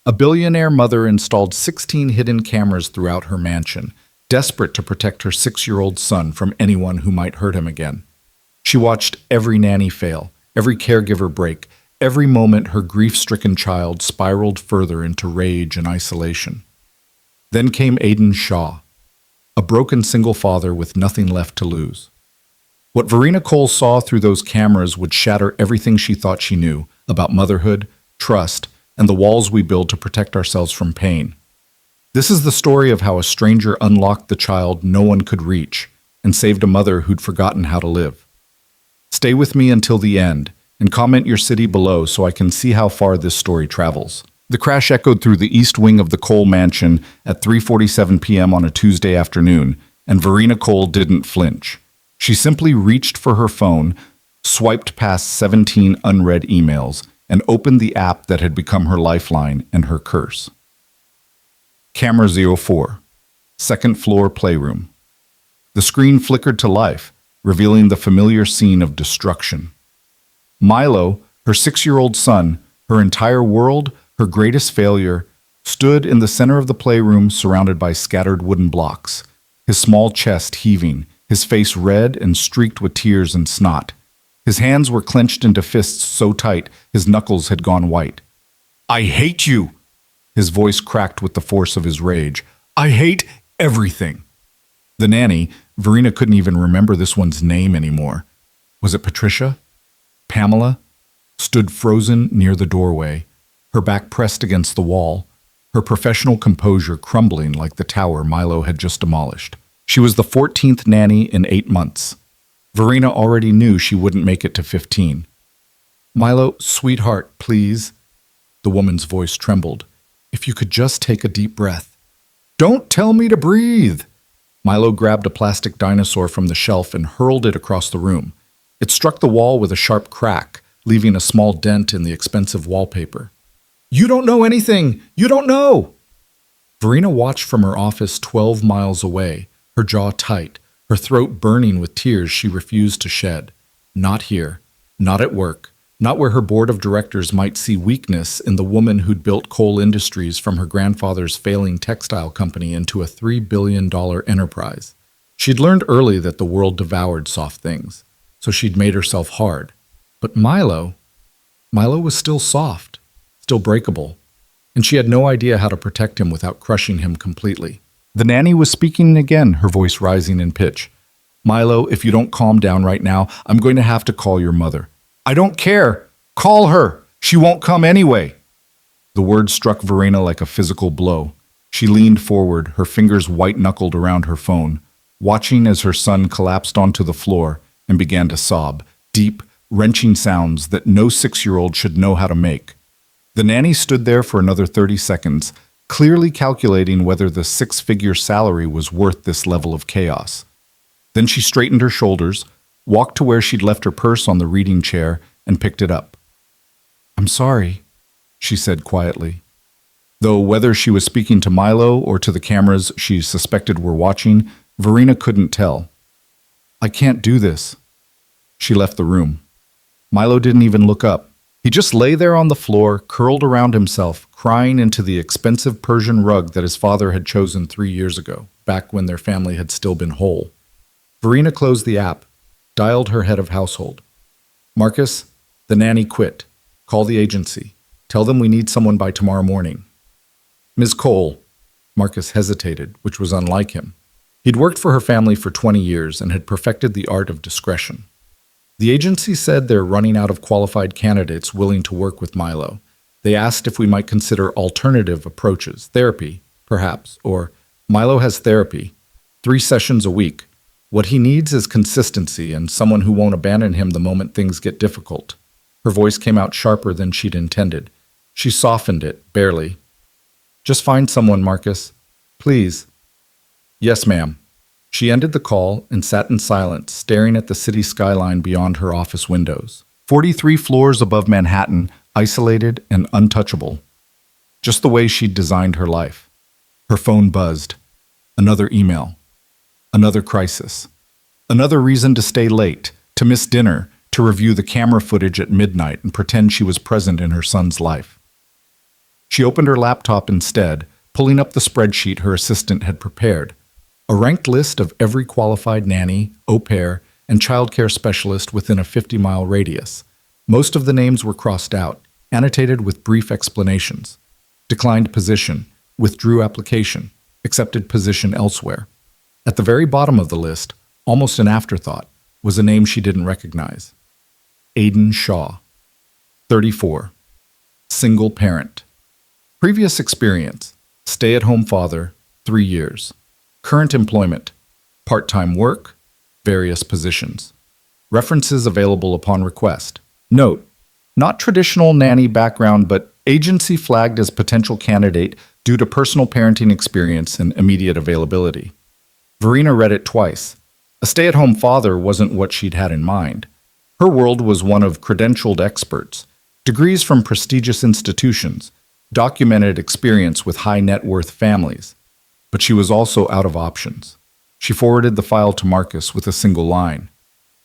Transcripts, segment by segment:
A billionaire mother installed 16 hidden cameras throughout her mansion, desperate to protect her 6-year-old son from anyone who might hurt him again. She watched every nanny fail, every caregiver break, every moment her grief-stricken child spiraled further into rage and isolation. Then came Aidan Shaw, a broken single father with nothing left to lose. What Verena Cole saw through those cameras would shatter everything she thought she knew about motherhood, trust, and the walls we build to protect ourselves from pain. This is the story of how a stranger unlocked the child no one could reach and saved a mother who'd forgotten how to live. Stay with me until the end and comment your city below so I can see how far this story travels. The crash echoed through the east wing of the Cole mansion at 3:47 p.m. on a Tuesday afternoon, and Verena Cole didn't flinch. She simply reached for her phone, swiped past 17 unread emails, and opened the app that had become her lifeline and her curse. Camera 04, second floor playroom. The screen flickered to life, revealing the familiar scene of destruction. Milo, her 6-year-old son, her entire world, her greatest failure, stood in the center of the playroom surrounded by scattered wooden blocks, his small chest heaving, his face red and streaked with tears and snot. His hands were clenched into fists so tight his knuckles had gone white. "I hate you!" His voice cracked with the force of his rage. "I hate everything!" The nanny, Verena couldn't even remember this one's name anymore. Was it Patricia? Pamela? Stood frozen near the doorway, her back pressed against the wall, her professional composure crumbling like the tower Milo had just demolished. She was the 14th nanny in 8 months. Verena already knew she wouldn't make it to 15. "Milo, sweetheart, please." The woman's voice trembled. "If you could just take a deep breath." "Don't tell me to breathe!" Milo grabbed a plastic dinosaur from the shelf and hurled it across the room. It struck the wall with a sharp crack, leaving a small dent in the expensive wallpaper. "You don't know anything! You don't know!" Verena watched from her office 12 miles away, her jaw tight, her throat burning with tears she refused to shed. Not here, not at work, not where her board of directors might see weakness in the woman who'd built Cole Industries from her grandfather's failing textile company into a $3 billion enterprise. She'd learned early that the world devoured soft things, so she'd made herself hard. But Milo was still soft, still breakable, and she had no idea how to protect him without crushing him completely. The nanny was speaking again, her voice rising in pitch. "Milo, if you don't calm down right now, I'm going to have to call your mother." "I don't care. Call her. She won't come anyway." The word struck Verena like a physical blow. She leaned forward, her fingers white-knuckled around her phone, watching as her son collapsed onto the floor and began to sob, deep, wrenching sounds that no 6-year-old should know how to make. The nanny stood there for another 30 seconds, clearly calculating whether the 6-figure salary was worth this level of chaos. Then she straightened her shoulders, walked to where she'd left her purse on the reading chair, and picked it up. "I'm sorry," she said quietly. Though whether she was speaking to Milo or to the cameras she suspected were watching, Verena couldn't tell. "I can't do this." She left the room. Milo didn't even look up. He just lay there on the floor, curled around himself, crying into the expensive Persian rug that his father had chosen 3 years ago, back when their family had still been whole. Verena closed the app, dialed her head of household. "Marcus, the nanny quit. Call the agency. Tell them we need someone by tomorrow morning." "Ms. Cole." Marcus hesitated, which was unlike him. He'd worked for her family for 20 years and had perfected the art of discretion. "The agency said they're running out of qualified candidates willing to work with Milo. They asked if we might consider alternative approaches, therapy, perhaps, or Milo has therapy, 3 sessions a week. What he needs is consistency and someone who won't abandon him the moment things get difficult." Her voice came out sharper than she'd intended. She softened it, barely. "Just find someone, Marcus. Please." "Yes, ma'am." She ended the call and sat in silence, staring at the city skyline beyond her office windows. 43 floors above Manhattan, isolated and untouchable. Just the way she'd designed her life. Her phone buzzed. Another email. Another crisis. Another reason to stay late, to miss dinner, to review the camera footage at midnight and pretend she was present in her son's life. She opened her laptop instead, pulling up the spreadsheet her assistant had prepared. A ranked list of every qualified nanny, au pair, and childcare specialist within a 50-mile radius. Most of the names were crossed out, annotated with brief explanations. Declined position, withdrew application, accepted position elsewhere. At the very bottom of the list, almost an afterthought, was a name she didn't recognize. Aidan Shaw, 34, single parent. Previous experience, stay-at-home father, 3 years. Current employment, part-time work, various positions. References available upon request. Note, not traditional nanny background, but agency flagged as potential candidate due to personal parenting experience and immediate availability. Verena read it twice. A stay-at-home father wasn't what she'd had in mind. Her world was one of credentialed experts, degrees from prestigious institutions, documented experience with high net worth families. But she was also out of options. She forwarded the file to Marcus with a single line.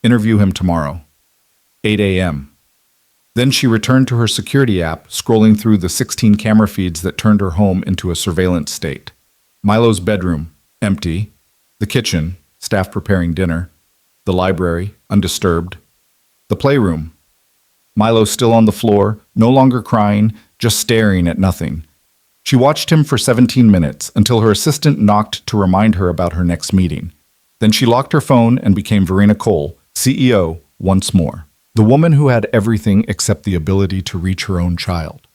Interview him tomorrow, 8 a.m. Then she returned to her security app, scrolling through the 16 camera feeds that turned her home into a surveillance state. Milo's bedroom, empty. The kitchen, staff preparing dinner. The library, undisturbed. The playroom. Milo still on the floor, no longer crying, just staring at nothing. She watched him for 17 minutes until her assistant knocked to remind her about her next meeting. Then she locked her phone and became Verena Cole, CEO, once more. The woman who had everything except the ability to reach her own child.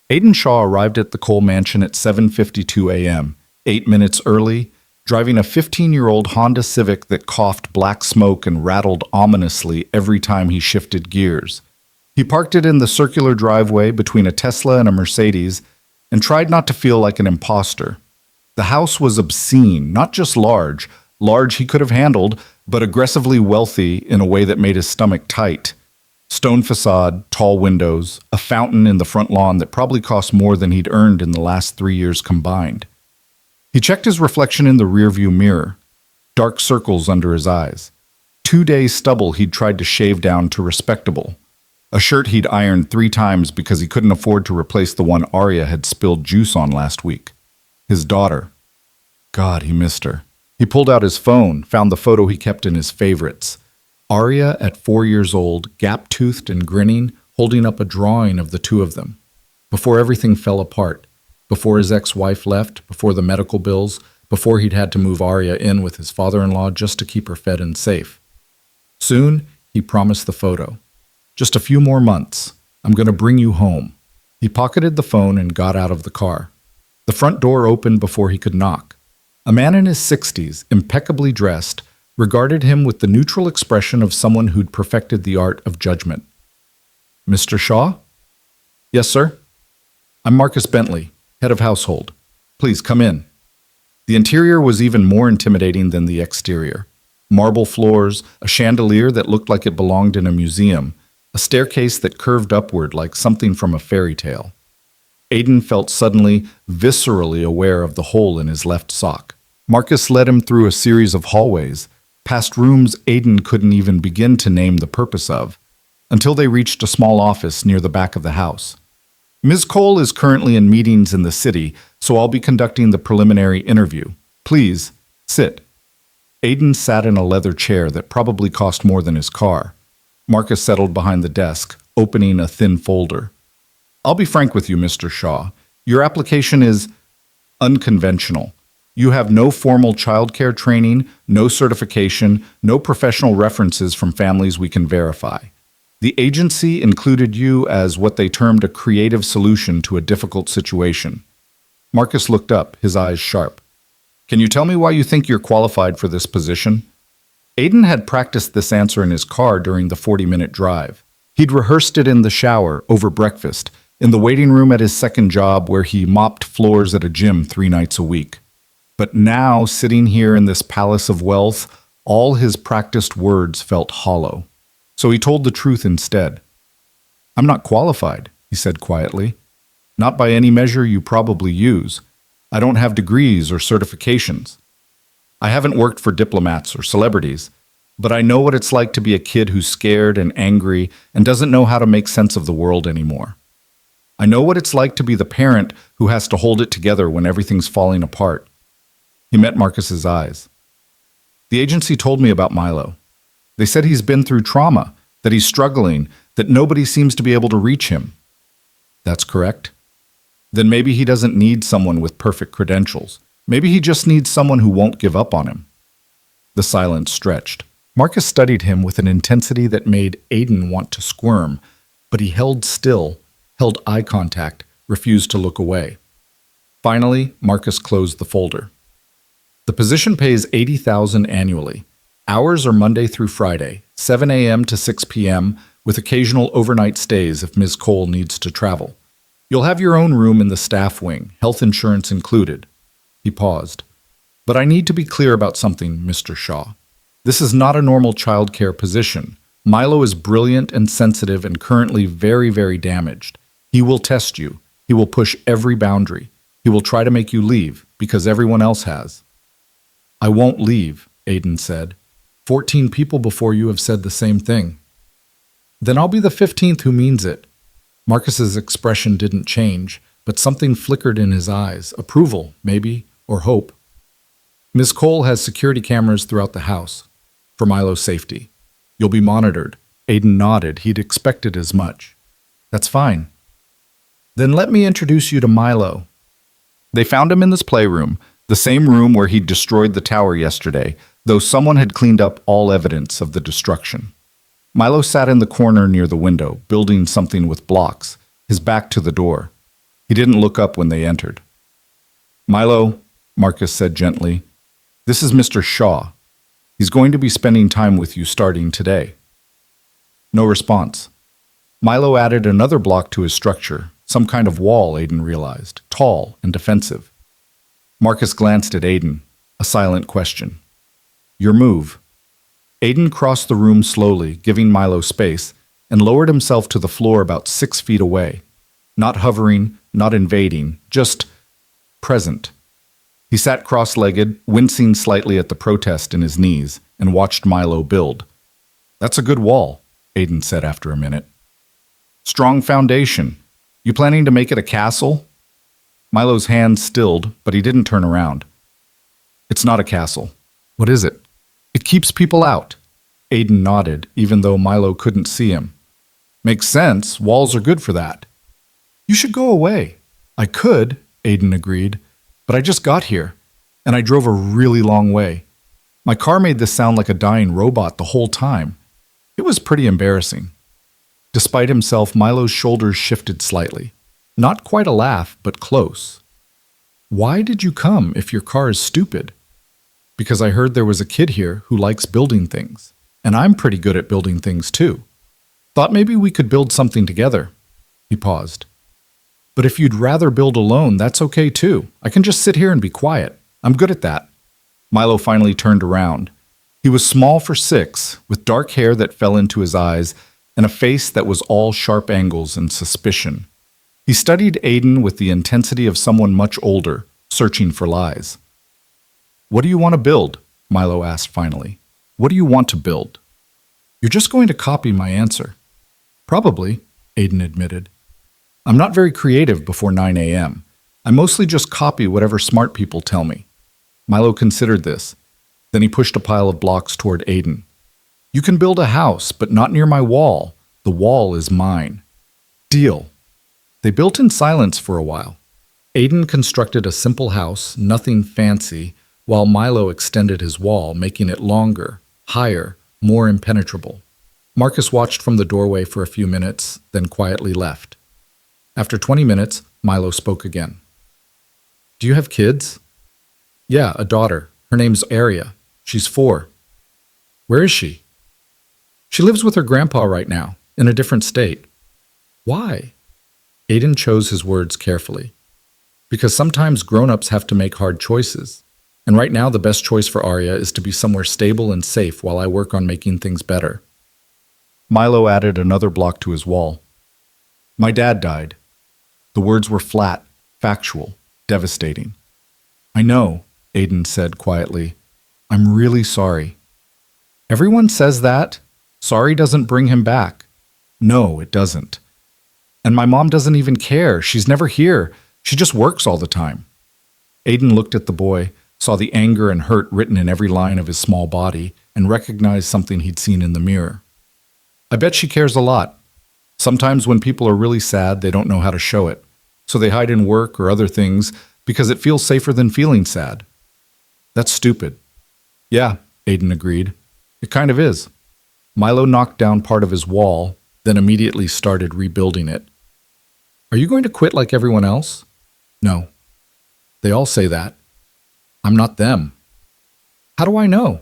Aidan Shaw arrived at the Cole mansion at 7:52 a.m., 8 minutes early, driving a 15-year-old Honda Civic that coughed black smoke and rattled ominously every time he shifted gears. He parked it in the circular driveway between a Tesla and a Mercedes and tried not to feel like an imposter. The house was obscene, not just large he could have handled, but aggressively wealthy in a way that made his stomach tight. Stone facade, tall windows, a fountain in the front lawn that probably cost more than he'd earned in the last 3 years combined. He checked his reflection in the rearview mirror. Dark circles under his eyes. 2 days stubble he'd tried to shave down to respectable. A shirt he'd ironed 3 times because he couldn't afford to replace the one Arya had spilled juice on last week. His daughter. God, he missed her. He pulled out his phone, found the photo he kept in his favorites. Arya, at 4 years old, gap-toothed and grinning, holding up a drawing of the two of them. Before everything fell apart, before his ex-wife left, before the medical bills, before he'd had to move Arya in with his father-in-law just to keep her fed and safe. Soon, he promised the photo. Just a few more months. I'm going to bring you home. He pocketed the phone and got out of the car. The front door opened before he could knock. A man in his 60s, impeccably dressed, regarded him with the neutral expression of someone who'd perfected the art of judgment. Mr. Shaw? Yes, sir. I'm Marcus Bentley, head of household. Please come in. The interior was even more intimidating than the exterior. Marble floors, a chandelier that looked like it belonged in a museum, a staircase that curved upward like something from a fairy tale. Aidan felt suddenly, viscerally aware of the hole in his left sock. Marcus led him through a series of hallways, past rooms Aidan couldn't even begin to name the purpose of, until they reached a small office near the back of the house. Ms. Cole is currently in meetings in the city, so I'll be conducting the preliminary interview. Please, sit. Aidan sat in a leather chair that probably cost more than his car. Marcus settled behind the desk, opening a thin folder. I'll be frank with you, Mr. Shaw. Your application is unconventional. You have no formal childcare training, no certification, no professional references from families we can verify. The agency included you as what they termed a creative solution to a difficult situation. Marcus looked up, his eyes sharp. Can you tell me why you think you're qualified for this position? Aidan had practiced this answer in his car during the 40-minute drive. He'd rehearsed it in the shower, over breakfast, in the waiting room at his second job where he mopped floors at a gym 3 nights a week. But now, sitting here in this palace of wealth, all his practiced words felt hollow. So he told the truth instead. I'm not qualified, he said quietly. Not by any measure you probably use. I don't have degrees or certifications. I haven't worked for diplomats or celebrities, but I know what it's like to be a kid who's scared and angry and doesn't know how to make sense of the world anymore. I know what it's like to be the parent who has to hold it together when everything's falling apart. He met Marcus's eyes. The agency told me about Milo. They said he's been through trauma, that he's struggling, that nobody seems to be able to reach him. That's correct. Then maybe he doesn't need someone with perfect credentials. Maybe he just needs someone who won't give up on him. The silence stretched. Marcus studied him with an intensity that made Aiden want to squirm, but he held still, held eye contact, refused to look away. Finally, Marcus closed the folder. The position pays $80,000 annually. Hours are Monday through Friday, 7 a.m. to 6 p.m., with occasional overnight stays if Ms. Cole needs to travel. You'll have your own room in the staff wing, health insurance included. He paused. But I need to be clear about something, Mr. Shaw. This is not a normal childcare position. Milo is brilliant and sensitive and currently very, very damaged. He will test you. He will push every boundary. He will try to make you leave, because everyone else has. I won't leave, Aiden said. 14 people before you have said the same thing. Then I'll be the 15th who means it. Marcus's expression didn't change, but something flickered in his eyes. Approval, maybe, or hope. Ms. Cole has security cameras throughout the house, for Milo's safety. You'll be monitored. Aiden nodded. He'd expected as much. That's fine. Then let me introduce you to Milo. They found him in this playroom, the same room where he'd destroyed the tower yesterday, though someone had cleaned up all evidence of the destruction. Milo sat in the corner near the window, building something with blocks, his back to the door. He didn't look up when they entered. Milo, Marcus said gently, this is Mr. Shaw. He's going to be spending time with you starting today. No response. Milo added another block to his structure, some kind of wall, Aiden realized, tall and defensive. Marcus glanced at Aiden, a silent question. Your move. Aiden crossed the room slowly, giving Milo space, and lowered himself to the floor about 6 feet away. Not hovering, not invading, just present. He sat cross-legged, wincing slightly at the protest in his knees, and watched Milo build. That's a good wall, Aiden said after a minute. Strong foundation. You planning to make it a castle? Milo's hand stilled, but he didn't turn around. It's not a castle. What is it? It keeps people out. Aiden nodded, even though Milo couldn't see him. Makes sense. Walls are good for that. You should go away. I could, Aiden agreed, but I just got here, and I drove a really long way. My car made this sound like a dying robot the whole time. It was pretty embarrassing. Despite himself, Milo's shoulders shifted slightly. Not quite a laugh, but close. Why did you come if your car is stupid? Because I heard there was a kid here who likes building things, and I'm pretty good at building things too. Thought maybe we could build something together. He paused. But if you'd rather build alone, that's okay too. I can just sit here and be quiet. I'm good at that. Milo finally turned around. He was small for 6, with dark hair that fell into his eyes, and a face that was all sharp angles and suspicion. He studied Aiden with the intensity of someone much older, searching for lies. What do you want to build? Milo asked finally. What do you want to build? You're just going to copy my answer. Probably, Aiden admitted. I'm not very creative before 9 a.m. I mostly just copy whatever smart people tell me. Milo considered this. Then he pushed a pile of blocks toward Aiden. You can build a house, but not near my wall. The wall is mine. Deal. They built in silence for a while. Aiden constructed a simple house, nothing fancy, while Milo extended his wall, making it longer, higher, more impenetrable. Marcus watched from the doorway for a few minutes, then quietly left. After 20 minutes, Milo spoke again. Do you have kids? Yeah, a daughter. Her name's Aria. She's 4. Where is she? She lives with her grandpa right now, in a different state. Why? Aiden chose his words carefully. Because sometimes grown-ups have to make hard choices. And right now the best choice for Aria is to be somewhere stable and safe while I work on making things better. Milo added another block to his wall. My dad died. The words were flat, factual, devastating. I know, Aiden said quietly. I'm really sorry. Everyone says that. Sorry doesn't bring him back. No, it doesn't. And my mom doesn't even care. She's never here. She just works all the time. Aiden looked at the boy, saw the anger and hurt written in every line of his small body, and recognized something he'd seen in the mirror. I bet she cares a lot. Sometimes when people are really sad, they don't know how to show it, so they hide in work or other things because it feels safer than feeling sad. That's stupid. Yeah, Aiden agreed. It kind of is. Milo knocked down part of his wall, then immediately started rebuilding it. Are you going to quit like everyone else? No. They all say that. I'm not them. How do I know?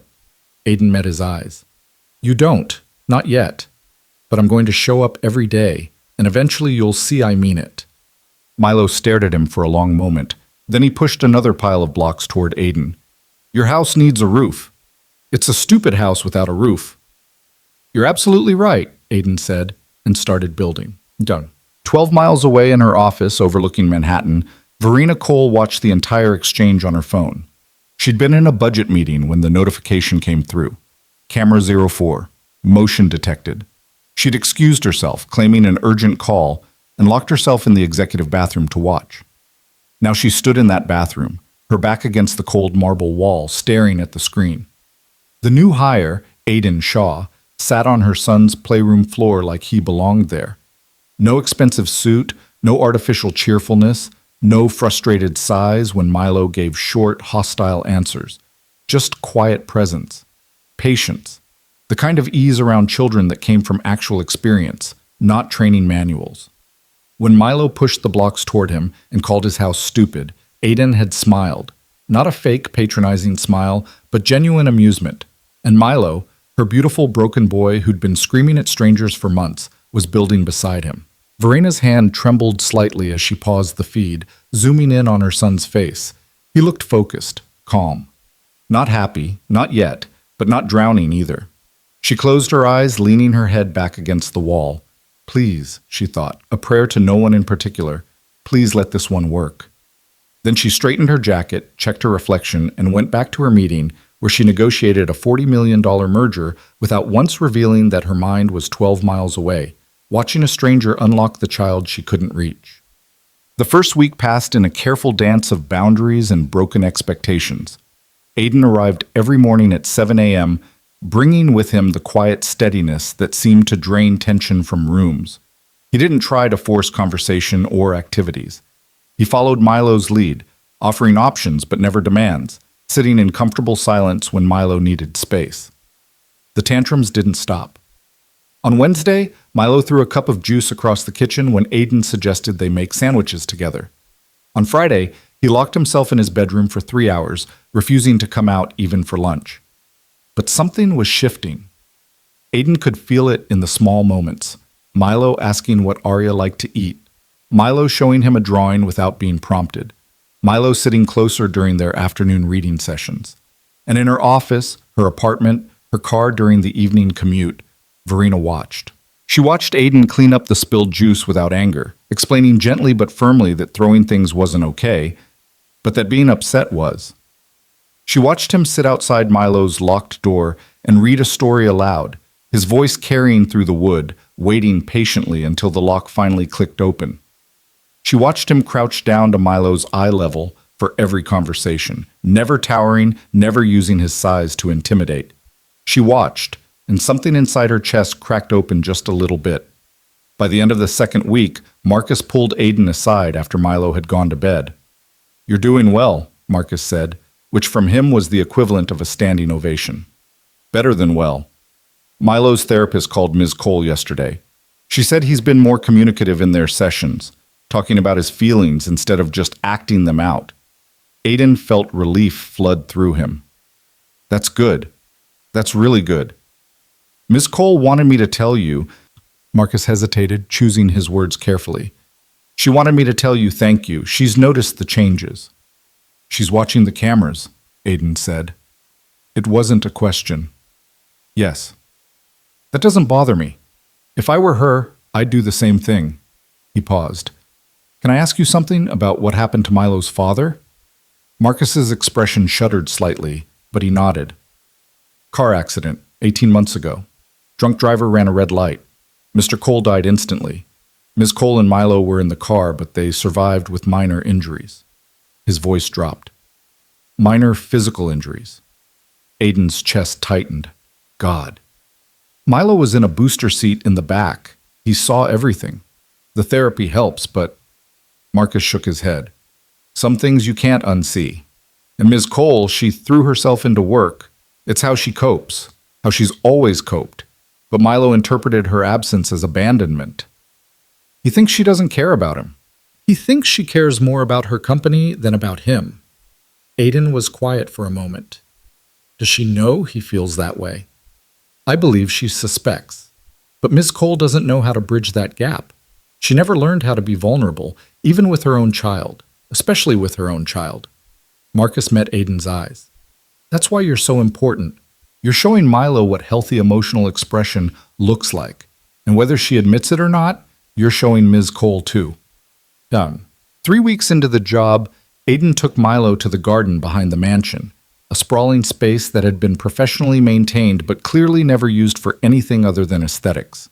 Aiden met his eyes. You don't, not yet. But I'm going to show up every day, and eventually you'll see I mean it. Milo stared at him for a long moment. Then he pushed another pile of blocks toward Aiden. Your house needs a roof. It's a stupid house without a roof. You're absolutely right, Aiden said, and started building. Done. 12 miles away in her office overlooking Manhattan, Verena Cole watched the entire exchange on her phone. She'd been in a budget meeting when the notification came through. Camera 04. Motion detected. She'd excused herself, claiming an urgent call, and locked herself in the executive bathroom to watch. Now she stood in that bathroom, her back against the cold marble wall, staring at the screen. The new hire, Aiden Shaw, sat on her son's playroom floor like he belonged there. No expensive suit, no artificial cheerfulness, no frustrated sighs when Milo gave short, hostile answers. Just quiet presence. Patience. The kind of ease around children that came from actual experience, not training manuals. When Milo pushed the blocks toward him and called his house stupid, Aiden had smiled. Not a fake, patronizing smile, but genuine amusement. And Milo, her beautiful broken boy who'd been screaming at strangers for months, was building beside him. Verena's hand trembled slightly as she paused the feed, zooming in on her son's face. He looked focused, calm. Not happy, not yet, but not drowning either. She closed her eyes, leaning her head back against the wall. Please, she thought, a prayer to no one in particular. Please let this one work. Then she straightened her jacket, checked her reflection, and went back to her meeting, where she negotiated a $40 million merger without once revealing that her mind was 12 miles away, watching a stranger unlock the child she couldn't reach. The first week passed in a careful dance of boundaries and broken expectations. Aiden arrived every morning at 7 a.m., bringing with him the quiet steadiness that seemed to drain tension from rooms. He didn't try to force conversation or activities. He followed Milo's lead, offering options but never demands, sitting in comfortable silence when Milo needed space. The tantrums didn't stop. On Wednesday, Milo threw a cup of juice across the kitchen when Aiden suggested they make sandwiches together. On Friday, he locked himself in his bedroom for 3 hours, refusing to come out even for lunch. But something was shifting. Aiden could feel it in the small moments. Milo asking what Arya liked to eat. Milo showing him a drawing without being prompted. Milo sitting closer during their afternoon reading sessions. And in her office, her apartment, her car during the evening commute, Verena watched. She watched Aiden clean up the spilled juice without anger, explaining gently but firmly that throwing things wasn't okay, but that being upset was. She watched him sit outside Milo's locked door and read a story aloud, his voice carrying through the wood, waiting patiently until the lock finally clicked open. She watched him crouch down to Milo's eye level for every conversation, never towering, never using his size to intimidate. She watched, and something inside her chest cracked open just a little bit. By the end of the second week, Marcus pulled Aiden aside after Milo had gone to bed. "You're doing well," Marcus said, which from him was the equivalent of a standing ovation. "Better than well." Milo's therapist called Ms. Cole yesterday. She said he's been more communicative in their sessions, talking about his feelings instead of just acting them out. Aiden felt relief flood through him. "That's good. That's really good. Ms. Cole wanted me to tell you," Marcus hesitated, choosing his words carefully. "She wanted me to tell you thank you. She's noticed the changes." "She's watching the cameras," Aiden said. It wasn't a question. "Yes." "That doesn't bother me. If I were her, I'd do the same thing." He paused. "Can I ask you something about what happened to Milo's father?" Marcus's expression shuddered slightly, but he nodded. "Car accident, 18 months ago. Drunk driver ran a red light. Mr. Cole died instantly. Ms. Cole and Milo were in the car, but they survived with minor injuries. His voice dropped. Minor physical injuries. Aiden's chest tightened. God. Milo was in a booster seat in the back. He saw everything. The therapy helps, but Marcus shook his head. Some things you can't unsee. And Ms. Cole, she threw herself into work. It's how she copes, how she's always coped. But Milo interpreted her absence as abandonment. He thinks she doesn't care about him. He thinks she cares more about her company than about him. Aiden was quiet for a moment. Does she know he feels that way? I believe she suspects. But Ms. Cole doesn't know how to bridge that gap. She never learned how to be vulnerable, even with her own child, especially with her own child. Marcus met Aiden's eyes. That's why you're so important. You're showing Milo what healthy emotional expression looks like. And whether she admits it or not, you're showing Ms. Cole too. Done. 3 weeks into the job, Aiden took Milo to the garden behind the mansion, a sprawling space that had been professionally maintained but clearly never used for anything other than aesthetics.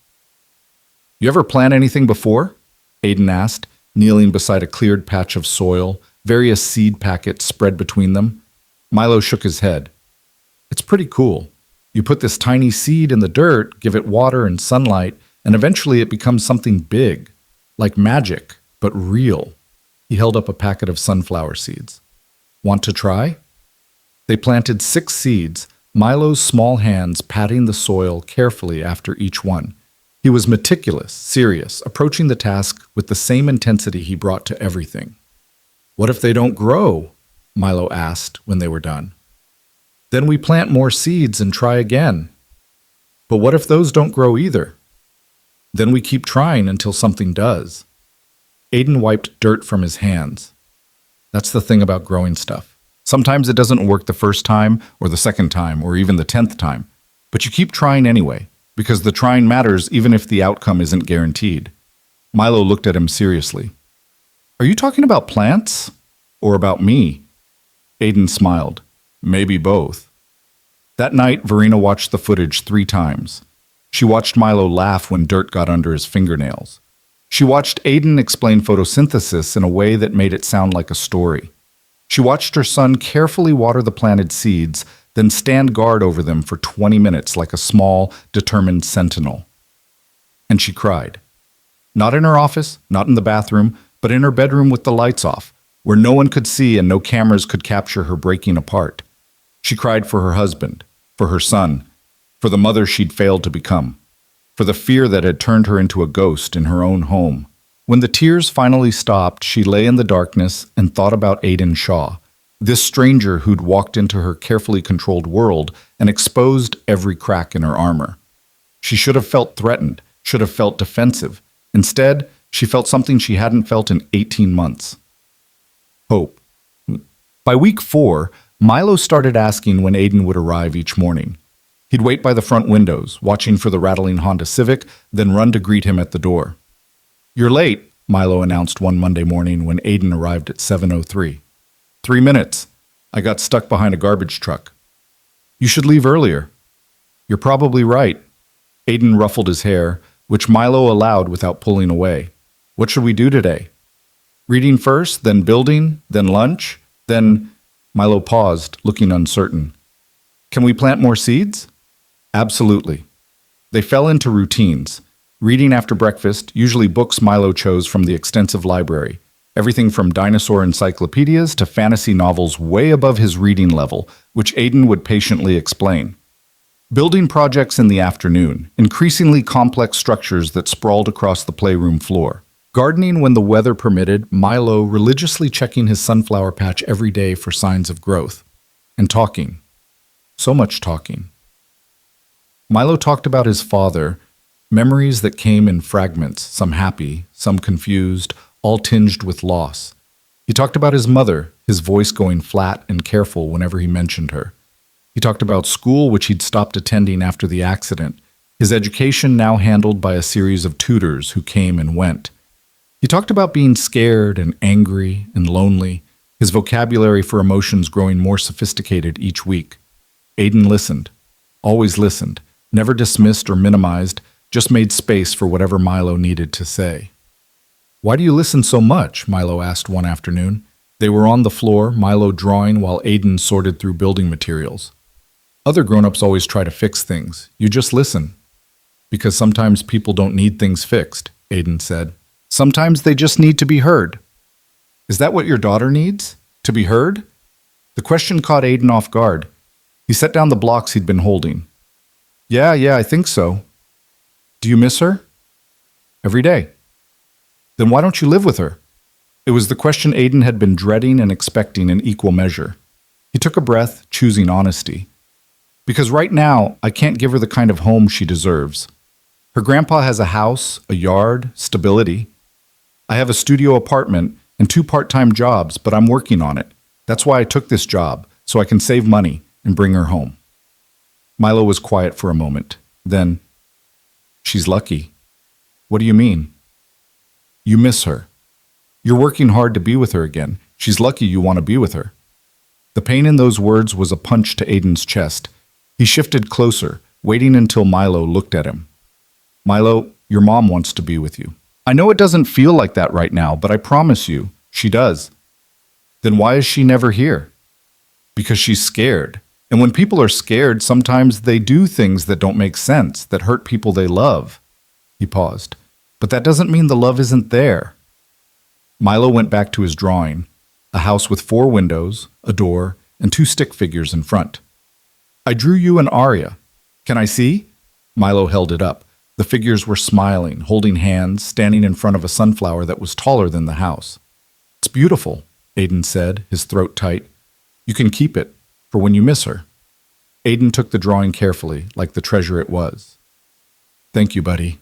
You ever plant anything before? Aiden asked, kneeling beside a cleared patch of soil, various seed packets spread between them. Milo shook his head. It's pretty cool. You put this tiny seed in the dirt, give it water and sunlight, and eventually it becomes something big, like magic, but real. He held up a packet of sunflower seeds. Want to try? They planted 6 seeds, Milo's small hands patting the soil carefully after each one. He was meticulous, serious, approaching the task with the same intensity he brought to everything. What if they don't grow? Milo asked when they were done. Then we plant more seeds and try again. But what if those don't grow either? Then we keep trying until something does. Aiden wiped dirt from his hands. That's the thing about growing stuff. Sometimes it doesn't work the first time, or the second time, or even the 10th time. But you keep trying anyway, because the trying matters even if the outcome isn't guaranteed. Milo looked at him seriously. Are you talking about plants? Or about me? Aiden smiled. Maybe both. That night, Verena watched the footage 3 times. She watched Milo laugh when dirt got under his fingernails. She watched Aiden explain photosynthesis in a way that made it sound like a story. She watched her son carefully water the planted seeds, then stand guard over them for 20 minutes like a small, determined sentinel. And she cried. Not in her office, not in the bathroom, but in her bedroom with the lights off, where no one could see and no cameras could capture her breaking apart. She cried for her husband, for her son, for the mother she'd failed to become, for the fear that had turned her into a ghost in her own home. When the tears finally stopped, she lay in the darkness and thought about Aiden Shaw, this stranger who'd walked into her carefully controlled world and exposed every crack in her armor. She should have felt threatened, should have felt defensive. Instead, she felt something she hadn't felt in 18 months. Hope. By week 4, Milo started asking when Aiden would arrive each morning. He'd wait by the front windows, watching for the rattling Honda Civic, then run to greet him at the door. You're late, Milo announced one Monday morning when Aiden arrived at 7:03. 3 minutes. I got stuck behind a garbage truck. You should leave earlier. You're probably right. Aiden ruffled his hair, which Milo allowed without pulling away. What should we do today? Reading first, then building, then lunch, then... Milo paused, looking uncertain. Can we plant more seeds? Absolutely. They fell into routines. Reading after breakfast, usually books Milo chose from the extensive library. Everything from dinosaur encyclopedias to fantasy novels way above his reading level, which Aiden would patiently explain. Building projects in the afternoon, increasingly complex structures that sprawled across the playroom floor. Gardening when the weather permitted, Milo religiously checking his sunflower patch every day for signs of growth. And talking. So much talking. Milo talked about his father, memories that came in fragments, some happy, some confused, all tinged with loss. He talked about his mother, his voice going flat and careful whenever he mentioned her. He talked about school, which he'd stopped attending after the accident, his education now handled by a series of tutors who came and went. He talked about being scared and angry and lonely, his vocabulary for emotions growing more sophisticated each week. Aiden listened, always listened, never dismissed or minimized, just made space for whatever Milo needed to say. Why do you listen so much? Milo asked one afternoon. They were on the floor, Milo drawing while Aiden sorted through building materials. Other grown-ups always try to fix things. You just listen. Because sometimes people don't need things fixed, Aiden said. Sometimes they just need to be heard. Is that what your daughter needs? To be heard? The question caught Aiden off guard. He set down the blocks he'd been holding. Yeah, I think so. Do you miss her? Every day. Then why don't you live with her? It was the question Aiden had been dreading and expecting in equal measure. He took a breath, choosing honesty. Because right now, I can't give her the kind of home she deserves. Her grandpa has a house, a yard, stability. I have a studio apartment and 2 part-time jobs, but I'm working on it. That's why I took this job, so I can save money and bring her home. Milo was quiet for a moment. Then, she's lucky. What do you mean? You miss her. You're working hard to be with her again. She's lucky you want to be with her. The pain in those words was a punch to Aiden's chest. He shifted closer, waiting until Milo looked at him. Milo, your mom wants to be with you. I know it doesn't feel like that right now, but I promise you, she does. Then why is she never here? Because she's scared. And when people are scared, sometimes they do things that don't make sense, that hurt people they love. He paused. But that doesn't mean the love isn't there. Milo went back to his drawing, a house with 4 windows, a door, and 2 stick figures in front. I drew you an aria. Can I see? Milo held it up. The figures were smiling, holding hands, standing in front of a sunflower that was taller than the house. It's beautiful, Aiden said, his throat tight. You can keep it, for when you miss her. Aiden took the drawing carefully, like the treasure it was. Thank you, buddy.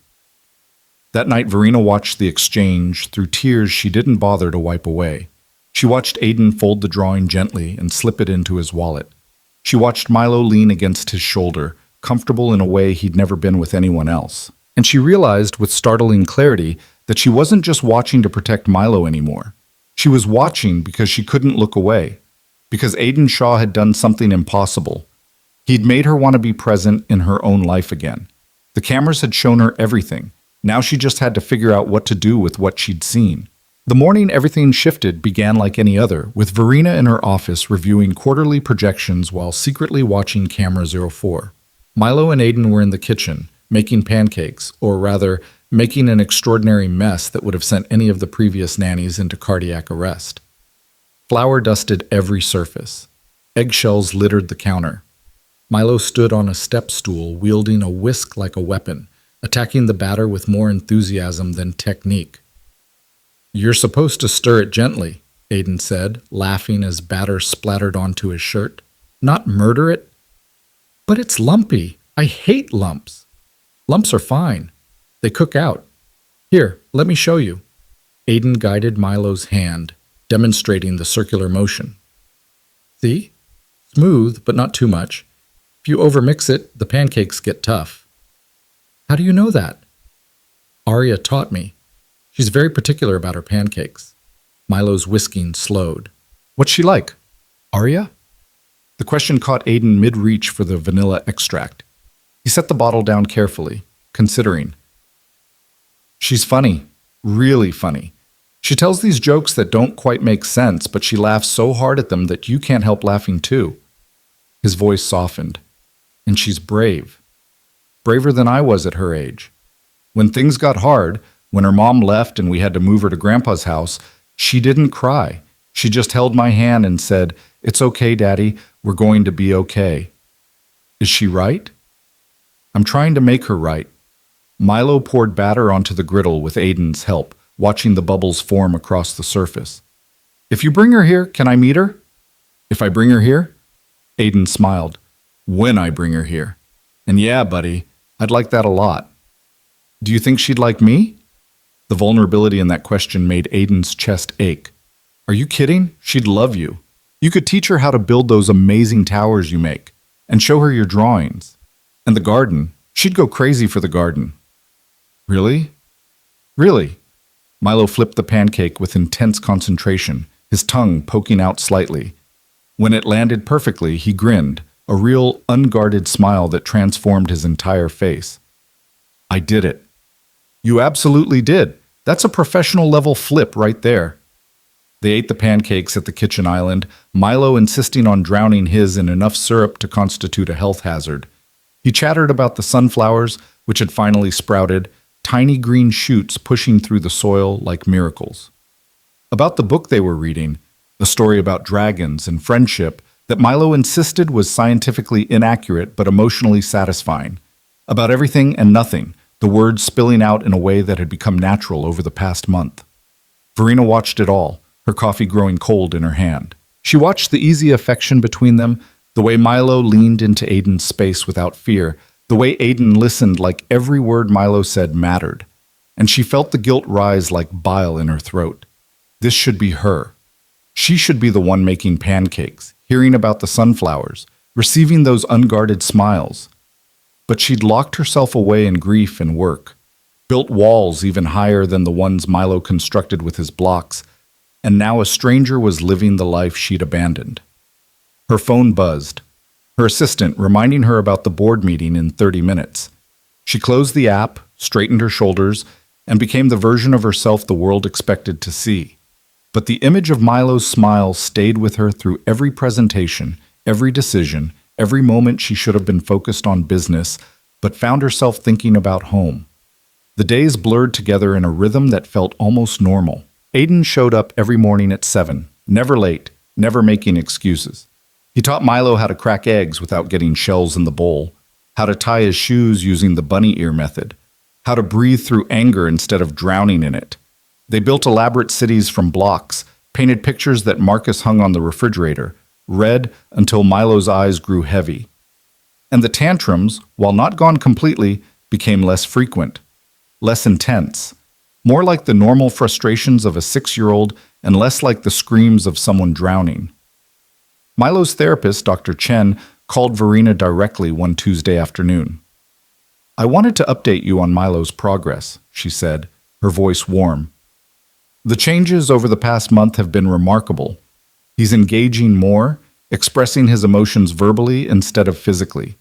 That night, Verena watched the exchange through tears she didn't bother to wipe away. She watched Aiden fold the drawing gently and slip it into his wallet. She watched Milo lean against his shoulder, comfortable in a way he'd never been with anyone else. And she realized with startling clarity that she wasn't just watching to protect Milo anymore. She was watching because she couldn't look away. Because Aiden Shaw had done something impossible. He'd made her want to be present in her own life again. The cameras had shown her everything. Now she just had to figure out what to do with what she'd seen. The morning everything shifted began like any other, with Verena in her office reviewing quarterly projections while secretly watching Camera 04. Milo and Aiden were in the kitchen, making pancakes, or rather, making an extraordinary mess that would have sent any of the previous nannies into cardiac arrest. Flour dusted every surface. Eggshells littered the counter. Milo stood on a step stool, wielding a whisk like a weapon, attacking the batter with more enthusiasm than technique. You're supposed to stir it gently, Aiden said, laughing as batter splattered onto his shirt. Not murder it. But it's lumpy. I hate lumps. Lumps are fine. They cook out. Here, let me show you. Aiden guided Milo's hand, demonstrating the circular motion. See? Smooth, but not too much. If you overmix it, the pancakes get tough. How do you know that? Arya taught me. She's very particular about her pancakes. Milo's whisking slowed. What's she like? Arya? The question caught Aiden mid-reach for the vanilla extract. He set the bottle down carefully, considering. She's funny. Really funny. She tells these jokes that don't quite make sense, but she laughs so hard at them that you can't help laughing too. His voice softened. And she's brave. Braver than I was at her age. When things got hard, when her mom left and we had to move her to Grandpa's house, she didn't cry. She just held my hand and said, "It's okay, Daddy. We're going to be okay." Is she right? I'm trying to make her right. Milo poured batter onto the griddle with Aiden's help, watching the bubbles form across the surface. If you bring her here, can I meet her? If I bring her here? Aiden smiled. When I bring her here. And yeah, buddy, I'd like that a lot. Do you think she'd like me? The vulnerability in that question made Aiden's chest ache. Are you kidding? She'd love you. You could teach her how to build those amazing towers you make, and show her your drawings. And the garden. She'd go crazy for the garden. Really? Really? Milo flipped the pancake with intense concentration, his tongue poking out slightly. When it landed perfectly, he grinned, a real, unguarded smile that transformed his entire face. I did it. You absolutely did. That's a professional level flip right there. They ate the pancakes at the kitchen island, Milo insisting on drowning his in enough syrup to constitute a health hazard. He chattered about the sunflowers, which had finally sprouted, tiny green shoots pushing through the soil like miracles. About the book they were reading, the story about dragons and friendship that Milo insisted was scientifically inaccurate but emotionally satisfying. About everything and nothing, the words spilling out in a way that had become natural over the past month. Verena watched it all, her coffee growing cold in her hand. She watched the easy affection between them, the way Milo leaned into Aiden's space without fear, the way Aiden listened like every word Milo said mattered. And she felt the guilt rise like bile in her throat. This should be her. She should be the one making pancakes, hearing about the sunflowers, receiving those unguarded smiles. But she'd locked herself away in grief and work, built walls even higher than the ones Milo constructed with his blocks, and now a stranger was living the life she'd abandoned. Her phone buzzed, her assistant reminding her about the board meeting in 30 minutes. She closed the app, straightened her shoulders, and became the version of herself the world expected to see. But the image of Milo's smile stayed with her through every presentation, every decision, every moment she should have been focused on business, but found herself thinking about home. The days blurred together in a rhythm that felt almost normal. Aiden showed up every morning at 7, never late, never making excuses. He taught Milo how to crack eggs without getting shells in the bowl, how to tie his shoes using the bunny ear method, how to breathe through anger instead of drowning in it. They built elaborate cities from blocks, painted pictures that Marcus hung on the refrigerator, read until Milo's eyes grew heavy. And the tantrums, while not gone completely, became less frequent, less intense, more like the normal frustrations of a 6-year-old and less like the screams of someone drowning. Milo's therapist, Dr. Chen, called Verena directly one Tuesday afternoon. "I wanted to update you on Milo's progress," she said, her voice warm. "The changes over the past month have been remarkable. He's engaging more, expressing his emotions verbally instead of physically.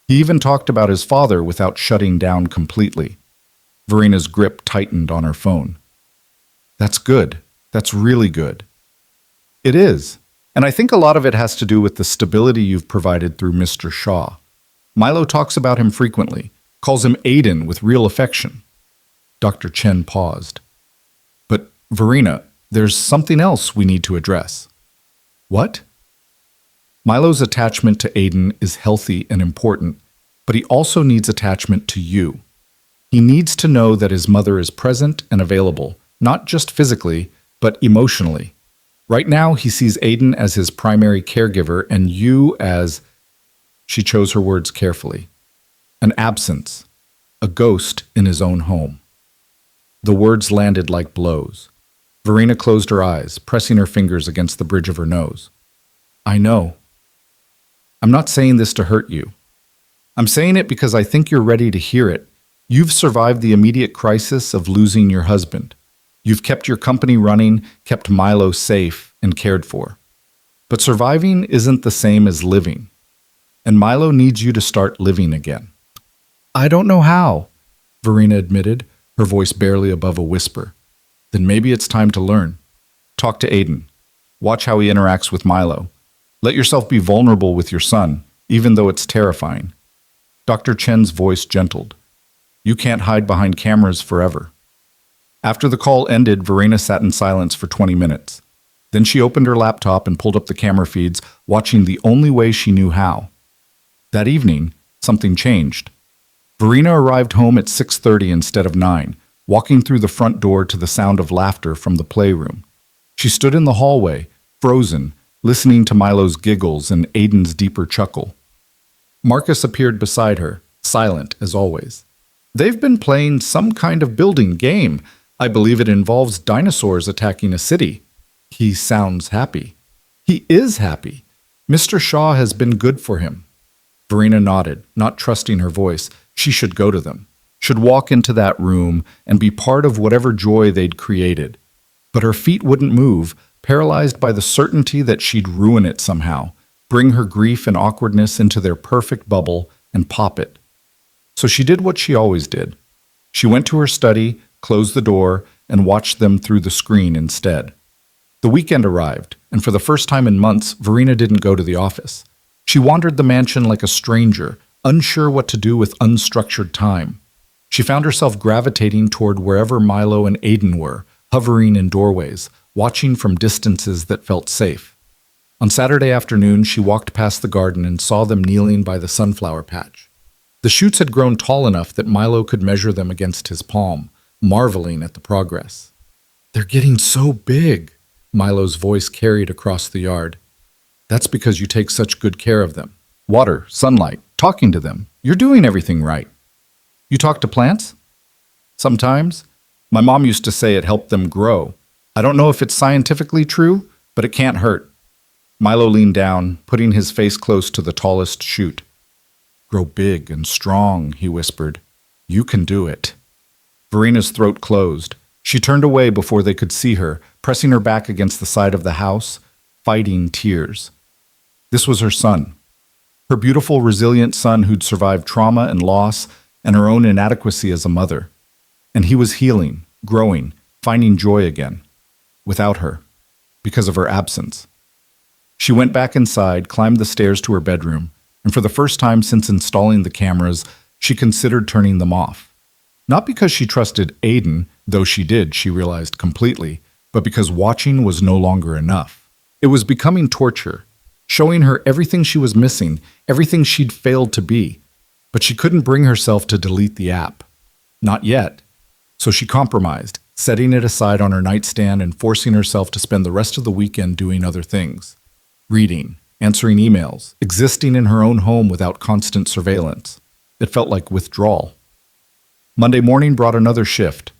He even talked about his father without shutting down completely." Verena's grip tightened on her phone. "That's good. That's really good." "It is. And I think a lot of it has to do with the stability you've provided through Mr. Shaw. Milo talks about him frequently, calls him Aiden with real affection." Dr. Chen paused. "But, Verena, there's something else we need to address." "What?" "Milo's attachment to Aiden is healthy and important, but he also needs attachment to you. He needs to know that his mother is present and available, not just physically, but emotionally. Right now, he sees Aiden as his primary caregiver and you as," she chose her words carefully, "an absence, a ghost in his own home." The words landed like blows. Verena closed her eyes, pressing her fingers against the bridge of her nose. "I know. I'm not saying this to hurt you. I'm saying it because I think you're ready to hear it. You've survived the immediate crisis of losing your husband. You've kept your company running, kept Milo safe and cared for. But surviving isn't the same as living. And Milo needs you to start living again." "I don't know how," Verena admitted, her voice barely above a whisper. "Then maybe it's time to learn. Talk to Aiden. Watch how he interacts with Milo. Let yourself be vulnerable with your son, even though it's terrifying." Dr. Chen's voice gentled. "You can't hide behind cameras forever." After the call ended, Verena sat in silence for 20 minutes. Then she opened her laptop and pulled up the camera feeds, watching the only way she knew how. That evening, something changed. Verena arrived home at 6:30 instead of 9, walking through the front door to the sound of laughter from the playroom. She stood in the hallway, frozen, listening to Milo's giggles and Aiden's deeper chuckle. Marcus appeared beside her, silent as always. "They've been playing some kind of building game. I believe it involves dinosaurs attacking a city." "He sounds happy." "He is happy. Mr. Shaw has been good for him." Verena nodded, not trusting her voice. She should go to them, should walk into that room and be part of whatever joy they'd created. But her feet wouldn't move, paralyzed by the certainty that she'd ruin it somehow, bring her grief and awkwardness into their perfect bubble and pop it. So she did what she always did. She went to her study, closed the door, and watched them through the screen instead. The weekend arrived, and for the first time in months, Verena didn't go to the office. She wandered the mansion like a stranger, unsure what to do with unstructured time. She found herself gravitating toward wherever Milo and Aiden were, hovering in doorways, watching from distances that felt safe. On Saturday afternoon, she walked past the garden and saw them kneeling by the sunflower patch. The shoots had grown tall enough that Milo could measure them against his palm, marveling at the progress. "They're getting so big," Milo's voice carried across the yard. "That's because you take such good care of them. Water, sunlight, talking to them. You're doing everything right." "You talk to plants?" "Sometimes. My mom used to say it helped them grow. I don't know if it's scientifically true, but it can't hurt." Milo leaned down, putting his face close to the tallest shoot. "Grow big and strong," he whispered. "You can do it." Verena's throat closed. She turned away before they could see her, pressing her back against the side of the house, fighting tears. This was her son. Her beautiful, resilient son who'd survived trauma and loss and her own inadequacy as a mother. And he was healing, growing, finding joy again. Without her. Because of her absence. She went back inside, climbed the stairs to her bedroom, and for the first time since installing the cameras, she considered turning them off. Not because she trusted Aiden, though she did, she realized completely, but because watching was no longer enough. It was becoming torture, showing her everything she was missing, everything she'd failed to be. But she couldn't bring herself to delete the app. Not yet. So she compromised, setting it aside on her nightstand and forcing herself to spend the rest of the weekend doing other things. Reading, answering emails, existing in her own home without constant surveillance. It felt like withdrawal. Monday morning brought another shift.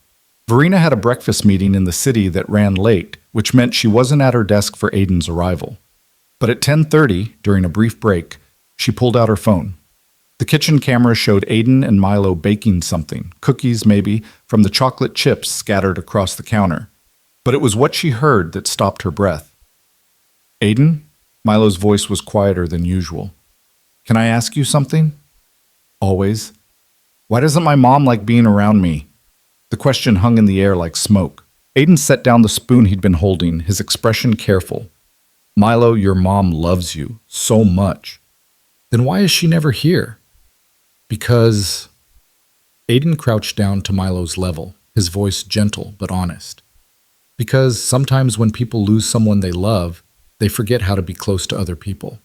Verena had a breakfast meeting in the city that ran late, which meant she wasn't at her desk for Aiden's arrival. But at 10:30, during a brief break, she pulled out her phone. The kitchen camera showed Aiden and Milo baking something, cookies maybe, from the chocolate chips scattered across the counter. But it was what she heard that stopped her breath. "Aiden?" Milo's voice was quieter than usual. "Can I ask you something?" "Always." "Why doesn't my mom like being around me?" The question hung in the air like smoke. Aiden set down the spoon he'd been holding, his expression careful. "Milo, your mom loves you so much." "Then why is she never here?" "Because..." Aiden crouched down to Milo's level, his voice gentle but honest. "Because sometimes when people lose someone they love, they forget how to be close to other people.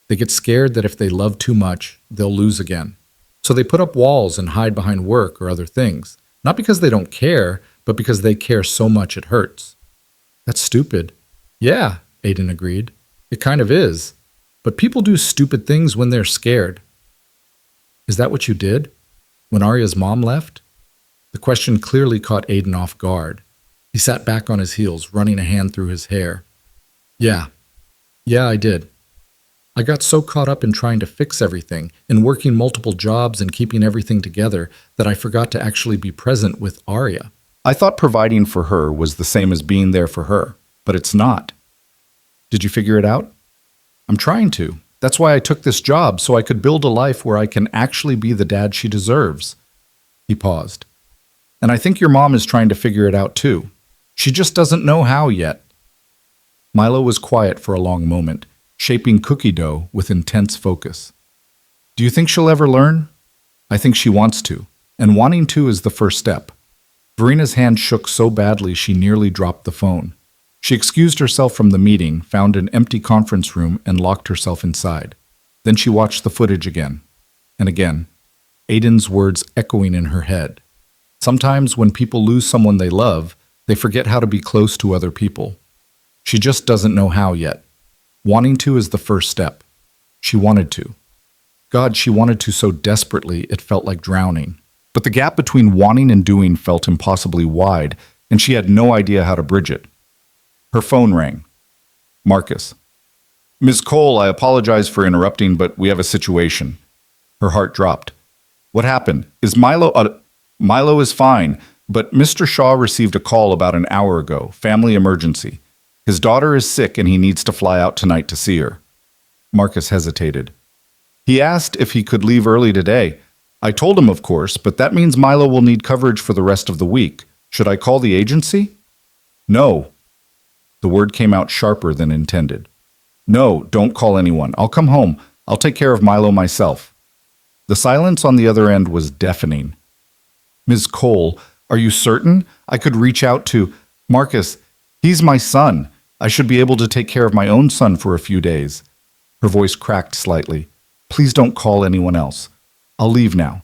They get scared that if they love too much, they'll lose again. So they put up walls and hide behind work or other things, not because they don't care, but because they care so much it hurts." "That's stupid." "Yeah," Aiden agreed. "It kind of is. But people do stupid things when they're scared." "Is that what you did? When Arya's mom left?" The question clearly caught Aiden off guard. He sat back on his heels, running a hand through his hair. Yeah, I did. I got so caught up in trying to fix everything, in working multiple jobs and keeping everything together, that I forgot to actually be present with Arya. I thought providing for her was the same as being there for her, but it's not." "Did you figure it out?" "I'm trying to. That's why I took this job, so I could build a life where I can actually be the dad she deserves." He paused. "And I think your mom is trying to figure it out too. She just doesn't know how yet." Milo was quiet for a long moment, shaping cookie dough with intense focus. "Do you think she'll ever learn?" "I think she wants to, and wanting to is the first step." Verena's hand shook so badly she nearly dropped the phone. She excused herself from the meeting, found an empty conference room, and locked herself inside. Then she watched the footage again. And again, Aiden's words echoing in her head. Sometimes when people lose someone they love, they forget how to be close to other people. She just doesn't know how yet. Wanting to is the first step. She wanted to. God, she wanted to so desperately it felt like drowning. But the gap between wanting and doing felt impossibly wide, and she had no idea how to bridge it. Her phone rang. Marcus. "Ms. Cole, I apologize for interrupting, but we have a situation." Her heart dropped. "What happened? Is Milo..." "Milo is fine, but Mr. Shaw received a call about an hour ago. Family emergency. His daughter is sick and he needs to fly out tonight to see her." Marcus hesitated. "He asked if he could leave early today. I told him, of course, but that means Milo will need coverage for the rest of the week. Should I call the agency? No. The word came out sharper than intended. No, don't call anyone. I'll come home. I'll take care of Milo myself. The silence on the other end was deafening. Ms. Cole, are you certain? I could reach out to Marcus. He's my son. I should be able to take care of my own son for a few days. Her voice cracked slightly. Please don't call anyone else. I'll leave now.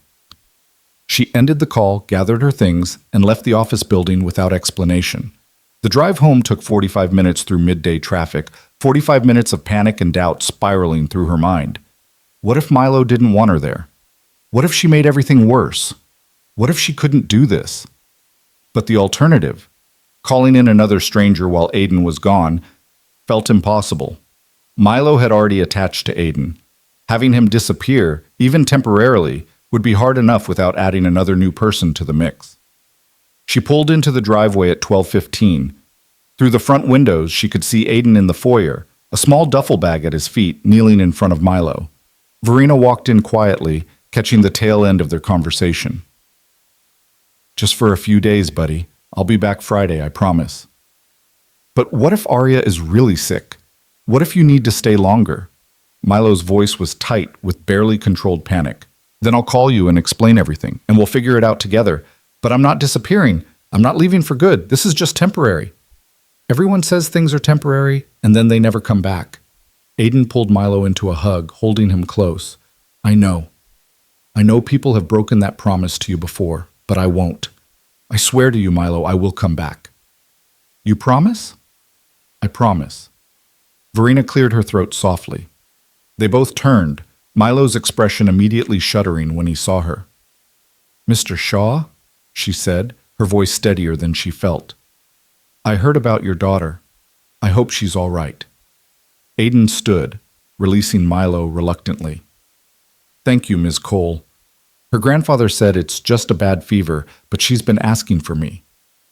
She ended the call, gathered her things, and left the office building without explanation. The drive home took 45 minutes through midday traffic, 45 minutes of panic and doubt spiraling through her mind. What if Milo didn't want her there? What if she made everything worse? What if she couldn't do this? But the alternative, calling in another stranger while Aiden was gone, felt impossible. Milo had already attached to Aiden. Having him disappear, even temporarily, would be hard enough without adding another new person to the mix. She pulled into the driveway at 12:15. Through the front windows, she could see Aiden in the foyer, a small duffel bag at his feet, kneeling in front of Milo. Verena walked in quietly, catching the tail end of their conversation. Just for a few days, buddy. I'll be back Friday, I promise. But what if Arya is really sick? What if you need to stay longer? Milo's voice was tight with barely controlled panic. Then I'll call you and explain everything, and we'll figure it out together. But I'm not disappearing. I'm not leaving for good. This is just temporary. Everyone says things are temporary, and then they never come back. Aiden pulled Milo into a hug, holding him close. I know. I know people have broken that promise to you before, but I won't. I swear to you, Milo, I will come back. You promise? I promise. Verena cleared her throat softly. They both turned, Milo's expression immediately shuddering when he saw her. Mr. Shaw? She said, her voice steadier than she felt. I heard about your daughter. I hope she's all right. Aiden stood, releasing Milo reluctantly. Thank you, Ms. Cole. Her grandfather said it's just a bad fever, but she's been asking for me.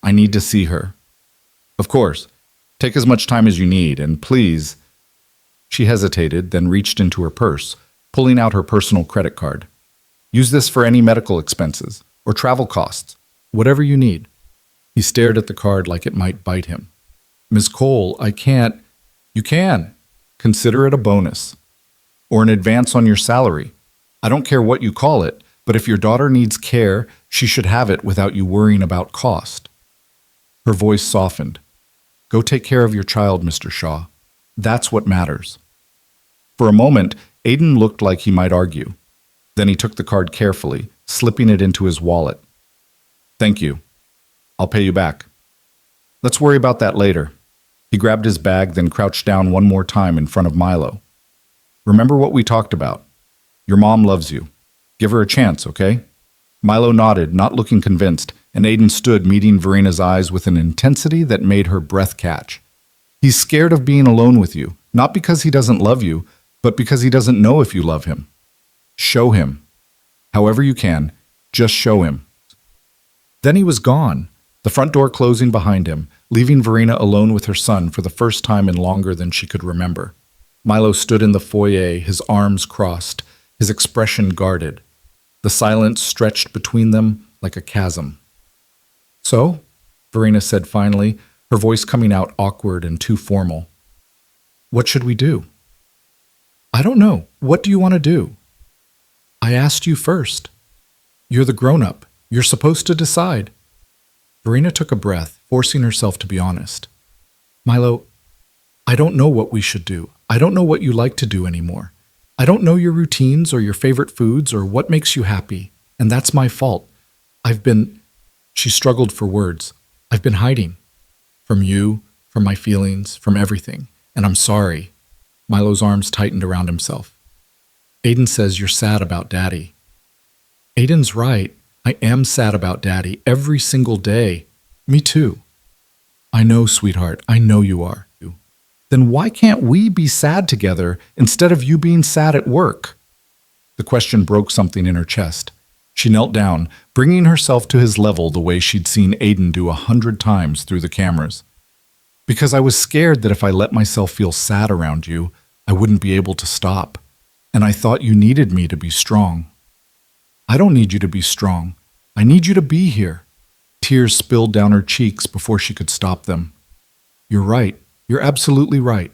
I need to see her. Of course. Take as much time as you need, and please... She hesitated, then reached into her purse, pulling out her personal credit card. Use this for any medical expenses, or travel costs, whatever you need. He stared at the card like it might bite him. Ms. Cole, I can't... You can. Consider it a bonus. Or an advance on your salary. I don't care what you call it, but if your daughter needs care, she should have it without you worrying about cost. Her voice softened. Go take care of your child, Mr. Shaw. That's what matters. For a moment, Aiden looked like he might argue. Then he took the card carefully, slipping it into his wallet. Thank you. I'll pay you back. Let's worry about that later. He grabbed his bag, then crouched down one more time in front of Milo. Remember what we talked about. Your mom loves you. Give her a chance, okay? Milo nodded, not looking convinced, and Aiden stood meeting Verena's eyes with an intensity that made her breath catch. He's scared of being alone with you, not because he doesn't love you, but because he doesn't know if you love him. Show him. However you can, just show him. Then he was gone, the front door closing behind him, leaving Verena alone with her son for the first time in longer than she could remember. Milo stood in the foyer, his arms crossed, his expression guarded. The silence stretched between them like a chasm. So, Verena said finally, her voice coming out awkward and too formal. What should we do? I don't know. What do you want to do? I asked you first. You're the grown-up. You're supposed to decide. Verena took a breath, forcing herself to be honest. Milo, I don't know what we should do. I don't know what you like to do anymore. I don't know your routines or your favorite foods or what makes you happy, and that's my fault. She struggled for words. I've been hiding. From you, from my feelings, from everything, and I'm sorry. Milo's arms tightened around himself. Aiden says you're sad about Daddy. Aiden's right. I am sad about Daddy every single day. Me too. I know, sweetheart. I know you are. Then why can't we be sad together instead of you being sad at work? The question broke something in her chest. She knelt down, bringing herself to his level the way she'd seen Aiden do 100 times through the cameras. Because I was scared that if I let myself feel sad around you, I wouldn't be able to stop. And I thought you needed me to be strong. I don't need you to be strong. I need you to be here. Tears spilled down her cheeks before she could stop them. You're right. You're absolutely right.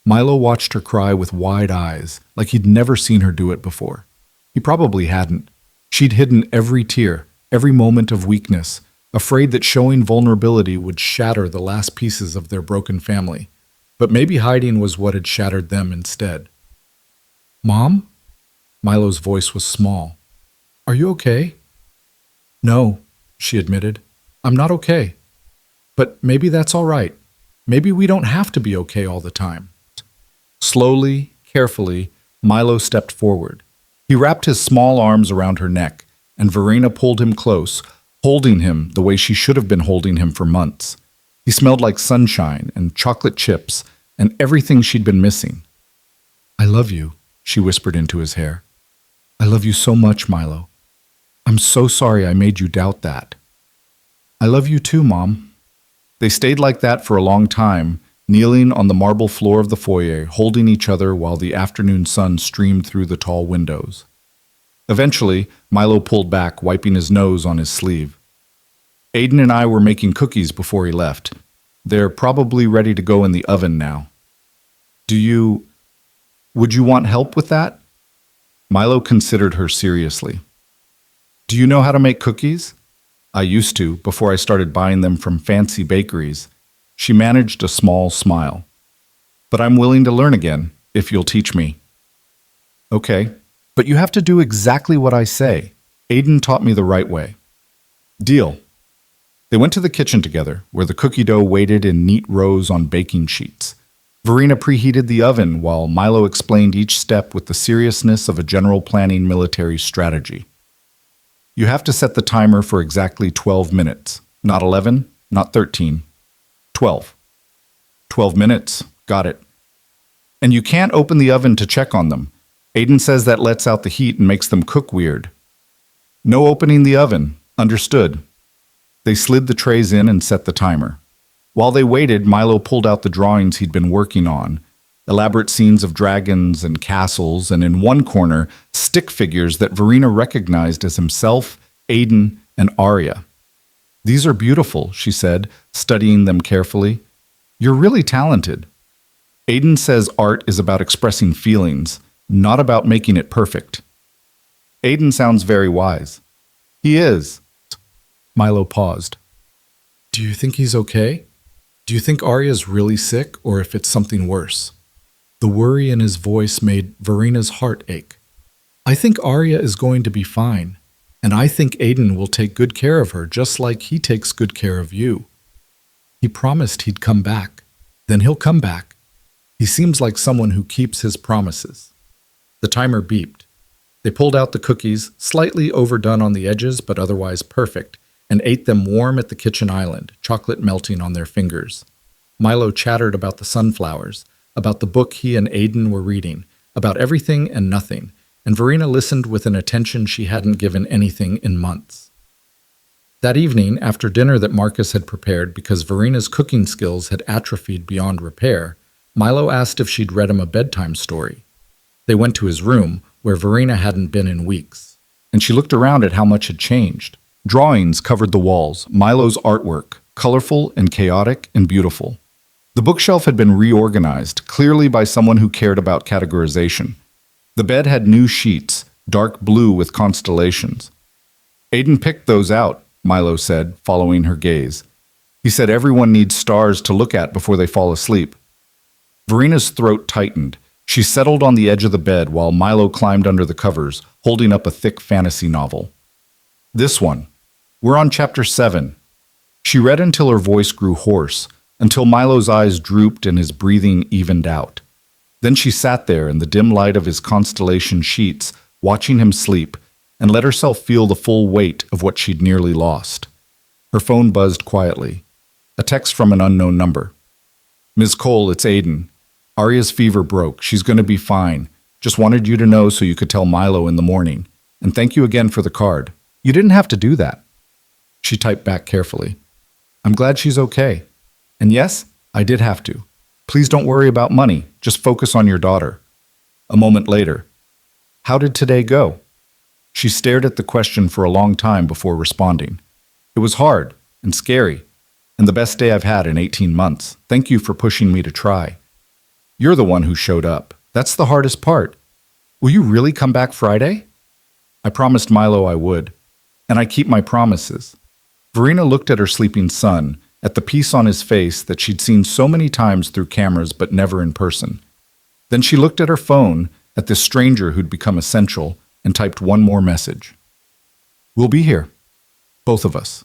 Milo watched her cry with wide eyes, like he'd never seen her do it before. He probably hadn't. She'd hidden every tear, every moment of weakness, afraid that showing vulnerability would shatter the last pieces of their broken family. But maybe hiding was what had shattered them instead. Mom? Milo's voice was small. Are you okay? No, she admitted. I'm not okay. But maybe that's all right. Maybe we don't have to be okay all the time. Slowly, carefully, Milo stepped forward. He wrapped his small arms around her neck, and Verena pulled him close, holding him the way she should have been holding him for months. He smelled like sunshine and chocolate chips and everything she'd been missing. I love you, she whispered into his hair. I love you so much, Milo. I'm so sorry I made you doubt that. I love you too, Mom. They stayed like that for a long time, kneeling on the marble floor of the foyer, holding each other while the afternoon sun streamed through the tall windows. Eventually, Milo pulled back, wiping his nose on his sleeve. Aiden and I were making cookies before he left. They're probably ready to go in the oven now. Would you want help with that? Milo considered her seriously. Do you know how to make cookies? I used to, before I started buying them from fancy bakeries. She managed a small smile. But I'm willing to learn again, if you'll teach me. Okay, but you have to do exactly what I say. Aiden taught me the right way. Deal. They went to the kitchen together, where the cookie dough waited in neat rows on baking sheets. Verena preheated the oven while Milo explained each step with the seriousness of a general planning military strategy. You have to set the timer for exactly 12 minutes. Not 11, not 13. 12. 12 minutes. Got it. And you can't open the oven to check on them. Aiden says that lets out the heat and makes them cook weird. No opening the oven. Understood. They slid the trays in and set the timer. While they waited, Milo pulled out the drawings he'd been working on. Elaborate scenes of dragons and castles, and in one corner, stick figures that Verena recognized as himself, Aiden, and Arya. These are beautiful, she said, studying them carefully. You're really talented. Aiden says art is about expressing feelings, not about making it perfect. Aiden sounds very wise. He is. Milo paused. Do you think he's okay? Do you think Arya's really sick, or if it's something worse? The worry in his voice made Verena's heart ache. I think Arya is going to be fine, and I think Aiden will take good care of her just like he takes good care of you. He promised he'd come back. Then he'll come back. He seems like someone who keeps his promises. The timer beeped. They pulled out the cookies, slightly overdone on the edges but otherwise perfect, and ate them warm at the kitchen island, chocolate melting on their fingers. Milo chattered about the sunflowers, about the book he and Aiden were reading, about everything and nothing, and Verena listened with an attention she hadn't given anything in months. That evening, after dinner that Marcus had prepared because Verena's cooking skills had atrophied beyond repair, Milo asked if she'd read him a bedtime story. They went to his room, where Verena hadn't been in weeks, and she looked around at how much had changed. Drawings covered the walls, Milo's artwork, colorful and chaotic and beautiful. The bookshelf had been reorganized, clearly by someone who cared about categorization. The bed had new sheets, dark blue with constellations. Aiden picked those out, Milo said, following her gaze. He said everyone needs stars to look at before they fall asleep. Verena's throat tightened. She settled on the edge of the bed while Milo climbed under the covers, holding up a thick fantasy novel. This one. We're on chapter 7. She read until her voice grew hoarse, until Milo's eyes drooped and his breathing evened out. Then she sat there in the dim light of his constellation sheets, watching him sleep, and let herself feel the full weight of what she'd nearly lost. Her phone buzzed quietly. A text from an unknown number. Ms. Cole, it's Aiden. Arya's fever broke. She's going to be fine. Just wanted you to know so you could tell Milo in the morning. And thank you again for the card. You didn't have to do that. She typed back carefully. I'm glad she's okay. And yes, I did have to. Please don't worry about money. Just focus on your daughter. A moment later. How did today go? She stared at the question for a long time before responding. It was hard. and scary, and the best day I've had in 18 months. Thank you for pushing me to try. You're the one who showed up. That's the hardest part. Will you really come back Friday? I promised Milo I would, and I keep my promises. Verena looked at her sleeping son, at the peace on his face that she'd seen so many times through cameras but never in person. Then she looked at her phone, at this stranger who'd become essential, and typed one more message. We'll be here. Both of us.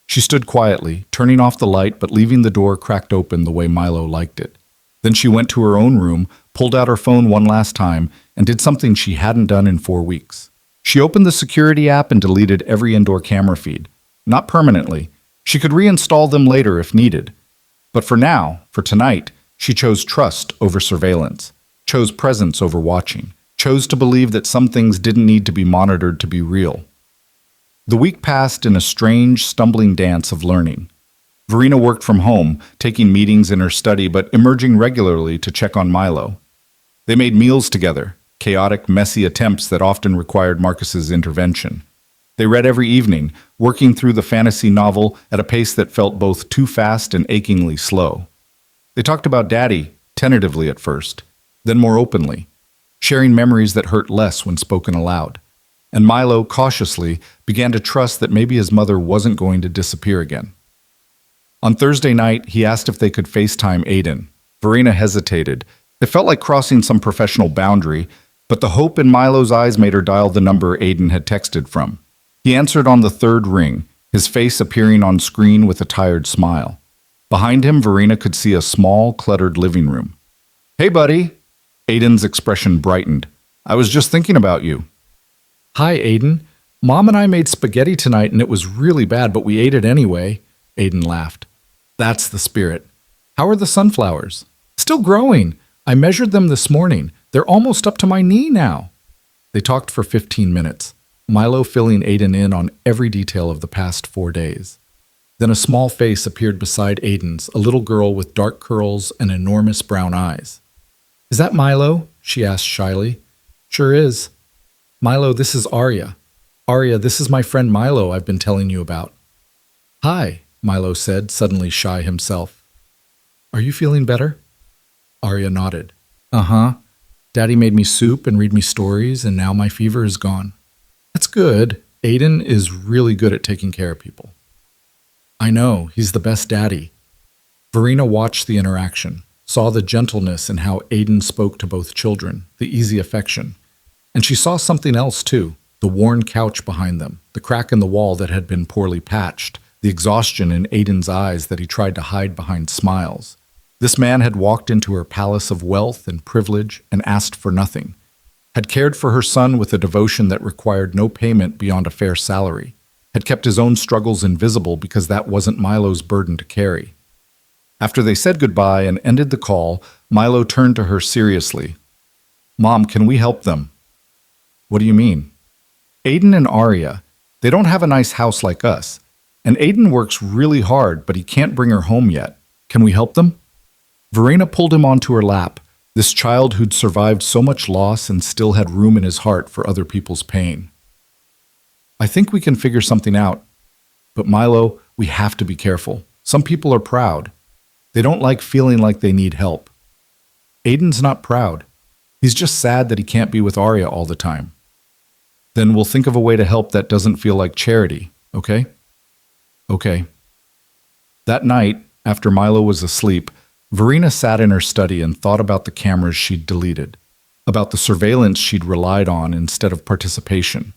She stood quietly, turning off the light but leaving the door cracked open the way Milo liked it. Then she went to her own room, pulled out her phone one last time, and did something she hadn't done in 4 weeks. She opened the security app and deleted every indoor camera feed. Not permanently. She could reinstall them later if needed. But for now, for tonight, she chose trust over surveillance, chose presence over watching, chose to believe that some things didn't need to be monitored to be real. The week passed in a strange, stumbling dance of learning. Verena worked from home, taking meetings in her study but emerging regularly to check on Milo. They made meals together, chaotic, messy attempts that often required Marcus's intervention. They read every evening, working through the fantasy novel at a pace that felt both too fast and achingly slow. They talked about Daddy, tentatively at first, then more openly, sharing memories that hurt less when spoken aloud. And Milo, cautiously, began to trust that maybe his mother wasn't going to disappear again. On Thursday night, he asked if they could FaceTime Aiden. Verena hesitated. It felt like crossing some professional boundary, but the hope in Milo's eyes made her dial the number Aiden had texted from. He answered on the third ring, his face appearing on screen with a tired smile. Behind him, Verena could see a small, cluttered living room. Hey, buddy. Aiden's expression brightened. I was just thinking about you. Hi, Aiden. Mom and I made spaghetti tonight and it was really bad, but we ate it anyway. Aiden laughed. That's the spirit. How are the sunflowers? Still growing. I measured them this morning. They're almost up to my knee now. They talked for 15 minutes, Milo filling Aiden in on every detail of the past 4 days. Then a small face appeared beside Aiden's, a little girl with dark curls and enormous brown eyes. Is that Milo? She asked shyly. Sure is. Milo, this is Arya. Arya, this is my friend Milo I've been telling you about. Hi, Milo said, suddenly shy himself. Are you feeling better? Arya nodded. Uh-huh. Daddy made me soup and read me stories, and now my fever is gone. That's good. Aiden is really good at taking care of people. I know, he's the best daddy. Verena watched the interaction, saw the gentleness in how Aiden spoke to both children, the easy affection. And she saw something else too, the worn couch behind them, the crack in the wall that had been poorly patched, the exhaustion in Aiden's eyes that he tried to hide behind smiles. This man had walked into her palace of wealth and privilege and asked for nothing, had cared for her son with a devotion that required no payment beyond a fair salary, had kept his own struggles invisible because that wasn't Milo's burden to carry. After they said goodbye and ended the call, Milo turned to her seriously. Mom, can we help them? What do you mean? Aiden and Arya, they don't have a nice house like us, and Aiden works really hard, but he can't bring her home yet. Can we help them? Verena pulled him onto her lap, this child who'd survived so much loss and still had room in his heart for other people's pain. I think we can figure something out. But Milo, we have to be careful. Some people are proud. They don't like feeling like they need help. Aiden's not proud. He's just sad that he can't be with Arya all the time. Then we'll think of a way to help that doesn't feel like charity, okay? Okay. That night, after Milo was asleep, Verena sat in her study and thought about the cameras she'd deleted, about the surveillance she'd relied on instead of participation,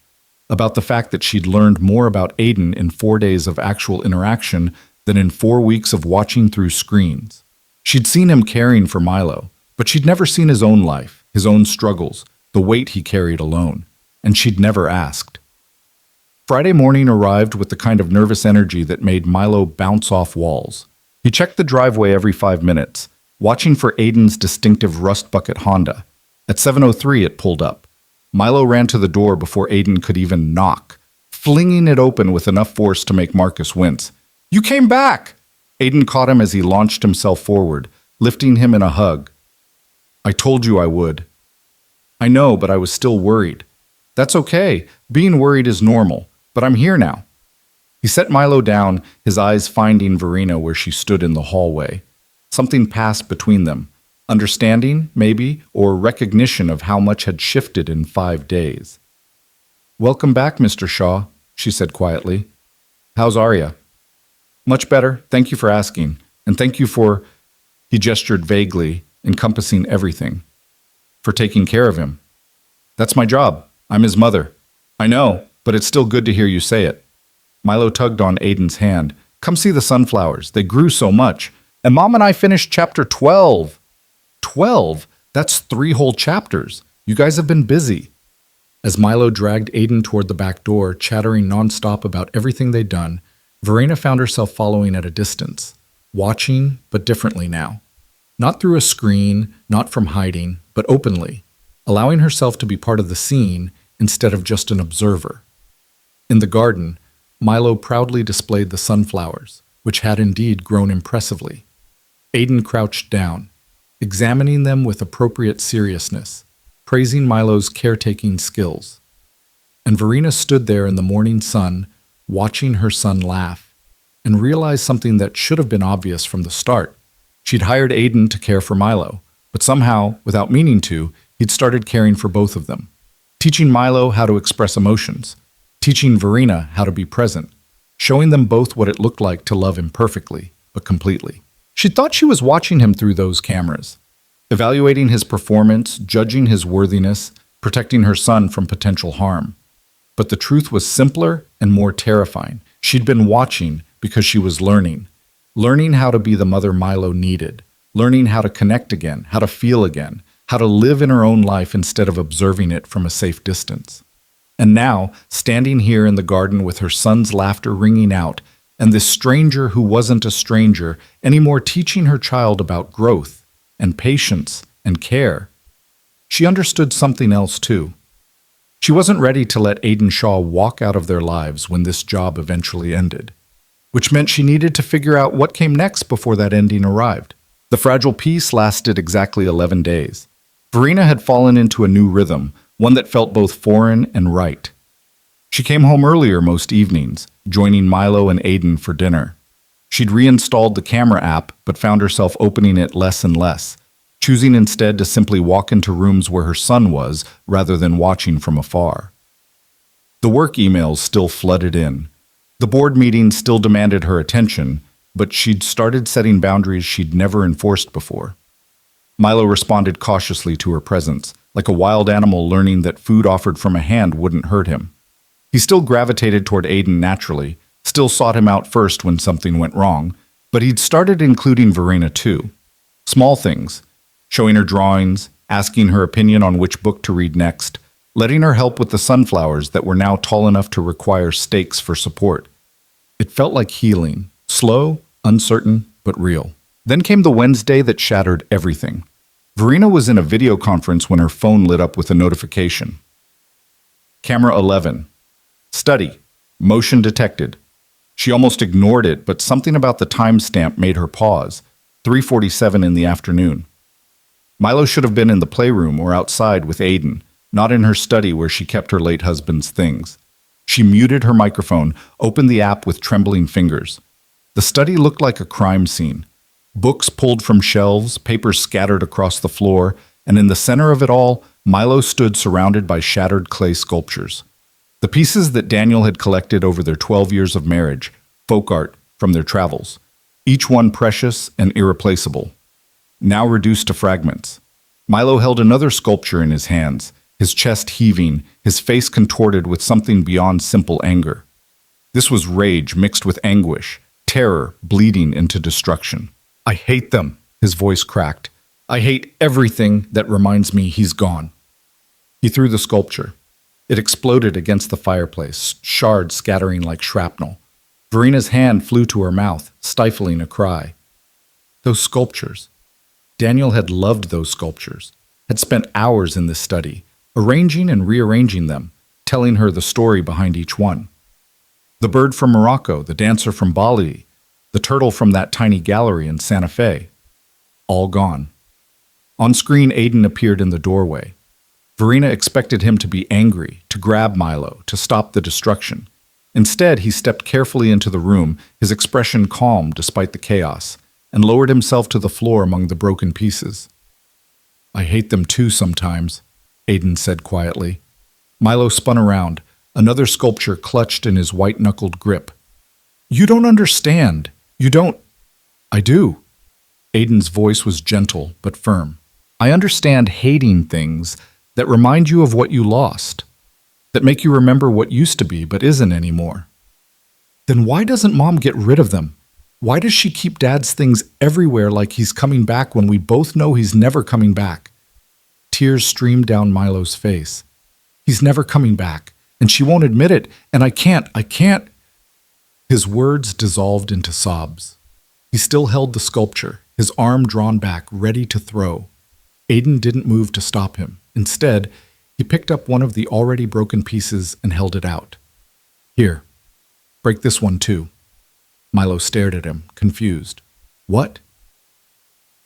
about the fact that she'd learned more about Aiden in 4 days of actual interaction than in 4 weeks of watching through screens. She'd seen him caring for Milo, but she'd never seen his own life, his own struggles, the weight he carried alone, and she'd never asked. Friday morning arrived with the kind of nervous energy that made Milo bounce off walls. He checked the driveway every 5 minutes, watching for Aiden's distinctive rust bucket Honda. At 7:03, it pulled up. Milo ran to the door before Aiden could even knock, flinging it open with enough force to make Marcus wince. You came back! Aiden caught him as he launched himself forward, lifting him in a hug. I told you I would. I know, but I was still worried. That's okay. Being worried is normal, but I'm here now. He set Milo down, his eyes finding Verena where she stood in the hallway. Something passed between them. Understanding, maybe, or recognition of how much had shifted in 5 days. "Welcome back, Mr. Shaw," she said quietly. "How's Arya?" "Much better. Thank you for asking. And thank you for," he gestured vaguely, encompassing everything, "for taking care of him." "That's my job. I'm his mother." "I know, but it's still good to hear you say it." Milo tugged on Aiden's hand. "Come see the sunflowers. They grew so much. And Mom and I finished chapter 12. 12? That's 3 whole chapters. You guys have been busy." As Milo dragged Aiden toward the back door, chattering nonstop about everything they'd done, Verena found herself following at a distance, watching, but differently now. Not through a screen, not from hiding, but openly, allowing herself to be part of the scene instead of just an observer. In the garden, Milo proudly displayed the sunflowers, which had indeed grown impressively. Aiden crouched down, examining them with appropriate seriousness, praising Milo's caretaking skills. And Verena stood there in the morning sun, watching her son laugh, and realized something that should have been obvious from the start. She'd hired Aiden to care for Milo, but somehow, without meaning to, he'd started caring for both of them, teaching Milo how to express emotions, teaching Verena how to be present, showing them both what it looked like to love imperfectly, but completely. She thought she was watching him through those cameras, evaluating his performance, judging his worthiness, protecting her son from potential harm. But the truth was simpler and more terrifying. She'd been watching because she was learning how to be the mother Milo needed, learning how to connect again, how to feel again, how to live in her own life instead of observing it from a safe distance. And now, standing here in the garden with her son's laughter ringing out, and this stranger who wasn't a stranger anymore teaching her child about growth and patience and care, she understood something else too. She wasn't ready to let Aiden Shaw walk out of their lives when this job eventually ended, which meant she needed to figure out what came next before that ending arrived. The fragile peace lasted exactly 11 days. Verena had fallen into a new rhythm, one that felt both foreign and right. She came home earlier most evenings, joining Milo and Aiden for dinner. She'd reinstalled the camera app, but found herself opening it less and less, choosing instead to simply walk into rooms where her son was rather than watching from afar. The work emails still flooded in. The board meetings still demanded her attention, but she'd started setting boundaries she'd never enforced before. Milo responded cautiously to her presence, like a wild animal learning that food offered from a hand wouldn't hurt him. He still gravitated toward Aiden naturally, still sought him out first when something went wrong, but he'd started including Verena too. Small things, showing her drawings, asking her opinion on which book to read next, letting her help with the sunflowers that were now tall enough to require stakes for support. It felt like healing, slow, uncertain, but real. Then came the Wednesday that shattered everything. Verena was in a video conference when her phone lit up with a notification. Camera 11. Study. Motion detected. She almost ignored it, but something about the timestamp made her pause. 3:47 in the afternoon. Milo should have been in the playroom or outside with Aiden, not in her study where she kept her late husband's things. She muted her microphone, opened the app with trembling fingers. The study looked like a crime scene. Books pulled from shelves, papers scattered across the floor, and in the center of it all, Milo stood surrounded by shattered clay sculptures. The pieces that Daniel had collected over their 12 years of marriage, folk art from their travels, each one precious and irreplaceable, now reduced to fragments. Milo held another sculpture in his hands, his chest heaving, his face contorted with something beyond simple anger. This was rage mixed with anguish, terror bleeding into destruction. "I hate them," his voice cracked. "I hate everything that reminds me he's gone." He threw the sculpture. It exploded against the fireplace, shards scattering like shrapnel. Verena's hand flew to her mouth, stifling a cry. Those sculptures. Daniel had loved those sculptures, had spent hours in this study, arranging and rearranging them, telling her the story behind each one. The bird from Morocco, the dancer from Bali, the turtle from that tiny gallery in Santa Fe. All gone. On screen, Aiden appeared in the doorway. Verena expected him to be angry, to grab Milo, to stop the destruction. Instead, he stepped carefully into the room, his expression calm despite the chaos, and lowered himself to the floor among the broken pieces. "I hate them too sometimes," Aiden said quietly. Milo spun around, another sculpture clutched in his white-knuckled grip. "You don't understand. You don't—" "I do." Aiden's voice was gentle but firm. "I understand hating things that remind you of what you lost, that make you remember what used to be but isn't anymore. Then why doesn't Mom get rid of them? Why does she keep Dad's things everywhere like he's coming back when we both know he's never coming back?" Tears streamed down Milo's face. "He's never coming back, and she won't admit it, and I can't. His words dissolved into sobs. He still held the sculpture, his arm drawn back, ready to throw. Aiden didn't move to stop him. Instead, he picked up one of the already broken pieces and held it out. "Here, break this one too." Milo stared at him, confused. "What?"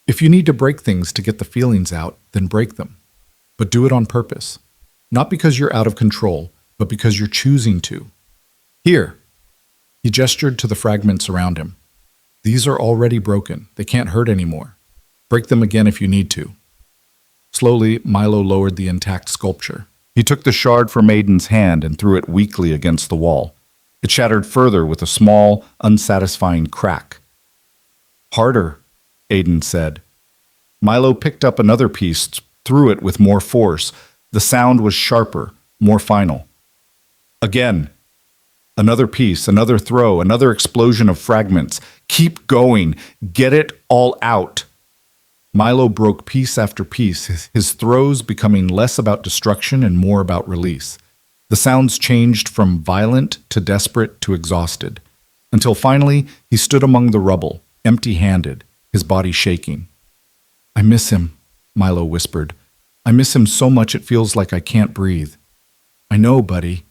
"If you need to break things to get the feelings out, then break them. But do it on purpose. Not because you're out of control, but because you're choosing to. Here." He gestured to the fragments around him. "These are already broken. They can't hurt anymore. Break them again if you need to." Slowly, Milo lowered the intact sculpture. He took the shard from Aiden's hand and threw it weakly against the wall. It shattered further with a small, unsatisfying crack. "Harder," Aiden said. Milo picked up another piece, threw it with more force. The sound was sharper, more final. Again. Another piece, another throw, another explosion of fragments. "Keep going. Get it all out." Milo broke piece after piece, his throws becoming less about destruction and more about release. The sounds changed from violent to desperate to exhausted, until finally he stood among the rubble, empty-handed, his body shaking. "I miss him," Milo whispered. "I miss him so much it feels like I can't breathe." "I know, buddy.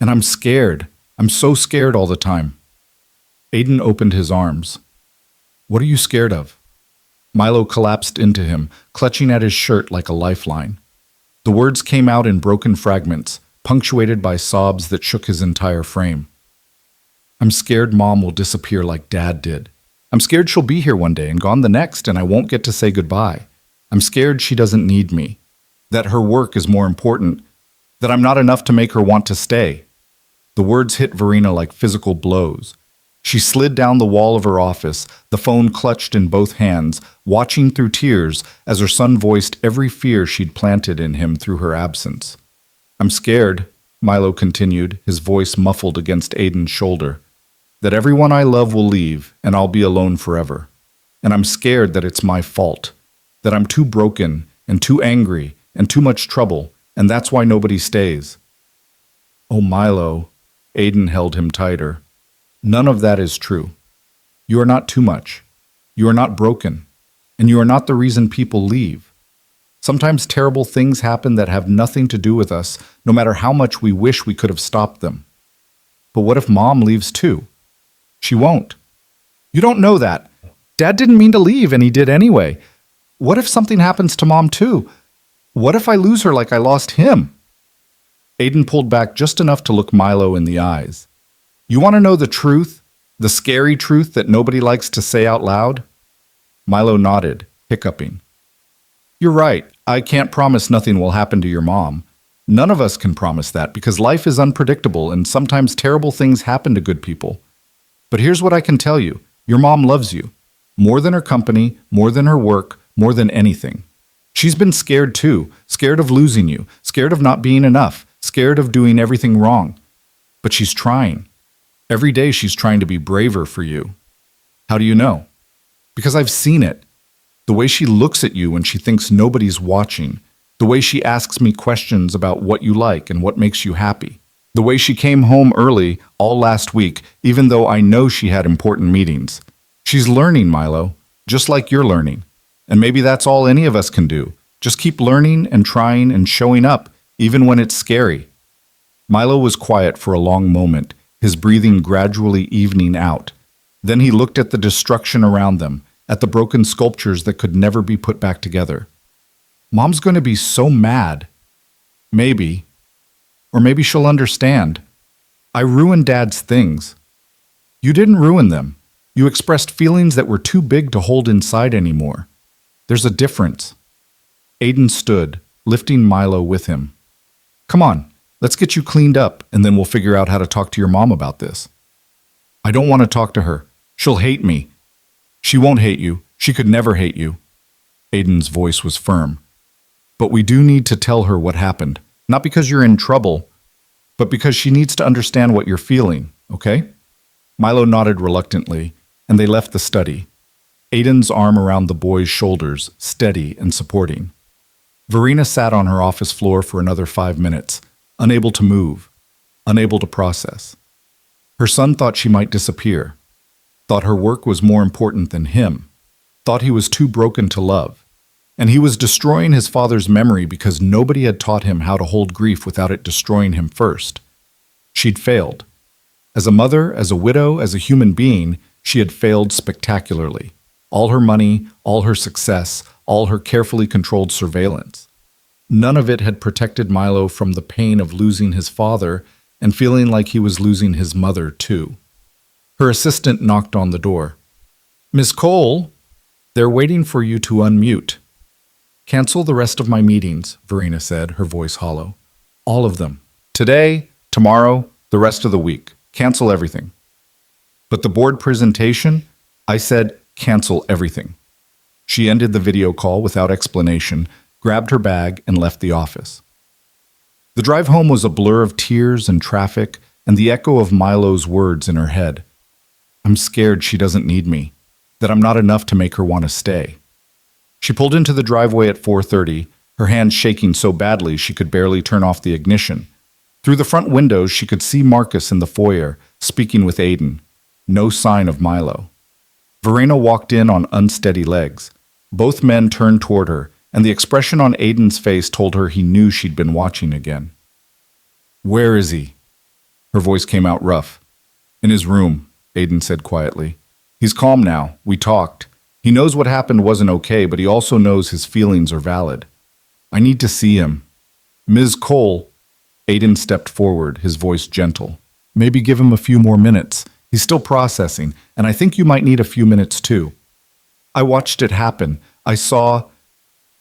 And I'm scared. I'm so scared all the time." Aiden opened his arms. "What are you scared of?" Milo collapsed into him, clutching at his shirt like a lifeline. The words came out in broken fragments, punctuated by sobs that shook his entire frame. "I'm scared Mom will disappear like Dad did. I'm scared she'll be here one day and gone the next, and I won't get to say goodbye. I'm scared she doesn't need me, that her work is more important, that I'm not enough to make her want to stay." The words hit Verena like physical blows. She slid down the wall of her office, the phone clutched in both hands, watching through tears as her son voiced every fear she'd planted in him through her absence. "I'm scared," Milo continued, his voice muffled against Aiden's shoulder, "that everyone I love will leave and I'll be alone forever. And I'm scared that it's my fault, that I'm too broken and too angry and too much trouble, and that's why nobody stays." "Oh, Milo," Aiden held him tighter. "None of that is true. You are not too much. You are not broken. And you are not the reason people leave. Sometimes terrible things happen that have nothing to do with us, no matter how much we wish we could have stopped them. But what if Mom leaves too? She won't. You don't know that. Dad didn't mean to leave, and he did anyway. What if something happens to Mom too? What if I lose her like I lost him?" Aiden pulled back just enough to look Milo in the eyes. "You want to know the truth? The scary truth that nobody likes to say out loud?" Milo nodded, hiccuping. "You're right. I can't promise nothing will happen to your mom. None of us can promise that because life is unpredictable and sometimes terrible things happen to good people. But here's what I can tell you. Your mom loves you. More than her company, more than her work, more than anything. She's been scared too, scared of losing you, scared of not being enough, scared of doing everything wrong. But she's trying. Every day she's trying to be braver for you. How do you know? Because I've seen it. The way she looks at you when she thinks nobody's watching. The way she asks me questions about what you like and what makes you happy. The way she came home early all last week, even though I know she had important meetings. She's learning, Milo, just like you're learning. And maybe that's all any of us can do. Just keep learning and trying and showing up, even when it's scary." Milo was quiet for a long moment, his breathing gradually evening out. Then he looked at the destruction around them, at the broken sculptures that could never be put back together. "Mom's going to be so mad." "Maybe. Or maybe she'll understand." I ruined Dad's things. You didn't ruin them. You expressed feelings that were too big to hold inside anymore. There's a difference. Aiden stood, lifting Milo with him. Come on, let's get you cleaned up, and then we'll figure out how to talk to your mom about this. I don't want to talk to her. She'll hate me. She won't hate you. She could never hate you. Aiden's voice was firm. But we do need to tell her what happened. Not because you're in trouble, but because she needs to understand what you're feeling, okay? Milo nodded reluctantly, and they left the study. Aiden's arm around the boy's shoulders, steady and supporting. Verena sat on her office floor for another 5 minutes, unable to move, unable to process. Her son thought she might disappear, thought her work was more important than him, thought he was too broken to love, and he was destroying his father's memory because nobody had taught him how to hold grief without it destroying him first. She'd failed. As a mother, as a widow, as a human being, she had failed spectacularly. All her money, all her success, all her carefully controlled surveillance. None of it had protected Milo from the pain of losing his father and feeling like he was losing his mother, too. Her assistant knocked on the door. Miss Cole, they're waiting for you to unmute. Cancel the rest of my meetings, Verena said, her voice hollow. All of them. Today, tomorrow, the rest of the week. Cancel everything. But the board presentation, I said, cancel everything. She ended the video call without explanation, grabbed her bag, and left the office. The drive home was a blur of tears and traffic and the echo of Milo's words in her head. I'm scared she doesn't need me, that I'm not enough to make her want to stay. She pulled into the driveway at 4:30, her hands shaking so badly she could barely turn off the ignition. Through the front windows, she could see Marcus in the foyer, speaking with Aiden. No sign of Milo. Verena walked in on unsteady legs. Both men turned toward her, and the expression on Aiden's face told her he knew she'd been watching again. Where is he? Her voice came out rough. In his room, Aiden said quietly. He's calm now. We talked. He knows what happened wasn't okay, but he also knows his feelings are valid. I need to see him. Ms. Cole. Aiden stepped forward, his voice gentle. Maybe give him a few more minutes. He's still processing, and I think you might need a few minutes too. I watched it happen. I saw...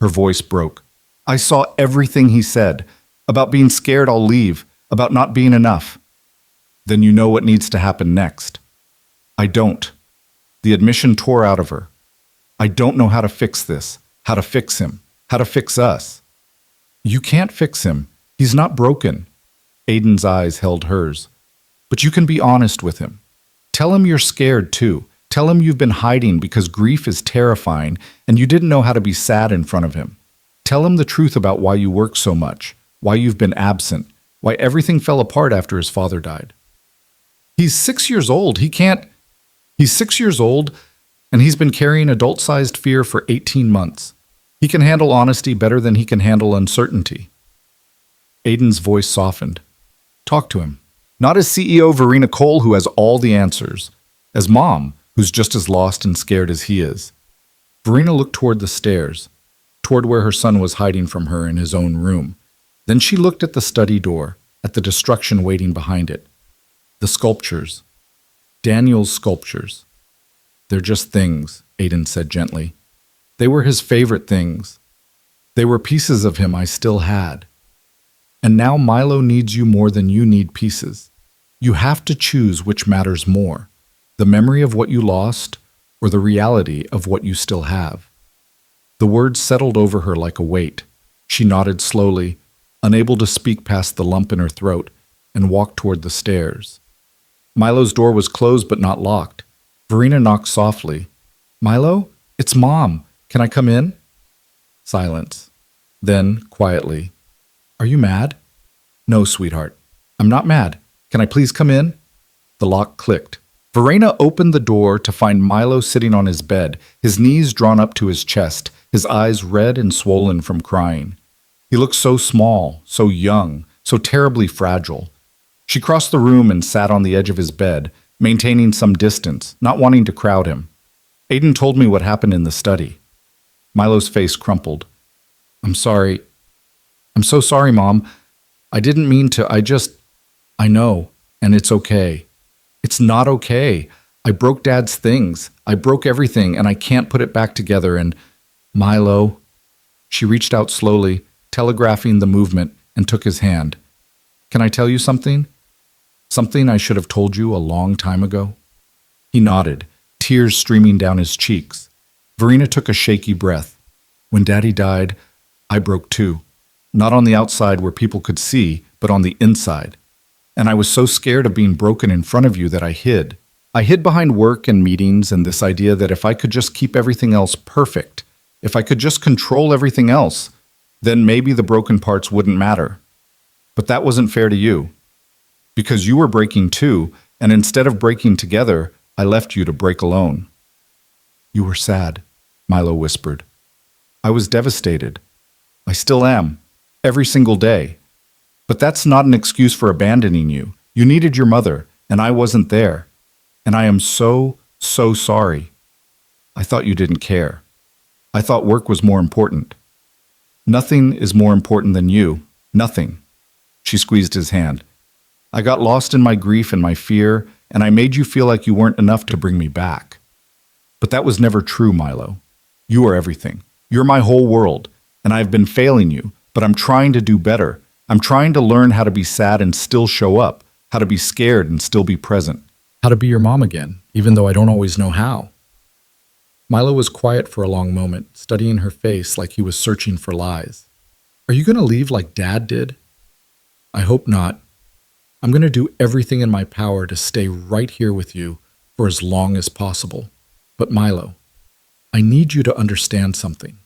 Her voice broke. I saw everything he said. About being scared I'll leave. About not being enough. Then you know what needs to happen next. I don't. The admission tore out of her. I don't know how to fix this. How to fix him. How to fix us. You can't fix him. He's not broken. Aiden's eyes held hers. But you can be honest with him. Tell him you're scared too. Tell him you've been hiding because grief is terrifying and you didn't know how to be sad in front of him. Tell him the truth about why you work so much, why you've been absent, why everything fell apart after his father died. He's 6 years old. He's 6 years old and he's been carrying adult-sized fear for 18 months. He can handle honesty better than he can handle uncertainty. Aiden's voice softened. Talk to him. Not as CEO Verena Cole, who has all the answers. As mom, who's just as lost and scared as he is. Verena looked toward the stairs, toward where her son was hiding from her in his own room. Then she looked at the study door, at the destruction waiting behind it. The sculptures. Daniel's sculptures. They're just things, Aiden said gently. They were his favorite things. They were pieces of him I still had. And now Milo needs you more than you need pieces. You have to choose which matters more. The memory of what you lost, or the reality of what you still have. The words settled over her like a weight. She nodded slowly, unable to speak past the lump in her throat, and walked toward the stairs. Milo's door was closed but not locked. Verena knocked softly. Milo? It's Mom. Can I come in? Silence. Then, quietly. Are you mad? No, sweetheart. I'm not mad. Can I please come in? The lock clicked. Verena opened the door to find Milo sitting on his bed, his knees drawn up to his chest, his eyes red and swollen from crying. He looked so small, so young, so terribly fragile. She crossed the room and sat on the edge of his bed, maintaining some distance, not wanting to crowd him. Aiden told me what happened in the study. Milo's face crumpled. I'm sorry. I'm so sorry, Mom. I didn't mean to. I know. And it's okay. It's not okay. I broke Dad's things. I broke everything, and I can't put it back together. And Milo, she reached out slowly, telegraphing the movement, and took his hand. Can I tell you something? Something I should have told you a long time ago? He nodded, tears streaming down his cheeks. Verena took a shaky breath. When Daddy died, I broke too. Not on the outside where people could see, but on the inside. And I was so scared of being broken in front of you that I hid. I hid behind work and meetings and this idea that if I could just keep everything else perfect, if I could just control everything else, then maybe the broken parts wouldn't matter. But that wasn't fair to you. Because you were breaking too, and instead of breaking together, I left you to break alone. You were sad, Milo whispered. I was devastated. I still am, every single day. But that's not an excuse for abandoning you. You needed your mother, and I wasn't there. And I am so sorry. I thought you didn't care. I thought work was more important. Nothing is more important than you. Nothing. She squeezed his hand. I got lost in my grief and my fear, and I made you feel like you weren't enough to bring me back. But that was never true, Milo. You are everything. You're my whole world, and I've been failing you, but I'm trying to do better. I'm trying to learn how to be sad and still show up, how to be scared and still be present, how to be your mom again, even though I don't always know how. Milo was quiet for a long moment, studying her face like he was searching for lies. Are you going to leave like Dad did? I hope not. I'm going to do everything in my power to stay right here with you for as long as possible. But Milo, I need you to understand something.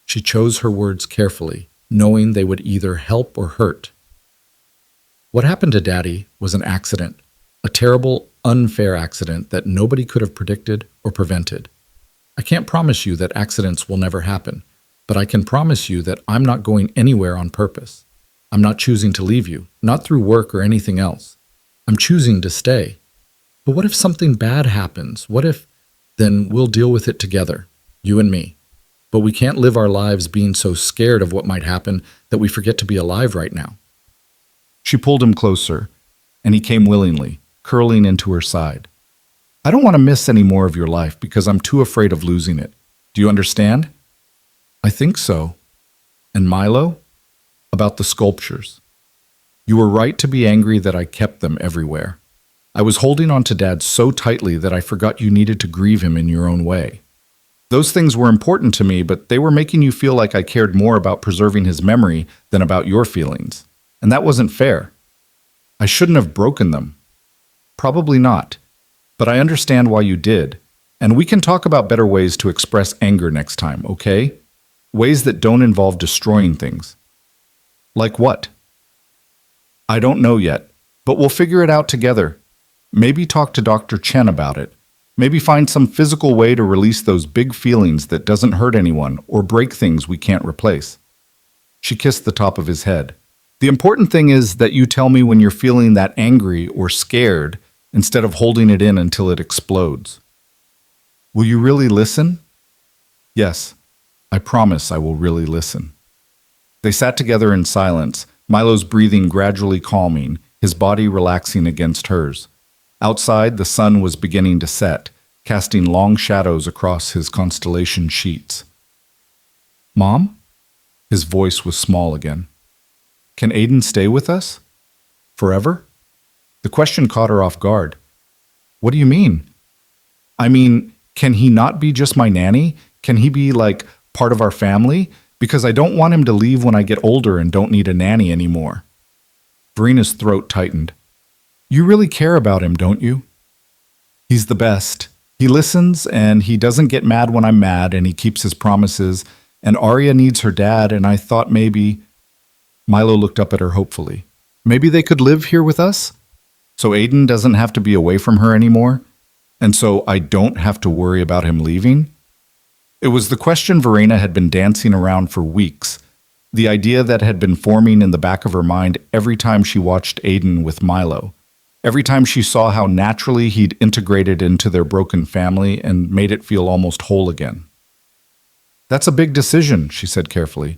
She chose her words carefully, knowing they would either help or hurt. What happened to Daddy was an accident, a terrible, unfair accident that nobody could have predicted or prevented. I can't promise you that accidents will never happen, but I can promise you that I'm not going anywhere on purpose. I'm not choosing to leave you, not through work or anything else. I'm choosing to stay. But what if something bad happens? What if, then we'll deal with it together, you and me. But we can't live our lives being so scared of what might happen that we forget to be alive right now. She pulled him closer, and he came willingly, curling into her side. I don't want to miss any more of your life because I'm too afraid of losing it. Do you understand? I think so. And Milo? About the sculptures. You were right to be angry that I kept them everywhere. I was holding on to Dad so tightly that I forgot you needed to grieve him in your own way. Those things were important to me, but they were making you feel like I cared more about preserving his memory than about your feelings. And that wasn't fair. I shouldn't have broken them. Probably not. But I understand why you did. And we can talk about better ways to express anger next time, okay? Ways that don't involve destroying things. Like what? I don't know yet, but we'll figure it out together. Maybe talk to Dr. Chen about it. Maybe find some physical way to release those big feelings that doesn't hurt anyone or break things we can't replace. She kissed the top of his head. The important thing is that you tell me when you're feeling that angry or scared instead of holding it in until it explodes. Will you really listen? Yes, I promise I will really listen. They sat together in silence, Milo's breathing gradually calming, his body relaxing against hers. Outside, the sun was beginning to set, casting long shadows across his constellation sheets. Mom? His voice was small again. Can Aiden stay with us? Forever? The question caught her off guard. What do you mean? I mean, can he not be just my nanny? Can he be, like, part of our family? Because I don't want him to leave when I get older and don't need a nanny anymore. Verena's throat tightened. You really care about him, don't you? He's the best. He listens, and he doesn't get mad when I'm mad, and he keeps his promises, and Arya needs her dad, and I thought maybe... Milo looked up at her hopefully. Maybe they could live here with us? So Aiden doesn't have to be away from her anymore? And so I don't have to worry about him leaving? It was the question Verena had been dancing around for weeks, the idea that had been forming in the back of her mind every time she watched Aiden with Milo, every time she saw how naturally he'd integrated into their broken family and made it feel almost whole again. That's a big decision, she said carefully.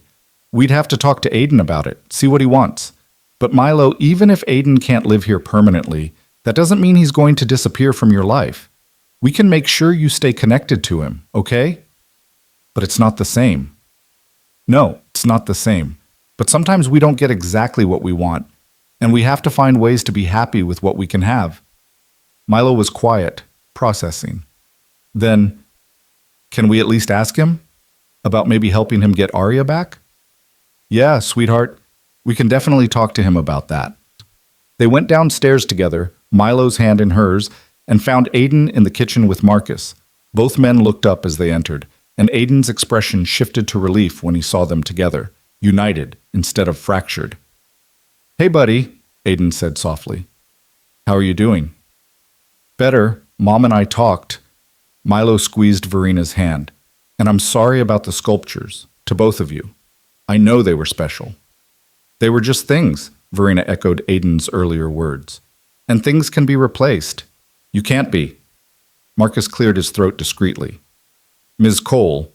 We'd have to talk to Aiden about it, see what he wants. But Milo, even if Aiden can't live here permanently, that doesn't mean he's going to disappear from your life. We can make sure you stay connected to him, okay? But it's not the same. No, it's not the same. But sometimes we don't get exactly what we want, and we have to find ways to be happy with what we can have. Milo was quiet, processing. Then, can we at least ask him? About maybe helping him get Arya back? Yeah, sweetheart. We can definitely talk to him about that. They went downstairs together, Milo's hand in hers, and found Aiden in the kitchen with Marcus. Both men looked up as they entered, and Aiden's expression shifted to relief when he saw them together, united instead of fractured. Hey, buddy, Aiden said softly. How are you doing? Better. Mom and I talked. Milo squeezed Verina's hand. And I'm sorry about the sculptures, to both of you. I know they were special. They were just things, Verina echoed Aiden's earlier words. And things can be replaced. You can't be. Marcus cleared his throat discreetly. Ms. Cole,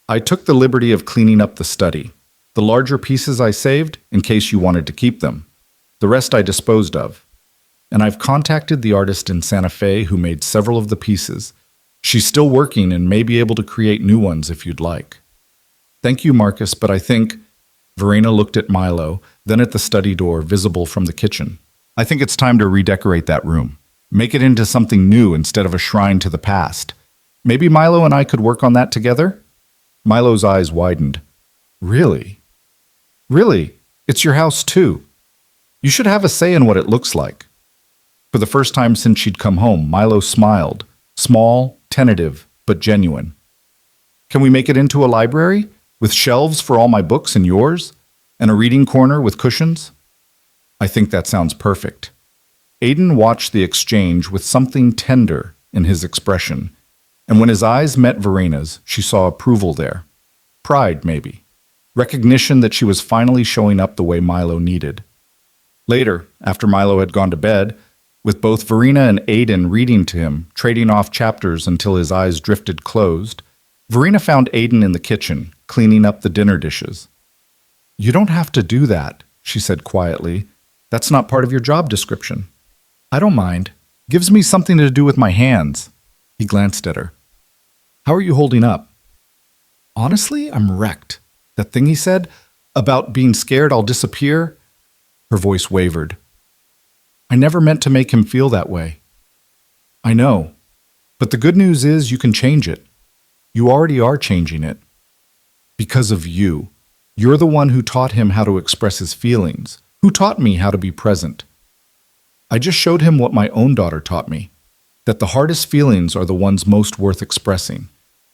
I took the liberty of cleaning up the study. The larger pieces I saved, in case you wanted to keep them. The rest I disposed of. And I've contacted the artist in Santa Fe who made several of the pieces. She's still working and may be able to create new ones if you'd like. Thank you, Marcus, but I think... Verena looked at Milo, then at the study door visible from the kitchen. I think it's time to redecorate that room. Make it into something new instead of a shrine to the past. Maybe Milo and I could work on that together? Milo's eyes widened. Really? Really? It's your house too. You should have a say in what it looks like. For the first time since she'd come home, Milo smiled. Small, tentative, but genuine. Can we make it into a library? With shelves for all my books and yours? And a reading corner with cushions? I think that sounds perfect. Aiden watched the exchange with something tender in his expression, and when his eyes met Verena's, she saw approval there. Pride, maybe. Recognition that she was finally showing up the way Milo needed. Later, after Milo had gone to bed, with both Verena and Aiden reading to him, trading off chapters until his eyes drifted closed, Verena found Aiden in the kitchen, cleaning up the dinner dishes. You don't have to do that, she said quietly. That's not part of your job description. I don't mind. Gives me something to do with my hands. He glanced at her. How are you holding up? Honestly, I'm wrecked. That thing he said, about being scared I'll disappear? Her voice wavered. I never meant to make him feel that way. I know. But the good news is you can change it. You already are changing it. Because of you. You're the one who taught him how to express his feelings, who taught me how to be present. I just showed him what my own daughter taught me, that the hardest feelings are the ones most worth expressing,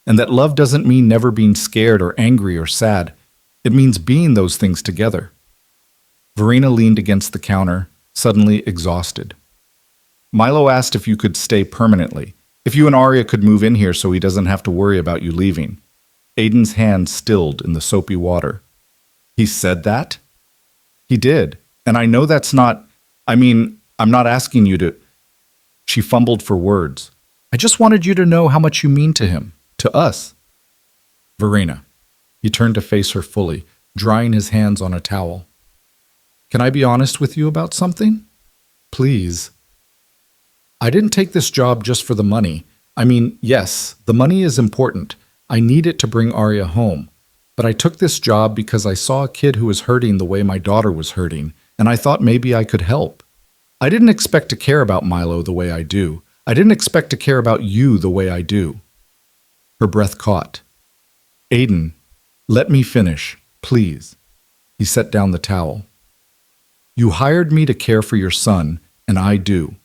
and that love doesn't mean never being scared or angry or sad. It means being those things together. Verena leaned against the counter, suddenly exhausted. Milo asked if you could stay permanently, if you and Arya could move in here so he doesn't have to worry about you leaving. Aiden's hand stilled in the soapy water. He said that? He did, and I know that's not... I'm not asking you to... She fumbled for words. I just wanted you to know how much you mean to him, to us. Verena. He turned to face her fully, drying his hands on a towel. Can I be honest with you about something? Please. I didn't take this job just for the money. Yes, the money is important. I need it to bring Arya home. But I took this job because I saw a kid who was hurting the way my daughter was hurting, and I thought maybe I could help. I didn't expect to care about Milo the way I do. I didn't expect to care about you the way I do. Her breath caught. Aiden, let me finish, please. He set down the towel. You hired me to care for your son, and I do.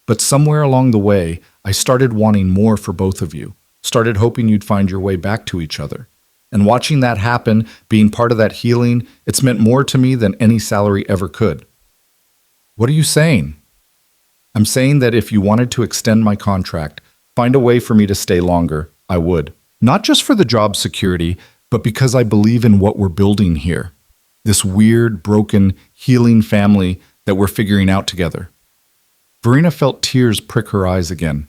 But somewhere along the way, I started wanting more for both of you, started hoping you'd find your way back to each other. And watching that happen, being part of that healing, it's meant more to me than any salary ever could. What are you saying? I'm saying that if you wanted to extend my contract, find a way for me to stay longer, I would. Not just for the job security, but because I believe in what we're building here. This weird, broken, healing family that we're figuring out together. Verena felt tears prick her eyes again.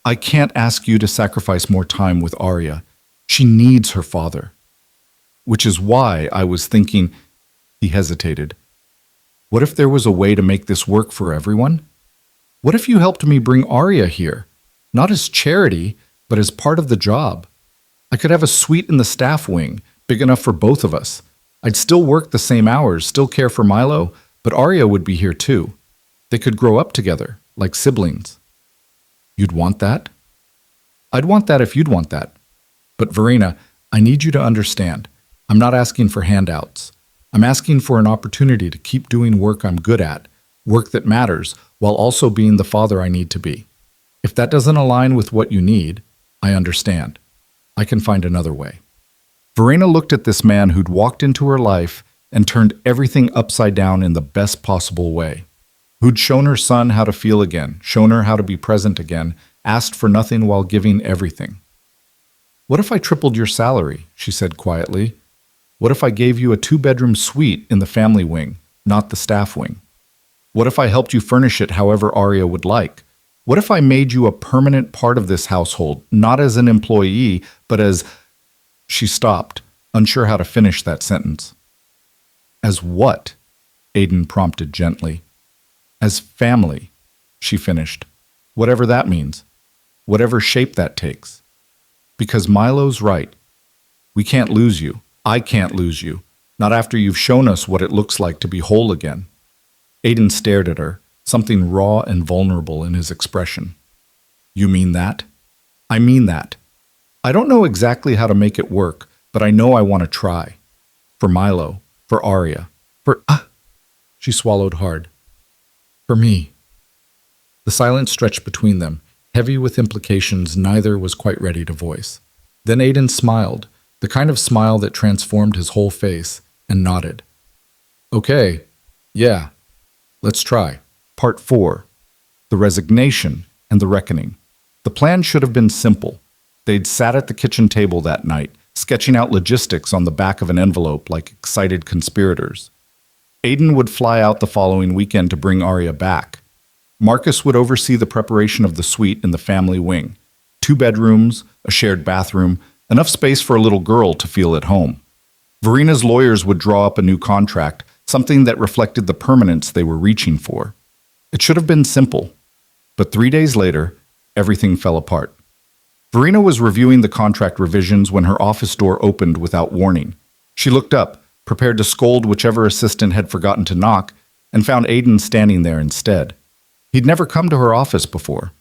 I can't ask you to sacrifice more time with Arya. She needs her father. Which is why I was thinking... He hesitated. What if there was a way to make this work for everyone? What if you helped me bring Arya here? Not as charity, but as part of the job. I could have a suite in the staff wing, big enough for both of us. I'd still work the same hours, still care for Milo, but Arya would be here too. They could grow up together, like siblings. You'd want that? I'd want that if you'd want that. But Verena, I need you to understand. I'm not asking for handouts. I'm asking for an opportunity to keep doing work I'm good at, work that matters, while also being the father I need to be. If that doesn't align with what you need, I understand. I can find another way. Verena looked at this man who'd walked into her life and turned everything upside down in the best possible way. Who'd shown her son how to feel again, shown her how to be present again, asked for nothing while giving everything. What if I tripled your salary? She said quietly. What if I gave you a 2-bedroom suite in the family wing, not the staff wing? What if I helped you furnish it however Arya would like? What if I made you a permanent part of this household, not as an employee, but as... She stopped, unsure how to finish that sentence. As what? Aiden prompted gently. As family, she finished. Whatever that means. Whatever shape that takes. Because Milo's right. We can't lose you. I can't lose you. Not after you've shown us what it looks like to be whole again. Aiden stared at her, something raw and vulnerable in his expression. You mean that? I mean that. I don't know exactly how to make it work, but I know I want to try. For Milo, for Arya, for... She swallowed hard. For me. The silence stretched between them, heavy with implications neither was quite ready to voice. Then Aiden smiled, the kind of smile that transformed his whole face, and nodded. Okay, yeah, let's try. Part 4. The resignation and the reckoning. The plan should have been simple. They'd sat at the kitchen table that night, sketching out logistics on the back of an envelope like excited conspirators. Aiden would fly out the following weekend to bring Arya back. Marcus would oversee the preparation of the suite in the family wing. 2 bedrooms, a shared bathroom, enough space for a little girl to feel at home. Verena's lawyers would draw up a new contract, something that reflected the permanence they were reaching for. It should have been simple. But 3 days later, everything fell apart. Verena was reviewing the contract revisions when her office door opened without warning. She looked up, prepared to scold whichever assistant had forgotten to knock, and found Aiden standing there instead. He'd never come to her office before,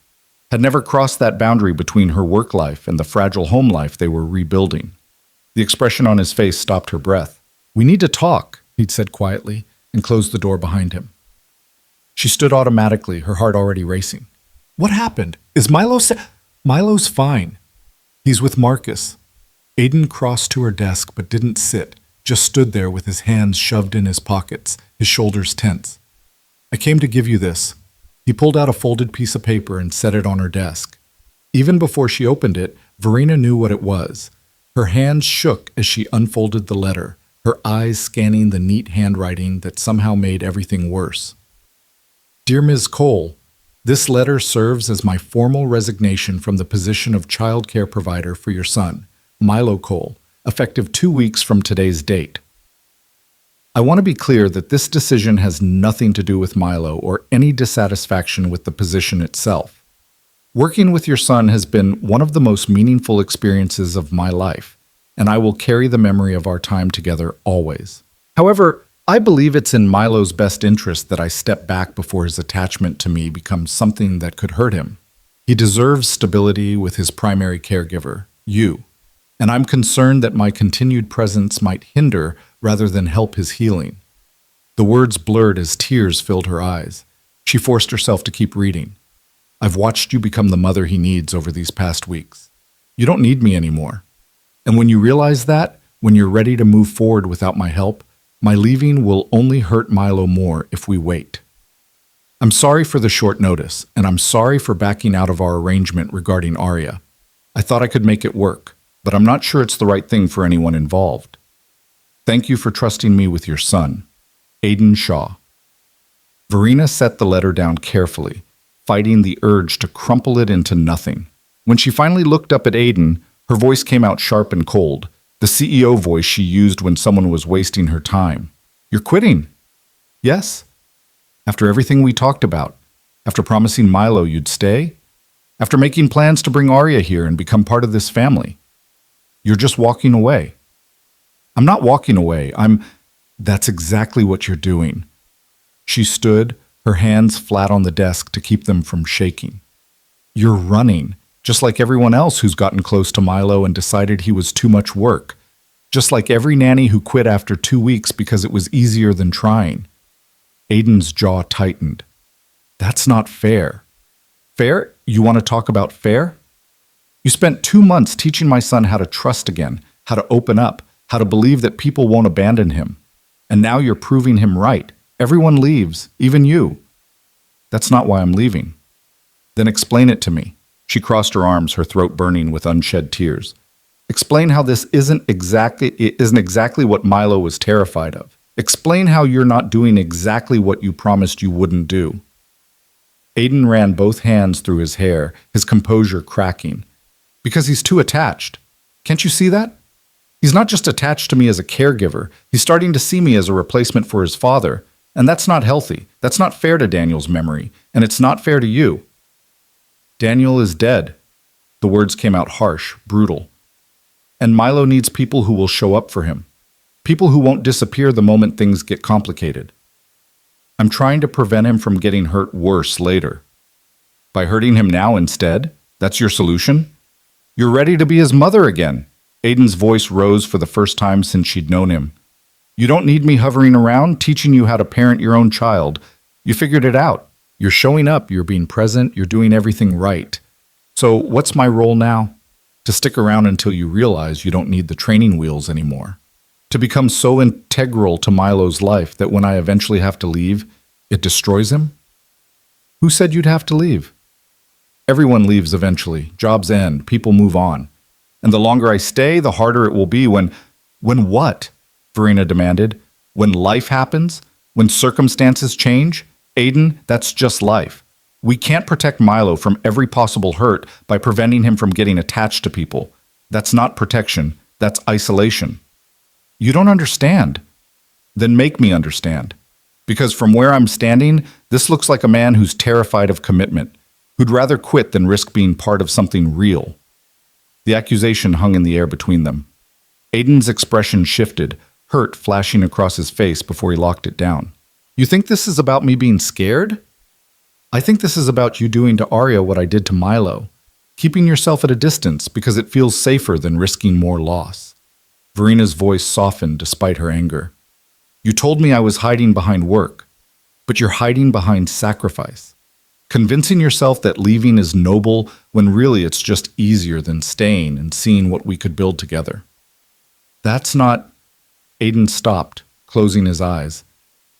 had never crossed that boundary between her work life and the fragile home life they were rebuilding. The expression on his face stopped her breath. We need to talk, he'd said quietly, and closed the door behind him. She stood automatically, her heart already racing. What happened? Is Milo Milo's fine. He's with Marcus. Aiden crossed to her desk but didn't sit, just stood there with his hands shoved in his pockets, his shoulders tense. I came to give you this. He pulled out a folded piece of paper and set it on her desk. Even before she opened it, Verena knew what it was. Her hands shook as she unfolded the letter, her eyes scanning the neat handwriting that somehow made everything worse. Dear Ms. Cole, this letter serves as my formal resignation from the position of child care provider for your son, Milo Cole, effective 2 weeks from today's date. I want to be clear that this decision has nothing to do with Milo or any dissatisfaction with the position itself. Working with your son has been one of the most meaningful experiences of my life, and I will carry the memory of our time together always. However, I believe it's in Milo's best interest that I step back before his attachment to me becomes something that could hurt him. He deserves stability with his primary caregiver, you, and I'm concerned that my continued presence might hinder rather than help his healing. The words blurred as tears filled her eyes. She forced herself to keep reading. I've watched you become the mother he needs over these past weeks. You don't need me anymore. And when you realize that, when you're ready to move forward without my help, my leaving will only hurt Milo more if we wait. I'm sorry for the short notice, and I'm sorry for backing out of our arrangement regarding Arya. I thought I could make it work, but I'm not sure it's the right thing for anyone involved. Thank you for trusting me with your son, Aiden Shaw. Verena set the letter down carefully, fighting the urge to crumple it into nothing. When she finally looked up at Aiden, her voice came out sharp and cold, the CEO voice she used when someone was wasting her time. You're quitting? Yes? After everything we talked about? After promising Milo you'd stay? After making plans to bring Arya here and become part of this family? You're just walking away. I'm not walking away. That's exactly what you're doing. She stood, her hands flat on the desk to keep them from shaking. You're running, just like everyone else who's gotten close to Milo and decided he was too much work. Just like every nanny who quit after 2 weeks because it was easier than trying. Aiden's jaw tightened. That's not fair. Fair? You want to talk about fair? You spent 2 months teaching my son how to trust again, how to open up, how to believe that people won't abandon him. And now you're proving him right. Everyone leaves, even you. That's not why I'm leaving. Then explain it to me. She crossed her arms, her throat burning with unshed tears. Explain how this isn't exactly what Milo was terrified of. Explain how you're not doing exactly what you promised you wouldn't do. Aiden ran both hands through his hair, his composure cracking. Because he's too attached. Can't you see that? He's not just attached to me as a caregiver. He's starting to see me as a replacement for his father. And that's not healthy. That's not fair to Daniel's memory. And it's not fair to you. Daniel is dead. The words came out harsh, brutal. And Milo needs people who will show up for him. People who won't disappear the moment things get complicated. I'm trying to prevent him from getting hurt worse later. By hurting him now instead? That's your solution? You're ready to be his mother again. Aiden's voice rose for the first time since she'd known him. You don't need me hovering around, teaching you how to parent your own child. You figured it out. You're showing up, you're being present, you're doing everything right. So what's my role now? To stick around until you realize you don't need the training wheels anymore. To become so integral to Milo's life that when I eventually have to leave, it destroys him? Who said you'd have to leave? Everyone leaves eventually. Jobs end. People move on. And the longer I stay, the harder it will be when what? Verena demanded. When life happens? When circumstances change? Aiden, that's just life. We can't protect Milo from every possible hurt by preventing him from getting attached to people. That's not protection. That's isolation. You don't understand. Then make me understand. Because from where I'm standing, this looks like a man who's terrified of commitment, who'd rather quit than risk being part of something real. The accusation hung in the air between them. Aiden's expression shifted, hurt flashing across his face before he locked it down. You think this is about me being scared? I think this is about you doing to Arya what I did to Milo, keeping yourself at a distance because it feels safer than risking more loss. Verena's voice softened despite her anger. You told me I was hiding behind work, but you're hiding behind sacrifice. Convincing yourself that leaving is noble when really it's just easier than staying and seeing what we could build together. That's not... Aiden stopped, closing his eyes.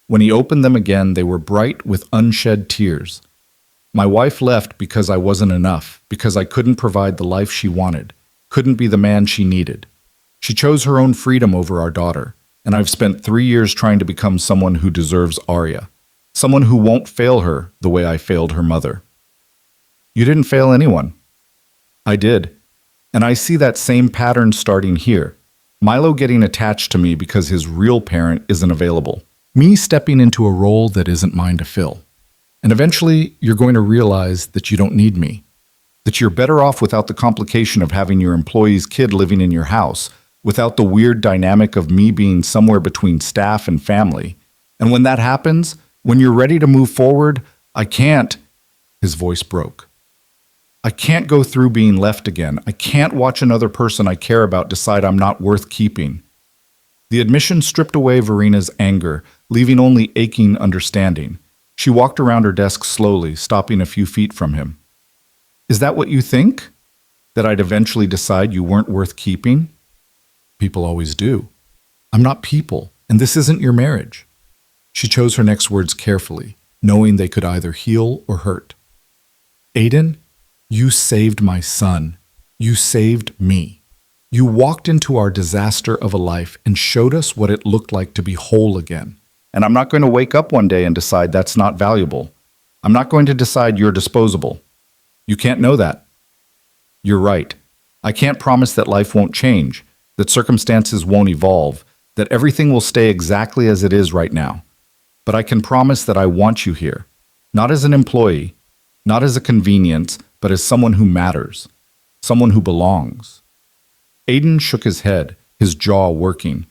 When he opened them again, they were bright with unshed tears. My wife left because I wasn't enough, because I couldn't provide the life she wanted, couldn't be the man she needed. She chose her own freedom over our daughter, and I've spent 3 years trying to become someone who deserves Arya, someone who won't fail her the way I failed her mother. You didn't fail anyone. I did, and I see that same pattern starting here. Milo getting attached to me because his real parent isn't available. Me stepping into a role that isn't mine to fill. And eventually, you're going to realize that you don't need me. That you're better off without the complication of having your employee's kid living in your house, without the weird dynamic of me being somewhere between staff and family. And when that happens, when you're ready to move forward, I can't... His voice broke. I can't go through being left again. I can't watch another person I care about decide I'm not worth keeping. The admission stripped away Verena's anger, leaving only aching understanding. She walked around her desk slowly, stopping a few feet from him. Is that what you think? That I'd eventually decide you weren't worth keeping? People always do. I'm not people, and this isn't your marriage. She chose her next words carefully, knowing they could either heal or hurt. Aiden, you saved my son. You saved me. You walked into our disaster of a life and showed us what it looked like to be whole again. And I'm not going to wake up one day and decide that's not valuable. I'm not going to decide you're disposable. You can't know that. You're right. I can't promise that life won't change, that circumstances won't evolve, that everything will stay exactly as it is right now. But I can promise that I want you here, not as an employee, not as a convenience, but as someone who matters, someone who belongs. Aiden shook his head, his jaw working.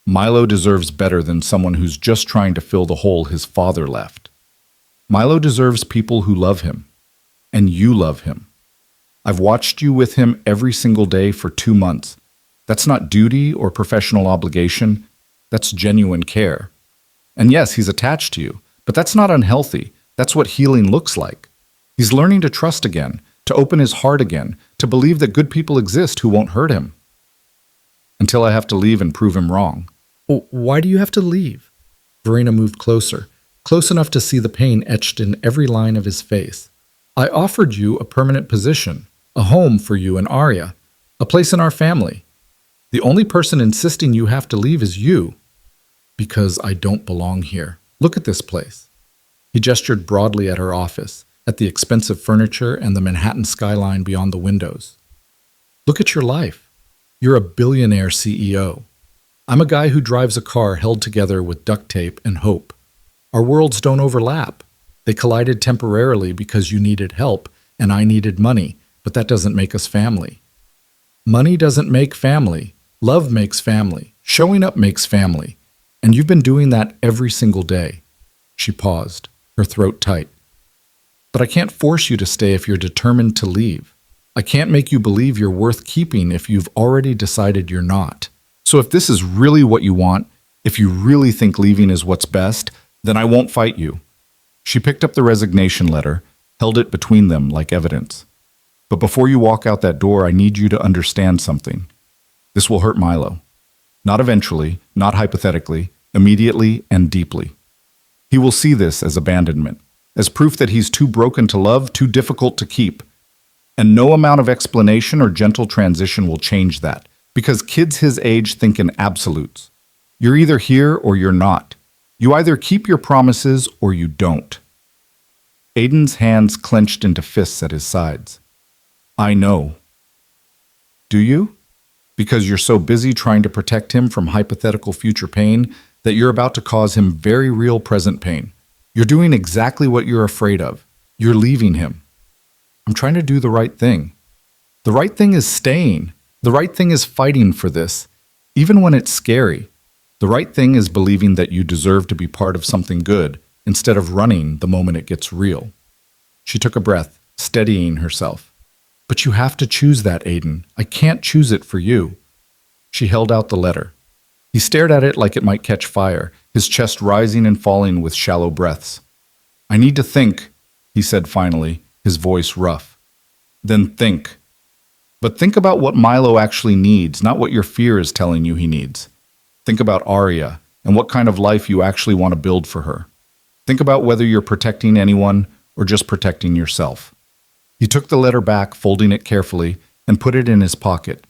Milo deserves better than someone who's just trying to fill the hole his father left. Milo deserves people who love him, and you love him. I've watched you with him every single day for 2 months. That's not duty or professional obligation. That's genuine care. And yes, he's attached to you, but that's not unhealthy. That's what healing looks like. He's learning to trust again, to open his heart again, to believe that good people exist who won't hurt him. Until I have to leave and prove him wrong. Why do you have to leave? Verena moved closer, close enough to see the pain etched in every line of his face. I offered you a permanent position, a home for you and Arya, a place in our family. The only person insisting you have to leave is you. Because I don't belong here. Look at this place. He gestured broadly at her office, at the expensive furniture and the Manhattan skyline beyond the windows. Look at your life. You're a billionaire CEO. I'm a guy who drives a car held together with duct tape and hope. Our worlds don't overlap. They collided temporarily because you needed help and I needed money, but that doesn't make us family. Money doesn't make family. Love makes family. Showing up makes family. And you've been doing that every single day. She paused, her throat tight. But I can't force you to stay if you're determined to leave. I can't make you believe you're worth keeping if you've already decided you're not. So if this is really what you want, if you really think leaving is what's best, then I won't fight you. She picked up the resignation letter, held it between them like evidence. But before you walk out that door, I need you to understand something. This will hurt Milo. Not eventually, not hypothetically, immediately and deeply. He will see this as abandonment, as proof that he's too broken to love, too difficult to keep. And no amount of explanation or gentle transition will change that, because kids his age think in absolutes. You're either here or you're not. You either keep your promises or you don't. Aiden's hands clenched into fists at his sides. I know. Do you? Because you're so busy trying to protect him from hypothetical future pain that you're about to cause him very real present pain. You're doing exactly what you're afraid of. You're leaving him. I'm trying to do the right thing. The right thing is staying. The right thing is fighting for this, even when it's scary. The right thing is believing that you deserve to be part of something good instead of running the moment it gets real. She took a breath, steadying herself. But you have to choose that, Aiden. I can't choose it for you. She held out the letter. He stared at it like it might catch fire, his chest rising and falling with shallow breaths. I need to think, he said finally, his voice rough. Then think. But think about what Milo actually needs, not what your fear is telling you he needs. Think about Arya and what kind of life you actually want to build for her. Think about whether you're protecting anyone or just protecting yourself. He took the letter back, folding it carefully, and put it in his pocket.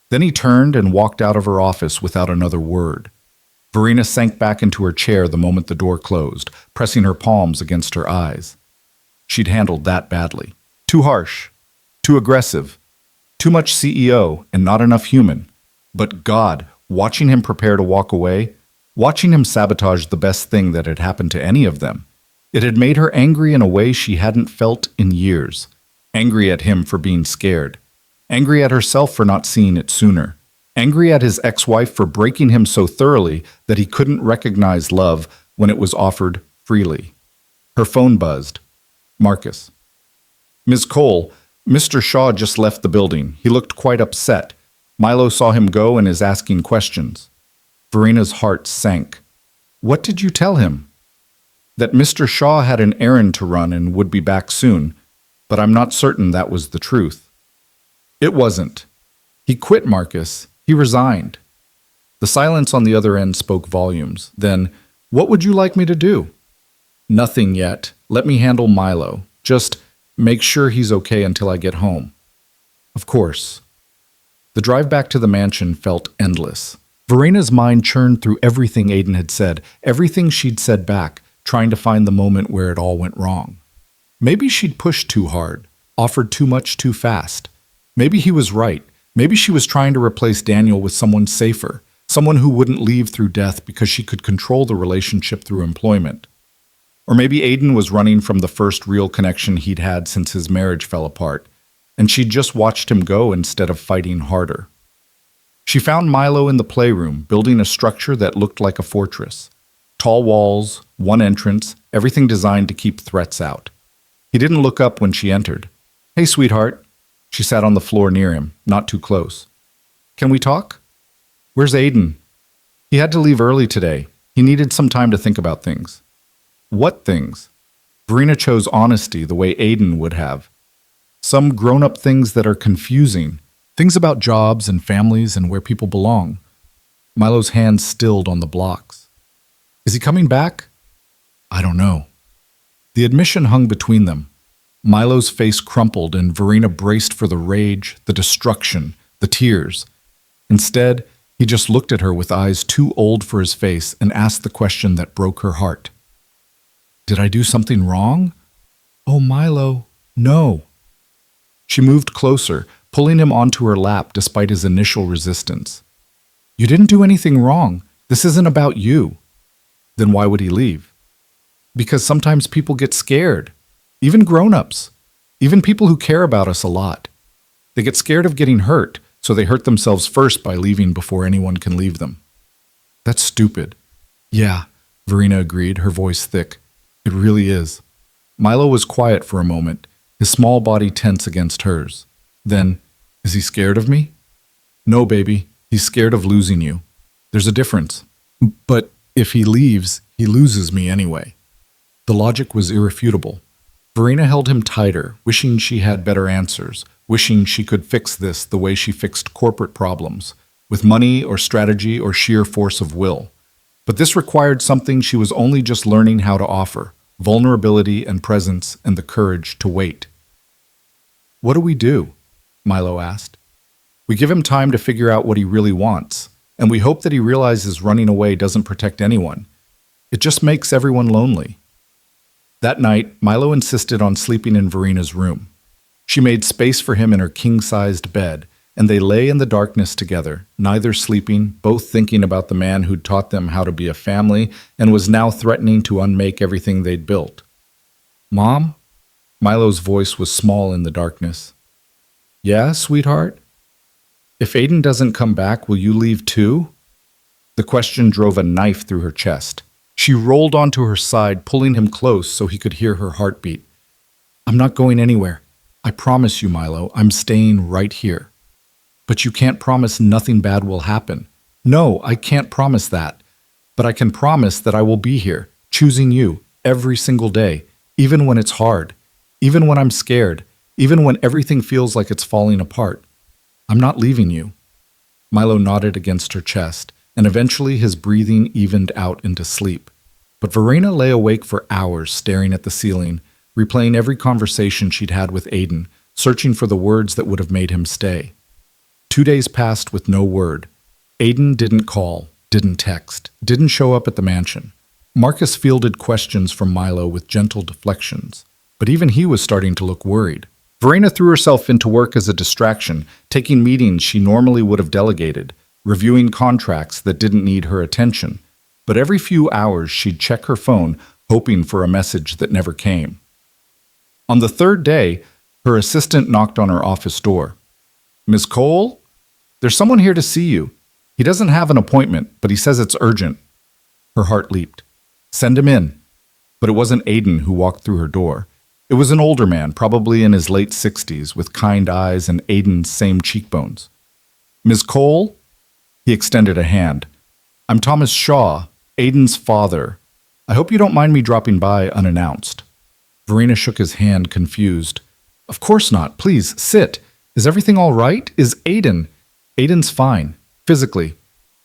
Then he turned and walked out of her office without another word. Verena sank back into her chair the moment the door closed, pressing her palms against her eyes. She'd handled that badly. Too harsh, too aggressive, too much CEO and not enough human. But God, watching him prepare to walk away, watching him sabotage the best thing that had happened to any of them, it had made her angry in a way she hadn't felt in years. Angry at him for being scared. Angry at herself for not seeing it sooner. Angry at his ex-wife for breaking him so thoroughly that he couldn't recognize love when it was offered freely. Her phone buzzed. Marcus. Ms. Cole, Mr. Shaw just left the building. He looked quite upset. Milo saw him go and is asking questions. Verena's heart sank. What did you tell him? That Mr. Shaw had an errand to run and would be back soon, but I'm not certain that was the truth. It wasn't. He quit, Marcus. He resigned. The silence on the other end spoke volumes. Then, what would you like me to do? Nothing yet. Let me handle Milo. Just make sure he's okay until I get home. Of course. The drive back to the mansion felt endless. Verena's mind churned through everything Aiden had said, everything she'd said back, trying to find the moment where it all went wrong. Maybe she'd pushed too hard, offered too much too fast. Maybe he was right. Maybe she was trying to replace Daniel with someone safer, Someone who wouldn't leave through death because she could control the relationship through employment. Or maybe Aiden was running from the first real connection he'd had since his marriage fell apart, and she'd just watched him go instead of fighting harder. She found Milo in the playroom, building a structure that looked like a fortress. Tall walls, one entrance, everything designed to keep threats out. He didn't look up when she entered. "Hey, sweetheart." She sat on the floor near him, not too close. "Can we talk?" "Where's Aiden?" "He had to leave early today. He needed some time to think about things." "What things?" Verena chose honesty the way Aiden would have. Some grown-up things that are confusing. Things about jobs and families and where people belong. Milo's hands stilled on the blocks. "Is he coming back?" "I don't know." The admission hung between them. Milo's face crumpled and Verena braced for the rage, the destruction, the tears. Instead, he just looked at her with eyes too old for his face and asked the question that broke her heart. "Did I do something wrong?" "Oh, Milo, no." She moved closer, pulling him onto her lap despite his initial resistance. "You didn't do anything wrong. This isn't about you." Then why would he leave? Because sometimes people get scared. Even grown-ups. Even people who care about us a lot. They get scared of getting hurt, so they hurt themselves first by leaving before anyone can leave them. "That's stupid." "Yeah," Verena agreed, her voice thick. "It really is." Milo was quiet for a moment, his small body tense against hers. Then, "Is he scared of me?" "No, baby. He's scared of losing you. There's a difference. But if he leaves, he loses me anyway." The logic was irrefutable. Verena held him tighter, wishing she had better answers, wishing she could fix this the way she fixed corporate problems, with money or strategy or sheer force of will. But this required something she was only just learning how to offer: vulnerability and presence and the courage to wait. "What do we do?" Milo asked. "We give him time to figure out what he really wants, and we hope that he realizes running away doesn't protect anyone. It just makes everyone lonely." That night, Milo insisted on sleeping in Verena's room. She made space for him in her king-sized bed, and they lay in the darkness together, neither sleeping, both thinking about the man who'd taught them how to be a family and was now threatening to unmake everything they'd built. "Mom?" Milo's voice was small in the darkness. "Yeah, sweetheart? If Aiden doesn't come back, will you leave too?" The question drove a knife through her chest. She rolled onto her side, pulling him close so he could hear her heartbeat. "I'm not going anywhere. I promise you, Milo, I'm staying right here." "But you can't promise nothing bad will happen." "No, I can't promise that. But I can promise that I will be here, choosing you, every single day, even when it's hard, even when I'm scared, even when everything feels like it's falling apart. I'm not leaving you." Milo nodded against her chest, and eventually his breathing evened out into sleep. But Verena lay awake for hours staring at the ceiling, replaying every conversation she'd had with Aiden, searching for the words that would have made him stay. 2 days passed with no word. Aiden didn't call, didn't text, didn't show up at the mansion. Marcus fielded questions from Milo with gentle deflections, but even he was starting to look worried. Verena threw herself into work as a distraction, taking meetings she normally would have delegated, reviewing contracts that didn't need her attention. But every few hours she'd check her phone, hoping for a message that never came. On the third day, her assistant knocked on her office door. "Miss Cole? There's someone here to see you. He doesn't have an appointment, but he says it's urgent." Her heart leaped. "Send him in." But it wasn't Aiden who walked through her door. It was an older man, probably in his late 60s, with kind eyes and Aiden's same cheekbones. "Miss Cole?" He extended a hand. "I'm Thomas Shaw, Aiden's father. I hope you don't mind me dropping by unannounced." Verena shook his hand, confused. "Of course not. Please, sit. Is everything all right? Is Aiden?" "Aiden's fine. Physically."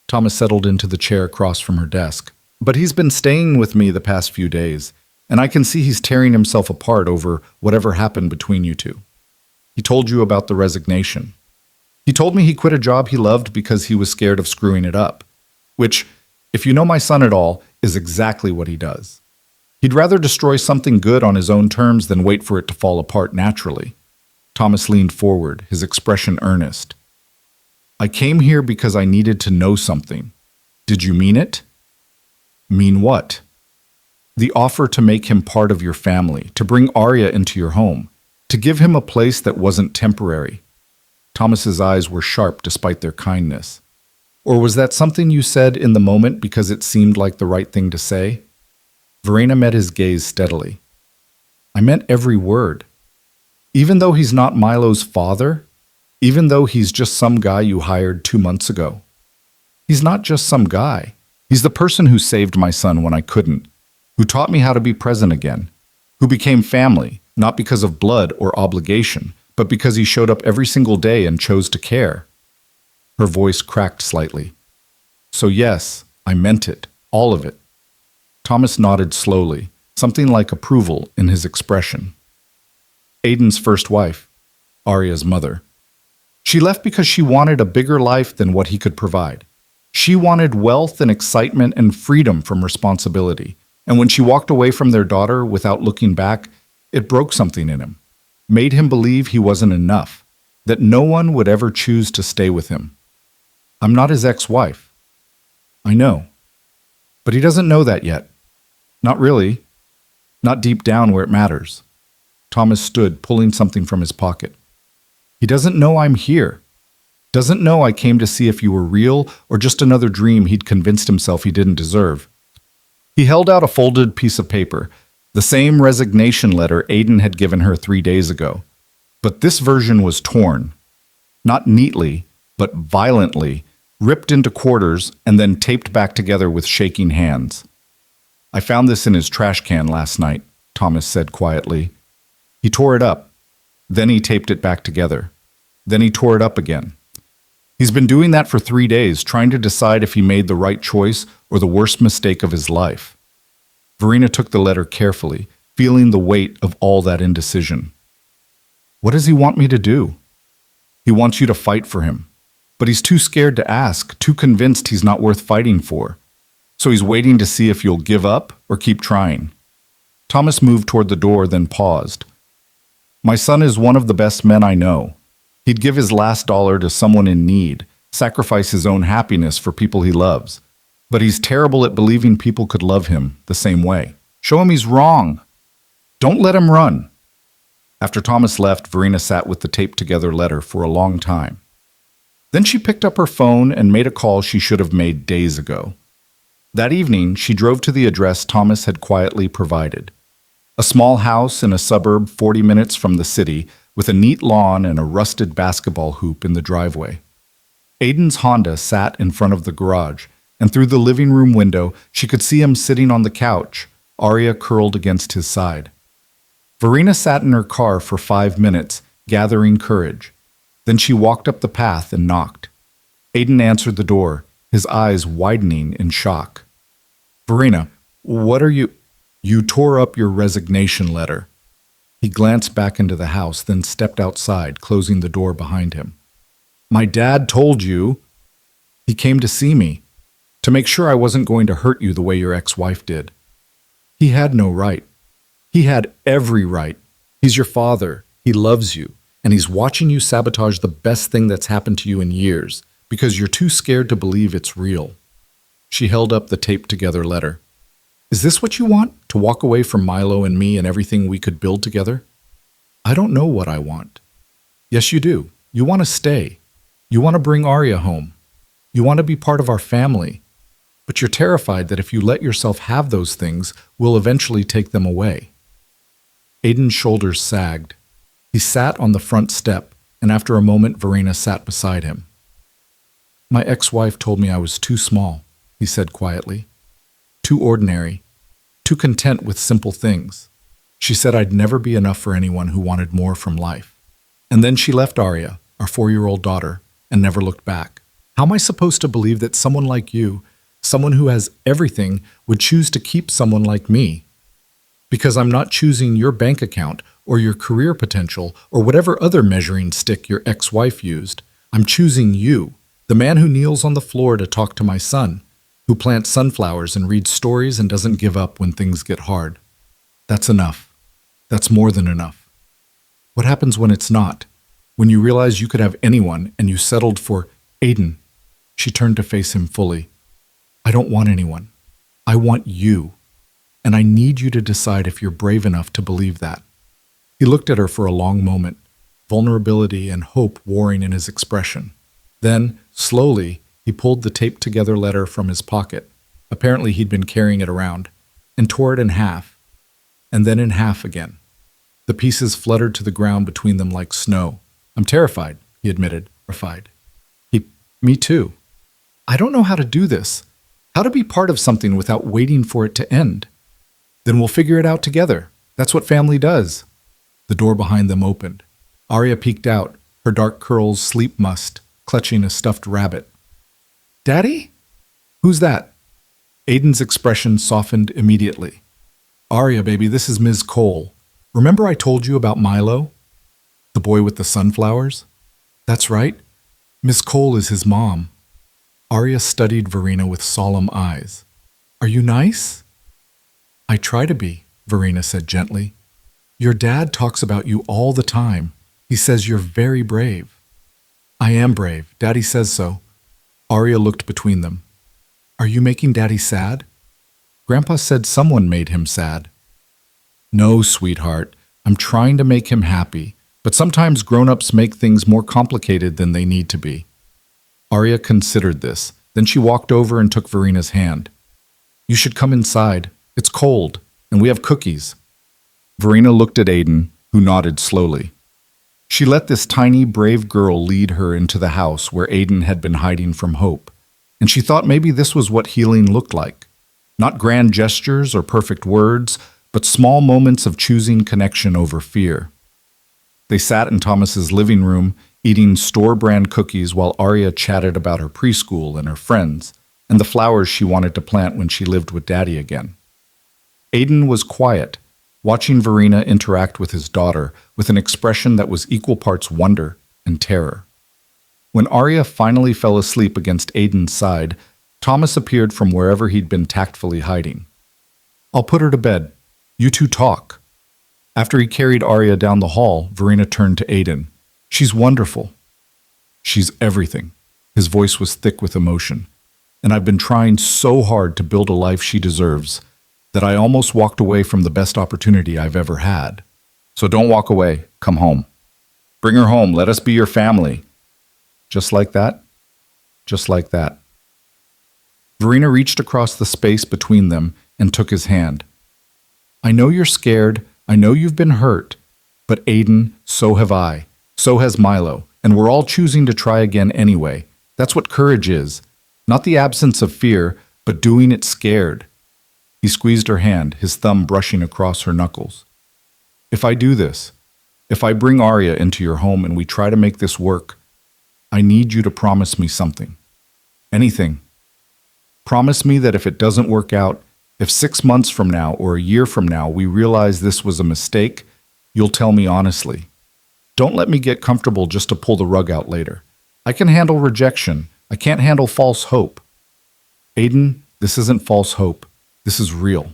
Thomas settled into the chair across from her desk. "But he's been staying with me the past few days, and I can see he's tearing himself apart over whatever happened between you two. He told you about the resignation. He told me he quit a job he loved because he was scared of screwing it up, which, if you know my son at all, is exactly what he does. He'd rather destroy something good on his own terms than wait for it to fall apart naturally." Thomas leaned forward, his expression earnest. "I came here because I needed to know something. Did you mean it? Mean what? The offer to make him part of your family, to bring Arya into your home, to give him a place that wasn't temporary. Thomas's eyes were sharp despite their kindness. Or was that something you said in the moment because it seemed like the right thing to say? Verena met his gaze steadily. I meant every word. Even though he's not Milo's father, even though he's just some guy you hired 2 months ago. He's not just some guy. He's the person who saved my son when I couldn't, who taught me how to be present again, who became family, not because of blood or obligation, but because he showed up every single day and chose to care. Her voice cracked slightly. So yes, I meant it, all of it. Thomas nodded slowly, something like approval in his expression. Aiden's first wife, Arya's mother. She left because she wanted a bigger life than what he could provide. She wanted wealth and excitement and freedom from responsibility. And when she walked away from their daughter without looking back, it broke something in him, made him believe he wasn't enough, that no one would ever choose to stay with him. I'm not his ex-wife. I know. But he doesn't know that yet. Not really. Not deep down where it matters. Thomas stood, pulling something from his pocket. He doesn't know I'm here. Doesn't know I came to see if you were real or just another dream he'd convinced himself he didn't deserve. He held out a folded piece of paper, the same resignation letter Aiden had given her 3 days ago. But this version was torn. Not neatly, but violently, ripped into quarters and then taped back together with shaking hands. I found this in his trash can last night, Thomas said quietly. He tore it up. Then he taped it back together. Then he tore it up again. He's been doing that for 3 days, trying to decide if he made the right choice or the worst mistake of his life. Verena took the letter carefully, feeling the weight of all that indecision. What does he want me to do? He wants you to fight for him. But he's too scared to ask, too convinced he's not worth fighting for. So he's waiting to see if you'll give up or keep trying. Thomas moved toward the door, then paused. My son is one of the best men I know. He'd give his last dollar to someone in need, sacrifice his own happiness for people he loves. But he's terrible at believing people could love him the same way. Show him he's wrong. Don't let him run. After Thomas left, Verena sat with the taped-together letter for a long time. Then she picked up her phone and made a call she should have made days ago. That evening, she drove to the address Thomas had quietly provided. A small house in a suburb 40 minutes from the city, with a neat lawn and a rusted basketball hoop in the driveway. Aiden's Honda sat in front of the garage, and through the living room window, she could see him sitting on the couch, Arya curled against his side. Verena sat in her car for 5 minutes, gathering courage. Then she walked up the path and knocked. Aiden answered the door, his eyes widening in shock. Verena, what are you... You tore up your resignation letter. He glanced back into the house, then stepped outside, closing the door behind him. My dad told you. He came to see me, to make sure I wasn't going to hurt you the way your ex-wife did. He had no right. He had every right. He's your father. He loves you. And he's watching you sabotage the best thing that's happened to you in years because you're too scared to believe it's real. She held up the taped-together letter. Is this what you want? To walk away from Milo and me and everything we could build together? I don't know what I want. Yes, you do. You want to stay. You want to bring Arya home. You want to be part of our family. But you're terrified that if you let yourself have those things, we'll eventually take them away. Aiden's shoulders sagged. He sat on the front step, and after a moment, Verena sat beside him. My ex-wife told me I was too small, he said quietly. Too ordinary, too content with simple things. She said I'd never be enough for anyone who wanted more from life. And then she left Arya, our 4-year-old daughter, and never looked back. How am I supposed to believe that someone like you, someone who has everything, would choose to keep someone like me? Because I'm not choosing your bank account or your career potential or whatever other measuring stick your ex-wife used. I'm choosing you, the man who kneels on the floor to talk to my son, who plants sunflowers and reads stories and doesn't give up when things get hard. That's enough. That's more than enough. What happens when it's not? When you realize you could have anyone and you settled for Aiden? She turned to face him fully. I don't want anyone. I want you. And I need you to decide if you're brave enough to believe that. He looked at her for a long moment, vulnerability and hope warring in his expression. Then, slowly, he pulled the taped-together letter from his pocket. Apparently he'd been carrying it around, and tore it in half, and then in half again. The pieces fluttered to the ground between them like snow. I'm terrified, he admitted, terrified. Me too. I don't know how to do this, how to be part of something without waiting for it to end. Then we'll figure it out together. That's what family does. The door behind them opened. Arya peeked out, her dark curls sleep-mussed, clutching a stuffed rabbit. Daddy? Who's that? Aiden's expression softened immediately. Arya, baby, this is Ms. Cole. Remember I told you about Milo? The boy with the sunflowers? That's right. Miss Cole is his mom. Arya studied Verena with solemn eyes. Are you nice? I try to be, Verena said gently. Your dad talks about you all the time. He says you're very brave. I am brave. Daddy says so. Arya looked between them. Are you making Daddy sad? Grandpa said someone made him sad. No, sweetheart. I'm trying to make him happy, but sometimes grown-ups make things more complicated than they need to be. Arya considered this. Then she walked over and took Verena's hand. You should come inside. It's cold, and we have cookies. Verena looked at Aiden, who nodded slowly. She let this tiny, brave girl lead her into the house where Aiden had been hiding from Hope, and she thought maybe this was what healing looked like. Not grand gestures or perfect words, but small moments of choosing connection over fear. They sat in Thomas's living room, eating store-brand cookies while Arya chatted about her preschool and her friends, and the flowers she wanted to plant when she lived with Daddy again. Aiden was quiet, watching Verena interact with his daughter with an expression that was equal parts wonder and terror. When Arya finally fell asleep against Aiden's side, Thomas appeared from wherever he'd been tactfully hiding. I'll put her to bed. You two talk. After he carried Arya down the hall, Verena turned to Aiden. She's wonderful. She's everything. His voice was thick with emotion. And I've been trying so hard to build a life she deserves that I almost walked away from the best opportunity I've ever had. So don't walk away. Come home. Bring her home. Let us be your family. Just like that? Just like that. Verena reached across the space between them and took his hand. I know you're scared. I know you've been hurt. But Aiden, so have I. So has Milo. And we're all choosing to try again anyway. That's what courage is. Not the absence of fear, but doing it scared. He squeezed her hand, his thumb brushing across her knuckles. If I do this, if I bring Arya into your home and we try to make this work, I need you to promise me something. Anything. Promise me that if it doesn't work out, if 6 months from now or a year from now we realize this was a mistake, you'll tell me honestly. Don't let me get comfortable just to pull the rug out later. I can handle rejection. I can't handle false hope. Aiden, this isn't false hope. This is real.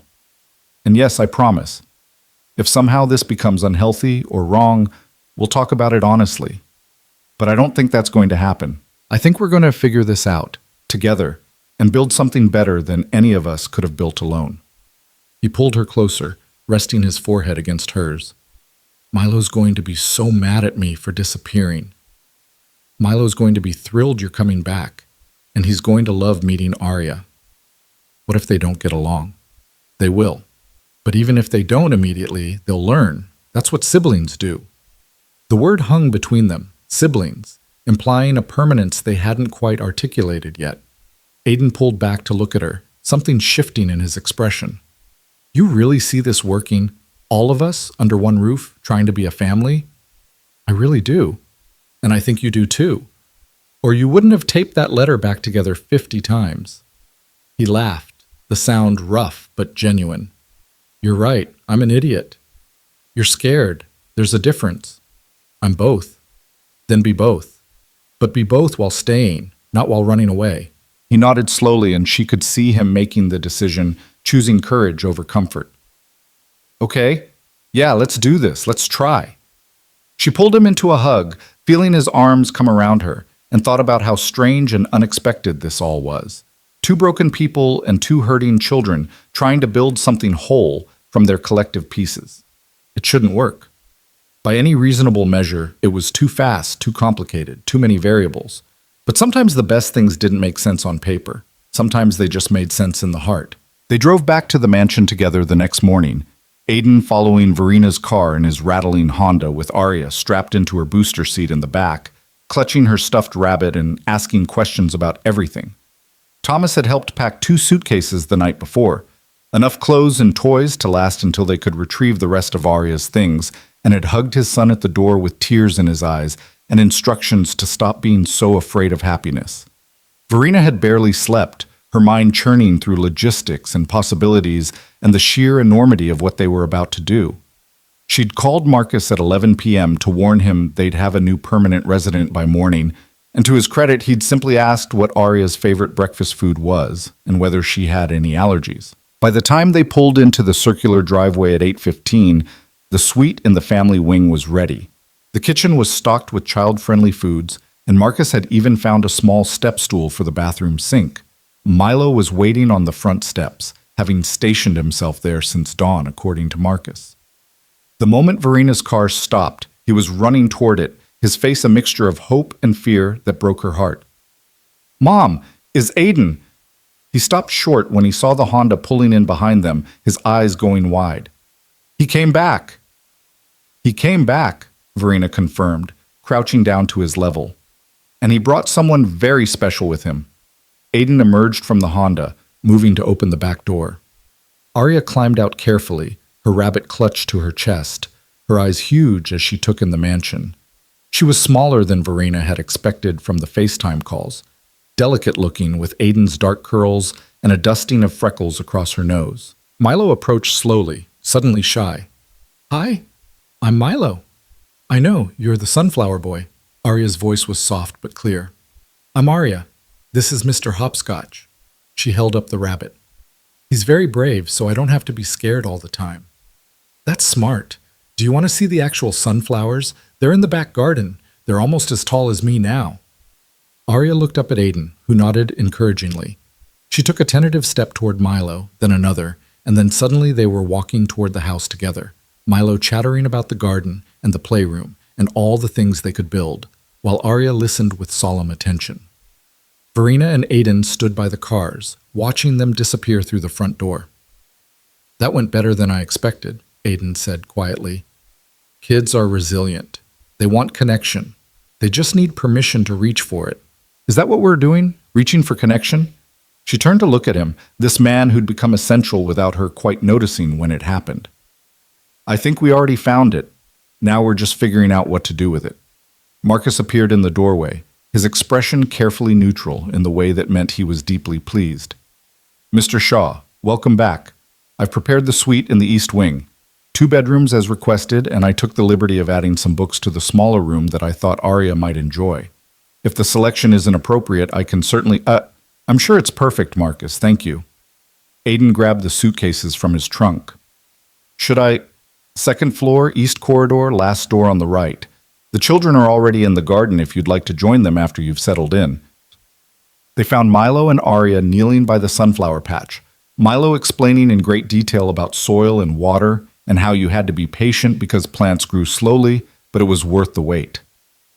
And yes, I promise. If somehow this becomes unhealthy or wrong, we'll talk about it honestly. But I don't think that's going to happen. I think we're going to figure this out, together, and build something better than any of us could have built alone. He pulled her closer, resting his forehead against hers. Milo's going to be so mad at me for disappearing. Milo's going to be thrilled you're coming back, and he's going to love meeting Arya. What if they don't get along? They will. But even if they don't immediately, they'll learn. That's what siblings do. The word hung between them, siblings, implying a permanence they hadn't quite articulated yet. Aiden pulled back to look at her, something shifting in his expression. You really see this working? All of us under one roof, trying to be a family? I really do. And I think you do too. Or you wouldn't have taped that letter back together 50 times. He laughed, the sound rough but genuine. You're right, I'm an idiot. You're scared. There's a difference. I'm both. Then be both. But be both while staying, not while running away. He nodded slowly, and she could see him making the decision, choosing courage over comfort. Okay, yeah, let's do this. Let's try. She pulled him into a hug, feeling his arms come around her, and thought about how strange and unexpected this all was. Two broken people and two hurting children trying to build something whole from their collective pieces. It shouldn't work. By any reasonable measure, it was too fast, too complicated, too many variables. But sometimes the best things didn't make sense on paper. Sometimes they just made sense in the heart. They drove back to the mansion together the next morning, Aiden following Verina's car in his rattling Honda with Arya strapped into her booster seat in the back, clutching her stuffed rabbit and asking questions about everything. Thomas had helped pack 2 suitcases the night before, enough clothes and toys to last until they could retrieve the rest of Arya's things, and had hugged his son at the door with tears in his eyes and instructions to stop being so afraid of happiness. Verina had barely slept, her mind churning through logistics and possibilities and the sheer enormity of what they were about to do. She'd called Marcus at 11 p.m. to warn him they'd have a new permanent resident by morning, and to his credit, he'd simply asked what Arya's favorite breakfast food was and whether she had any allergies. By the time they pulled into the circular driveway at 8:15, the suite in the family wing was ready. The kitchen was stocked with child-friendly foods, and Marcus had even found a small step stool for the bathroom sink. Milo was waiting on the front steps, having stationed himself there since dawn, according to Marcus. The moment Verina's car stopped, he was running toward it, his face a mixture of hope and fear that broke her heart. "Mom, is Aiden?" He stopped short when he saw the Honda pulling in behind them, his eyes going wide. "He came back." "He came back," Verina confirmed, crouching down to his level. "And he brought someone very special with him." Aiden emerged from the Honda, moving to open the back door. Arya climbed out carefully, her rabbit clutched to her chest, her eyes huge as she took in the mansion. She was smaller than Verina had expected from the FaceTime calls, delicate-looking with Aiden's dark curls and a dusting of freckles across her nose. Milo approached slowly, suddenly shy. "Hi, I'm Milo." "I know, you're the sunflower boy." Arya's voice was soft but clear. "I'm Arya. This is Mr. Hopscotch." She held up the rabbit. "He's very brave, so I don't have to be scared all the time." "That's smart. Do you want to see the actual sunflowers? They're in the back garden. They're almost as tall as me now." Arya looked up at Aiden, who nodded encouragingly. She took a tentative step toward Milo, then another, and then suddenly they were walking toward the house together, Milo chattering about the garden and the playroom and all the things they could build, while Arya listened with solemn attention. Verina and Aiden stood by the cars, watching them disappear through the front door. "That went better than I expected," Aiden said quietly. "Kids are resilient. They want connection. They just need permission to reach for it." "Is that what we're doing? Reaching for connection?" She turned to look at him, this man who'd become essential without her quite noticing when it happened. "I think we already found it. Now we're just figuring out what to do with it." Marcus appeared in the doorway, his expression carefully neutral in the way that meant he was deeply pleased. "Mr. Shaw, welcome back. I've prepared the suite in the East Wing. 2 bedrooms as requested, and I took the liberty of adding some books to the smaller room that I thought Arya might enjoy. If the selection isn't appropriate, I can certainly— I'm sure it's perfect, Marcus, thank you." Aiden grabbed the suitcases from his trunk. "Should I— 2nd floor, east corridor, last door on the right. The children are already in the garden if you'd like to join them after you've settled in." They found Milo and Arya kneeling by the sunflower patch, Milo explaining in great detail about soil and water and how you had to be patient because plants grew slowly, but it was worth the wait.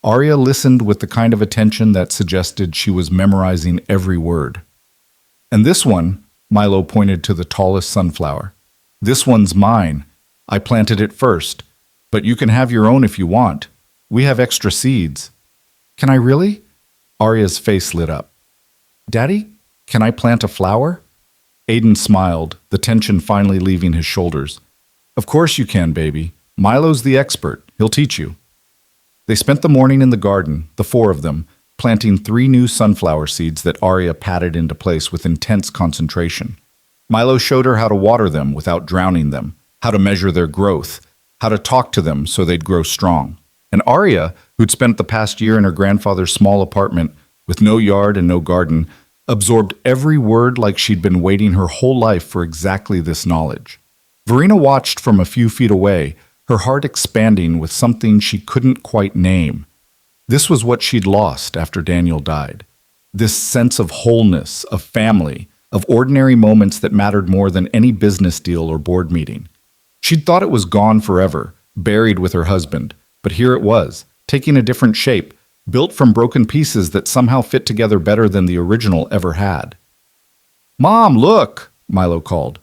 Arya listened with the kind of attention that suggested she was memorizing every word. "And this one," Milo pointed to the tallest sunflower, "this one's mine. I planted it first, but you can have your own if you want. We have extra seeds." "Can I really?" Arya's face lit up. "Daddy, can I plant a flower?" Aiden smiled, the tension finally leaving his shoulders. "Of course you can, baby. Milo's the expert. He'll teach you." They spent the morning in the garden, the 4 of them, planting 3 new sunflower seeds that Arya patted into place with intense concentration. Milo showed her how to water them without drowning them, how to measure their growth, how to talk to them so they'd grow strong. And Arya, who'd spent the past year in her grandfather's small apartment with no yard and no garden, absorbed every word like she'd been waiting her whole life for exactly this knowledge. Verina watched from a few feet away, her heart expanding with something she couldn't quite name. This was what she'd lost after Daniel died. This sense of wholeness, of family, of ordinary moments that mattered more than any business deal or board meeting. She'd thought it was gone forever, buried with her husband, but here it was, taking a different shape, built from broken pieces that somehow fit together better than the original ever had. "Mom, look!" Milo called.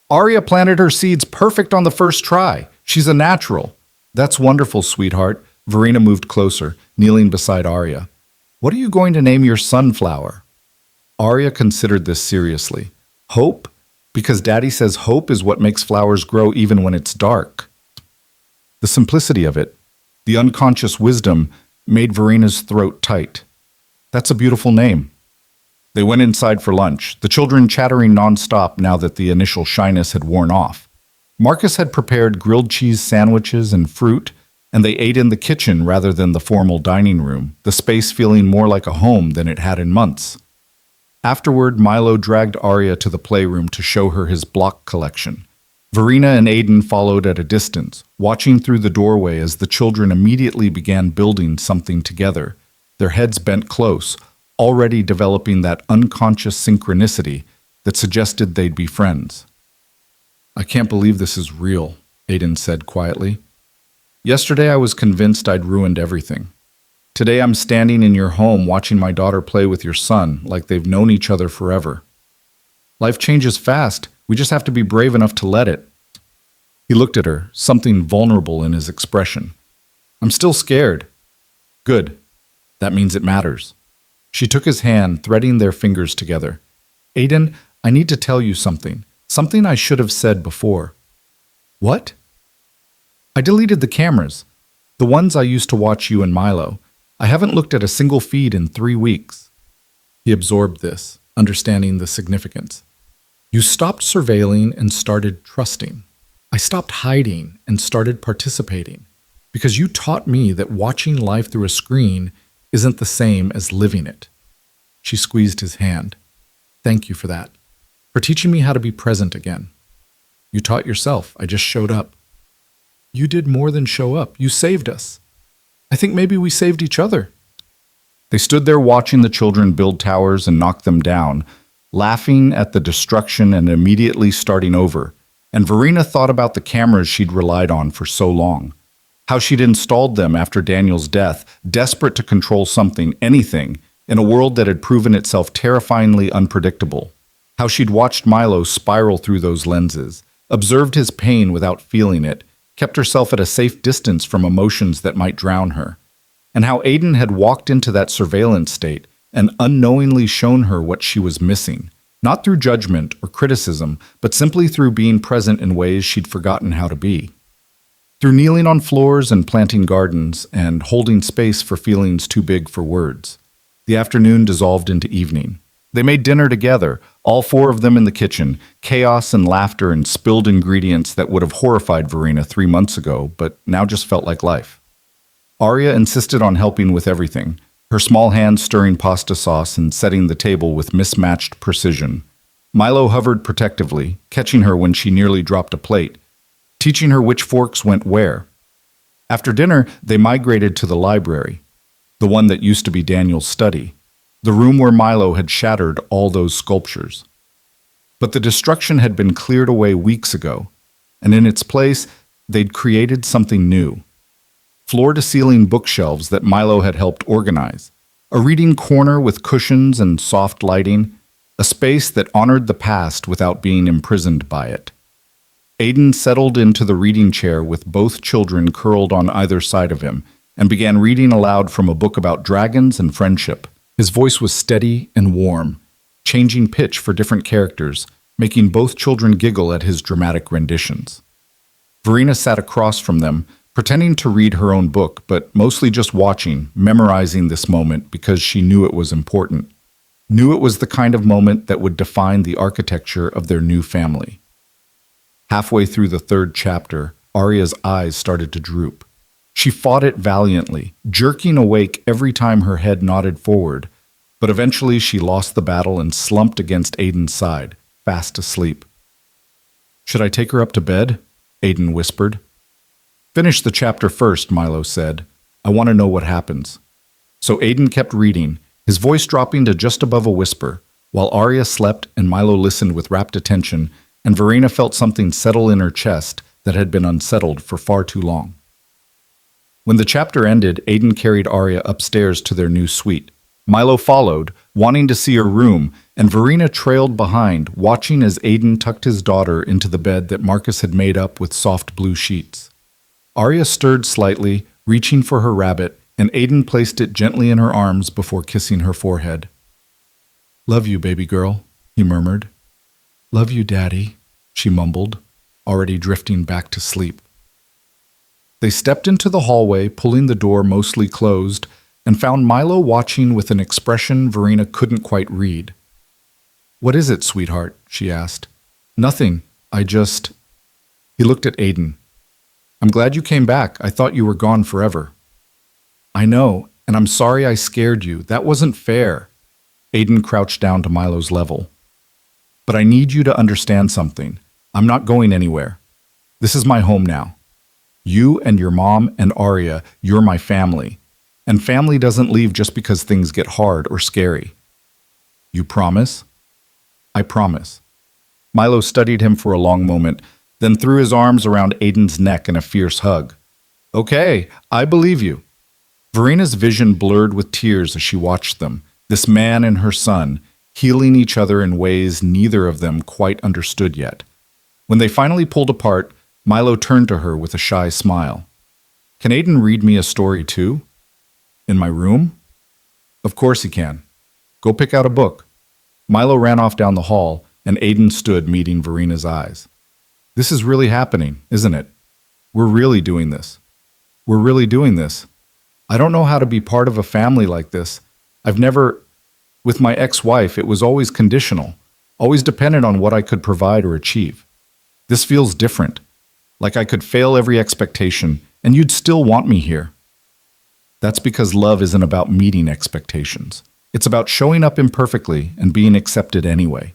"Arya planted her seeds perfect on the first try. She's a natural." "That's wonderful, sweetheart." Verena moved closer, kneeling beside Arya. "What are you going to name your sunflower?" Arya considered this seriously. "Hope? Because Daddy says hope is what makes flowers grow even when it's dark." The simplicity of it, the unconscious wisdom, made Verena's throat tight. "That's a beautiful name." They went inside for lunch, the children chattering nonstop now that the initial shyness had worn off. Marcus had prepared grilled cheese sandwiches and fruit, and they ate in the kitchen rather than the formal dining room, the space feeling more like a home than it had in months. Afterward, Milo dragged Arya to the playroom to show her his block collection. Verena and Aiden followed at a distance, watching through the doorway as the children immediately began building something together, their heads bent close, already developing that unconscious synchronicity that suggested they'd be friends. "I can't believe this is real," Aiden said quietly. "Yesterday I was convinced I'd ruined everything. Today I'm standing in your home watching my daughter play with your son like they've known each other forever. Life changes fast. We just have to be brave enough to let it." He looked at her, something vulnerable in his expression. "I'm still scared." "Good. That means it matters." She took his hand, threading their fingers together. "Aiden, I need to tell you something. Something I should have said before." "What?" "I deleted the cameras. The ones I used to watch you and Milo. I haven't looked at a single feed in 3 weeks." He absorbed this, understanding the significance. "You stopped surveilling and started trusting. I stopped hiding and started participating. Because you taught me that watching life through a screen isn't the same as living it." She squeezed his hand. "Thank you for that. For teaching me how to be present again. You taught yourself. I just showed up." "You did more than show up. You saved us. I think maybe we saved each other." They stood there watching the children build towers and knock them down, laughing at the destruction and immediately starting over. And Verena thought about the cameras she'd relied on for so long. How she'd installed them after Daniel's death, desperate to control something, anything, in a world that had proven itself terrifyingly unpredictable. How she'd watched Milo spiral through those lenses, observed his pain without feeling it, kept herself at a safe distance from emotions that might drown her. And how Aiden had walked into that surveillance state and unknowingly shown her what she was missing, not through judgment or criticism, but simply through being present in ways she'd forgotten how to be. Through kneeling on floors and planting gardens and holding space for feelings too big for words. The afternoon dissolved into evening. They made dinner together, all 4 of them in the kitchen, chaos and laughter and spilled ingredients that would have horrified Verena 3 months ago, but now just felt like life. Arya insisted on helping with everything, her small hands stirring pasta sauce and setting the table with mismatched precision. Milo hovered protectively, catching her when she nearly dropped a plate, teaching her which forks went where. After dinner, they migrated to the library, the one that used to be Daniel's study, the room where Milo had shattered all those sculptures. But the destruction had been cleared away weeks ago, and in its place, they'd created something new. Floor-to-ceiling bookshelves that Milo had helped organize, a reading corner with cushions and soft lighting, a space that honored the past without being imprisoned by it. Aiden settled into the reading chair with both children curled on either side of him and began reading aloud from a book about dragons and friendship. His voice was steady and warm, changing pitch for different characters, making both children giggle at his dramatic renditions. Verena sat across from them, pretending to read her own book, but mostly just watching, memorizing this moment because she knew it was important. Knew it was the kind of moment that would define the architecture of their new family. Halfway through the 3rd chapter, Arya's eyes started to droop. She fought it valiantly, jerking awake every time her head nodded forward, but eventually she lost the battle and slumped against Aiden's side, fast asleep. "Should I take her up to bed?" Aiden whispered. "Finish the chapter first," Milo said. "I want to know what happens." So Aiden kept reading, his voice dropping to just above a whisper, while Arya slept and Milo listened with rapt attention, and Verena felt something settle in her chest that had been unsettled for far too long. When the chapter ended, Aiden carried Arya upstairs to their new suite. Milo followed, wanting to see her room, and Verena trailed behind, watching as Aiden tucked his daughter into the bed that Marcus had made up with soft blue sheets. Arya stirred slightly, reaching for her rabbit, and Aiden placed it gently in her arms before kissing her forehead. "Love you, baby girl," he murmured. "Love you, Daddy," she mumbled, already drifting back to sleep. They stepped into the hallway, pulling the door mostly closed, and found Milo watching with an expression Verena couldn't quite read. "What is it, sweetheart?" she asked. "Nothing. He looked at Aiden. "I'm glad you came back. I thought you were gone forever." "I know, and I'm sorry I scared you. That wasn't fair." Aiden crouched down to Milo's level. "But I need you to understand something. I'm not going anywhere. This is my home now. You and your mom and Arya, you're my family. And family doesn't leave just because things get hard or scary." "You promise?" "I promise." Milo studied him for a long moment, then threw his arms around Aiden's neck in a fierce hug. "Okay, I believe you." Verena's vision blurred with tears as she watched them, this man and her son, healing each other in ways neither of them quite understood yet. When they finally pulled apart, Milo turned to her with a shy smile. "Can Aiden read me a story too? In my room?" "Of course he can. Go pick out a book." Milo ran off down the hall, and Aiden stood meeting Verena's eyes. "This is really happening, isn't it? We're really doing this. We're really doing this. I don't know how to be part of a family like this. With my ex-wife, it was always conditional, always dependent on what I could provide or achieve. This feels different, like I could fail every expectation, and you'd still want me here." "That's because love isn't about meeting expectations. It's about showing up imperfectly and being accepted anyway."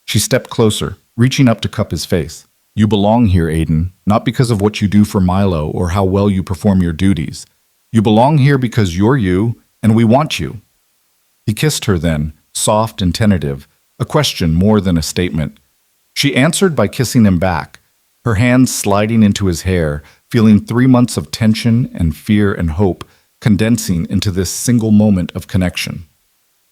She stepped closer, reaching up to cup his face. "You belong here, Aiden, not because of what you do for Milo or how well you perform your duties. You belong here because you're you, and we want you." He kissed her then, soft and tentative, a question more than a statement. She answered by kissing him back, her hands sliding into his hair, feeling 3 months of tension and fear and hope condensing into this single moment of connection.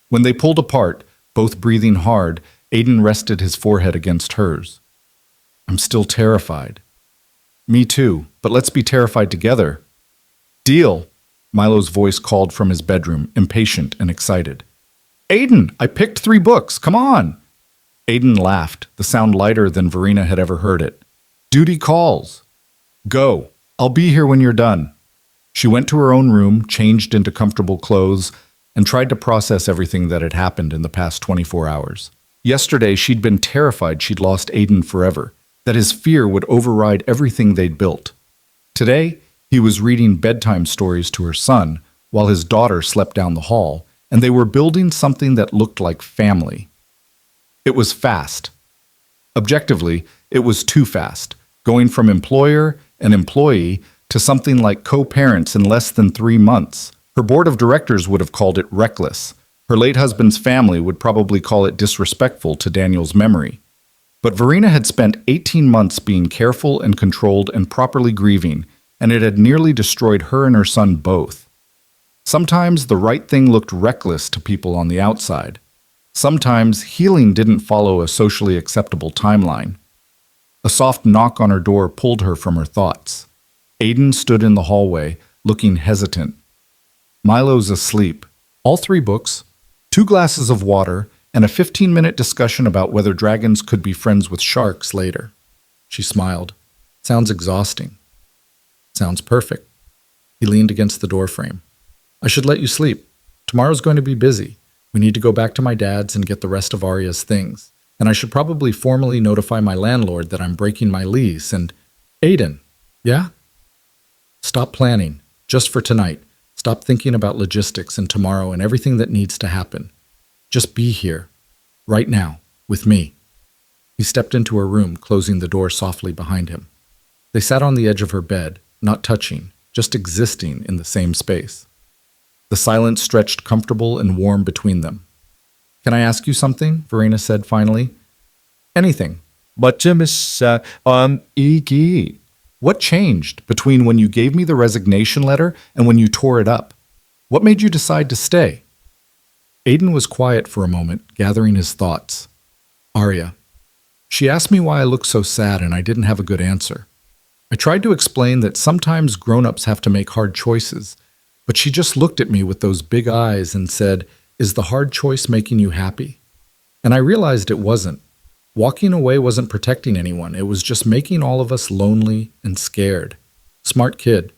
When they pulled apart, both breathing hard, Aiden rested his forehead against hers. "I'm still terrified." "Me too, but let's be terrified together." "Deal," Milo's voice called from his bedroom, impatient and excited. "Aiden, I picked 3 books, come on!" Aiden laughed, the sound lighter than Verena had ever heard it. "Duty calls." "Go, I'll be here when you're done." She went to her own room, changed into comfortable clothes, and tried to process everything that had happened in the past 24 hours. Yesterday, she'd been terrified she'd lost Aiden forever, that his fear would override everything they'd built. Today, he was reading bedtime stories to her son, while his daughter slept down the hall, and they were building something that looked like family. It was fast. Objectively, it was too fast, going from employer and employee to something like co-parents in less than 3 months. Her board of directors would have called it reckless. Her late husband's family would probably call it disrespectful to Daniel's memory. But Verena had spent 18 months being careful and controlled and properly grieving, and it had nearly destroyed her and her son both. Sometimes the right thing looked reckless to people on the outside. Sometimes healing didn't follow a socially acceptable timeline. A soft knock on her door pulled her from her thoughts. Aiden stood in the hallway, looking hesitant. Milo's asleep. All 3 books, 2 glasses of water, and a 15-minute discussion about whether dragons could be friends with sharks later. She smiled. "Sounds exhausting." "Sounds perfect." He leaned against the doorframe. "I should let you sleep. Tomorrow's going to be busy. We need to go back to my dad's and get the rest of Arya's things. And I should probably formally notify my landlord that I'm breaking my lease and—" "Aiden." "Yeah?" "Stop planning. Just for tonight. Stop thinking about logistics and tomorrow and everything that needs to happen. Just be here. Right now. With me." He stepped into her room, closing the door softly behind him. They sat on the edge of her bed, not touching, just existing in the same space. The silence stretched comfortable and warm between them. Can I ask you something? Verena said finally. Anything. Iggy. What changed between when you gave me the resignation letter and when you tore it up? What made you decide to stay? Aiden was quiet for a moment, gathering his thoughts. Arya. She asked me why I looked so sad and I didn't have a good answer. I tried to explain that sometimes grown-ups have to make hard choices, but she just looked at me with those big eyes and said, "Is the hard choice making you happy?" And I realized it wasn't. Walking away wasn't protecting anyone. It was just making all of us lonely and scared. Smart kid.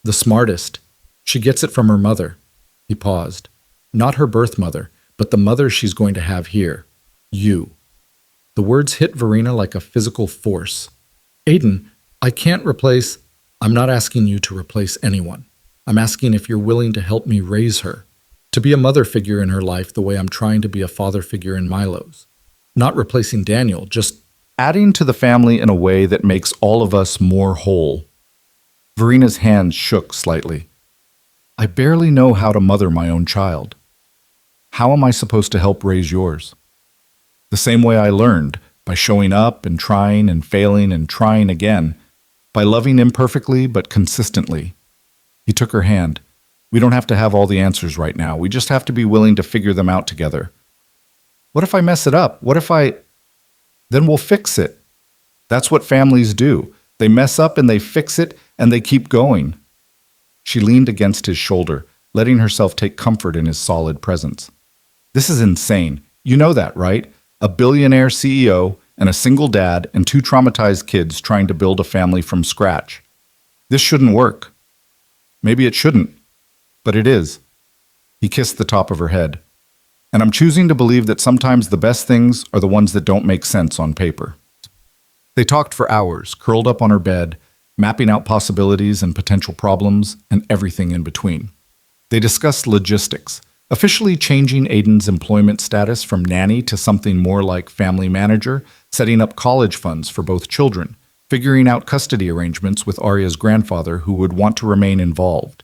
The smartest. She gets it from her mother. He paused. Not her birth mother, but the mother she's going to have here. You. The words hit Verena like a physical force. Aiden, I can't replace... I'm not asking you to replace anyone. I'm asking if you're willing to help me raise her. To be a mother figure in her life the way I'm trying to be a father figure in Milo's. Not replacing Daniel, just adding to the family in a way that makes all of us more whole. Verena's hands shook slightly. I barely know how to mother my own child. How am I supposed to help raise yours? The same way I learned, by showing up and trying and failing and trying again, by loving imperfectly but consistently. He took her hand. We don't have to have all the answers right now. We just have to be willing to figure them out together. What if I mess it up? Then we'll fix it. That's what families do. They mess up and they fix it and they keep going. She leaned against his shoulder, letting herself take comfort in his solid presence. This is insane. You know that, right? A billionaire CEO and a single dad and 2 traumatized kids trying to build a family from scratch. This shouldn't work. Maybe it shouldn't, but it is. He kissed the top of her head. And I'm choosing to believe that sometimes the best things are the ones that don't make sense on paper. They talked for hours, curled up on her bed, mapping out possibilities and potential problems and everything in between. They discussed logistics, officially changing Aiden's employment status from nanny to something more like family manager, setting up college funds for both children, figuring out custody arrangements with Arya's grandfather who would want to remain involved.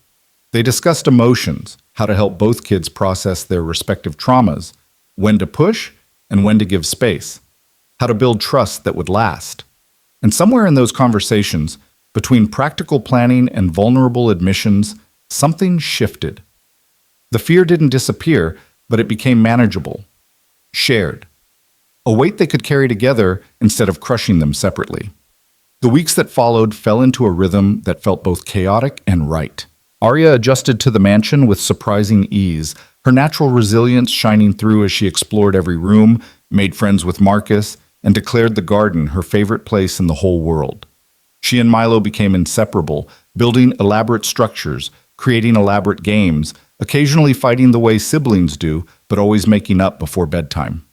They discussed emotions, how to help both kids process their respective traumas, when to push and when to give space, how to build trust that would last. And somewhere in those conversations, between practical planning and vulnerable admissions, something shifted. The fear didn't disappear, but it became manageable, shared. A weight they could carry together instead of crushing them separately. The weeks that followed fell into a rhythm that felt both chaotic and right. Arya adjusted to the mansion with surprising ease, her natural resilience shining through as she explored every room, made friends with Marcus, and declared the garden her favorite place in the whole world. She and Milo became inseparable, building elaborate structures, creating elaborate games, occasionally fighting the way siblings do, but always making up before bedtime.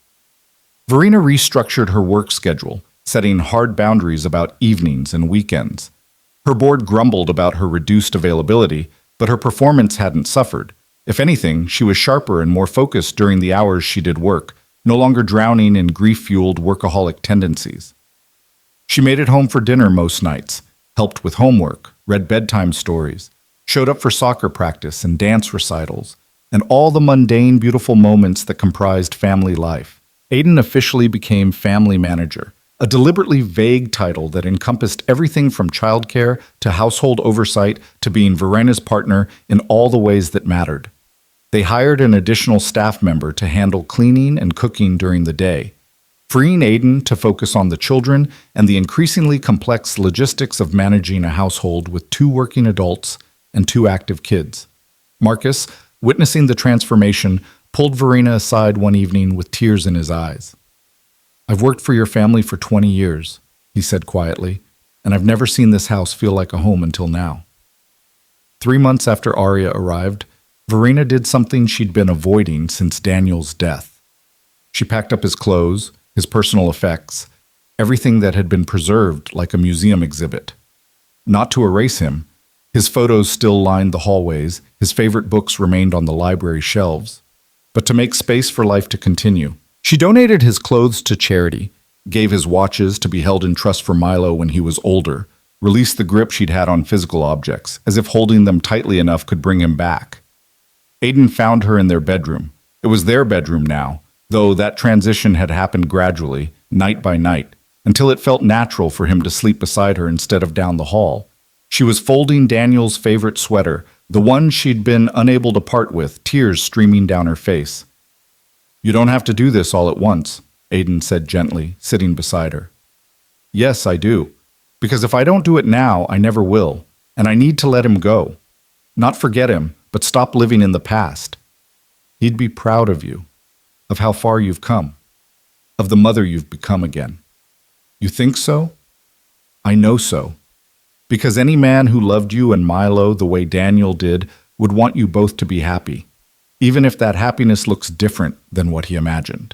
Verena restructured her work schedule, setting hard boundaries about evenings and weekends. Her board grumbled about her reduced availability, but her performance hadn't suffered. If anything, she was sharper and more focused during the hours she did work, no longer drowning in grief-fueled workaholic tendencies. She made it home for dinner most nights, helped with homework, read bedtime stories, showed up for soccer practice and dance recitals, and all the mundane, beautiful moments that comprised family life. Aiden officially became family manager, a deliberately vague title that encompassed everything from childcare to household oversight to being Verena's partner in all the ways that mattered. They hired an additional staff member to handle cleaning and cooking during the day, freeing Aiden to focus on the children and the increasingly complex logistics of managing a household with 2 working adults and 2 active kids. Marcus, witnessing the transformation, pulled Verena aside one evening with tears in his eyes. I've worked for your family for 20 years, he said quietly, and I've never seen this house feel like a home until now. 3 months after Arya arrived, Verena did something she'd been avoiding since Daniel's death. She packed up his clothes, his personal effects, everything that had been preserved like a museum exhibit. Not to erase him, his photos still lined the hallways, his favorite books remained on the library shelves, but to make space for life to continue. She donated his clothes to charity, gave his watches to be held in trust for Milo when he was older, released the grip she'd had on physical objects, as if holding them tightly enough could bring him back. Aiden found her in their bedroom. It was their bedroom now, though that transition had happened gradually, night by night, until it felt natural for him to sleep beside her instead of down the hall. She was folding Daniel's favorite sweater, the one she'd been unable to part with, tears streaming down her face. "You don't have to do this all at once," Aiden said gently, sitting beside her. "Yes, I do. Because if I don't do it now, I never will, and I need to let him go. Not forget him, but stop living in the past. He'd be proud of you, of how far you've come, of the mother you've become again." "You think so?" "I know so. Because any man who loved you and Milo the way Daniel did would want you both to be happy, even if that happiness looks different than what he imagined."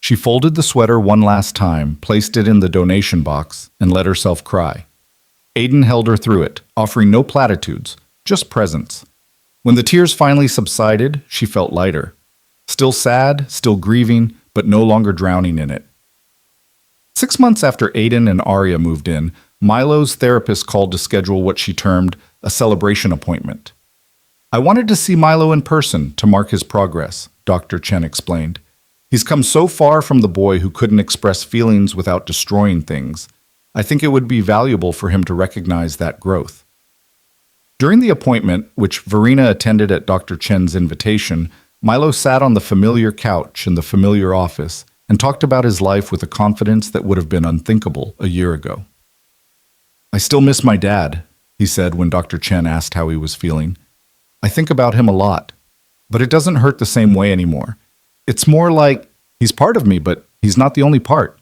She folded the sweater one last time, placed it in the donation box, and let herself cry. Aiden held her through it, offering no platitudes, just presence. When the tears finally subsided, she felt lighter. Still sad, still grieving, but no longer drowning in it. 6 months after Aiden and Arya moved in, Milo's therapist called to schedule what she termed a celebration appointment. "I wanted to see Milo in person to mark his progress," Dr. Chen explained. "He's come so far from the boy who couldn't express feelings without destroying things. I think it would be valuable for him to recognize that growth." During the appointment, which Verena attended at Dr. Chen's invitation, Milo sat on the familiar couch in the familiar office and talked about his life with a confidence that would have been unthinkable a year ago. "I still miss my dad," he said when Dr. Chen asked how he was feeling. "I think about him a lot, but it doesn't hurt the same way anymore. It's more like he's part of me, but he's not the only part.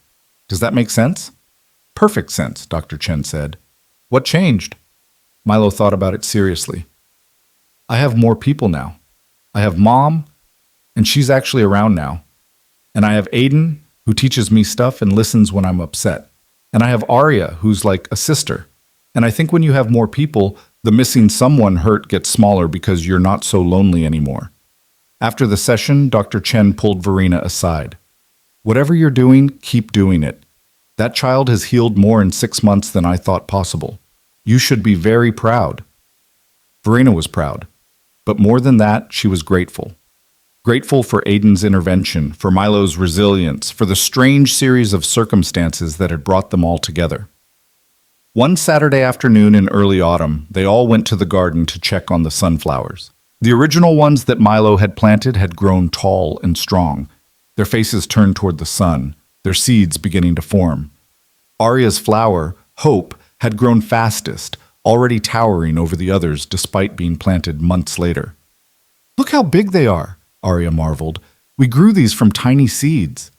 Does that make sense?" "Perfect sense," Dr. Chen said. "What changed?" Milo thought about it seriously. "I have more people now. I have Mom, and she's actually around now. And I have Aiden, who teaches me stuff and listens when I'm upset. And I have Arya, who's like a sister. And I think when you have more people, the missing someone hurt gets smaller because you're not so lonely anymore." After the session, Dr. Chen pulled Verena aside. "Whatever you're doing, keep doing it. That child has healed more in 6 months than I thought possible. You should be very proud." Verena was proud. But more than that, she was grateful. Grateful for Aiden's intervention, for Milo's resilience, for the strange series of circumstances that had brought them all together. One Saturday afternoon in early autumn, they all went to the garden to check on the sunflowers. The original ones that Milo had planted had grown tall and strong, their faces turned toward the sun, their seeds beginning to form. Arya's flower, Hope, had grown fastest, already towering over the others despite being planted months later. "Look how big they are," Arya marveled. "We grew these from tiny seeds."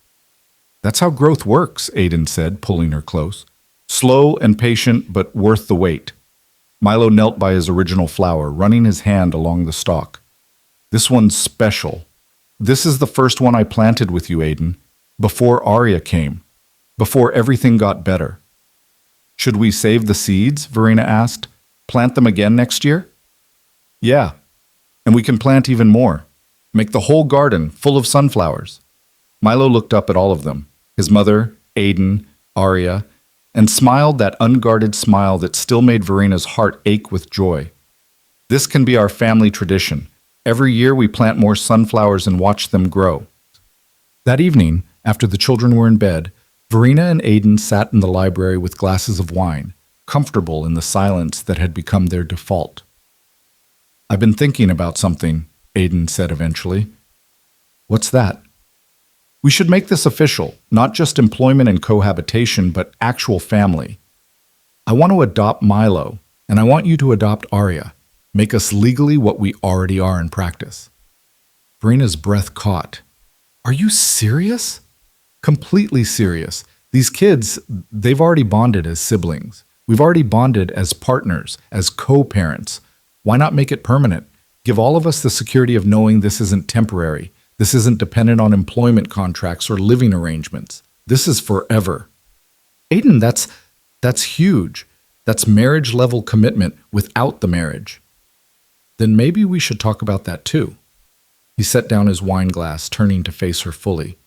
"That's how growth works," Aiden said, pulling her close. "Slow and patient, but worth the wait." Milo knelt by his original flower, running his hand along the stalk. "This one's special. This is the first one I planted with you, Aiden, before Arya came, before everything got better." "Should we save the seeds?" Verena asked. "Plant them again next year?" "Yeah, and we can plant even more. Make the whole garden full of sunflowers." Milo looked up at all of them, his mother, Aiden, Arya, and smiled that unguarded smile that still made Verena's heart ache with joy. "This can be our family tradition. Every year we plant more sunflowers and watch them grow." That evening, after the children were in bed, Verena and Aiden sat in the library with glasses of wine, comfortable in the silence that had become their default. "I've been thinking about something," Aiden said eventually. "What's that?" "We should make this official, not just employment and cohabitation, but actual family. I want to adopt Milo, and I want you to adopt Arya. Make us legally what we already are in practice." Verena's breath caught. "Are you serious?" "Completely serious. These kids, they've already bonded as siblings. We've already bonded as partners, as co-parents. Why not make it permanent? Give all of us the security of knowing this isn't temporary. This isn't dependent on employment contracts or living arrangements. This is forever." "Aiden, that's huge. That's marriage-level commitment without the marriage." "Then maybe we should talk about that too." He set down his wine glass, turning to face her fully.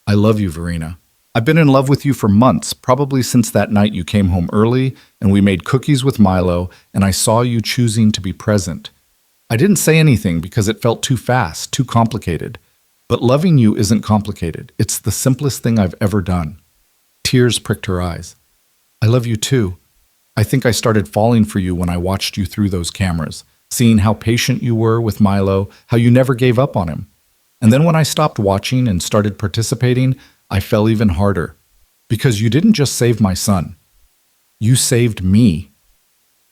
"I love you, Verena. I've been in love with you for months, probably since that night you came home early and we made cookies with Milo and I saw you choosing to be present. I didn't say anything because it felt too fast, too complicated. But loving you isn't complicated. It's the simplest thing I've ever done. Tears pricked her eyes. I love you too. I think I started falling for you when I watched you through those cameras, seeing how patient you were with Milo, how you never gave up on him. And then when I stopped watching and started participating, I fell even harder. Because you didn't just save my son. You saved me.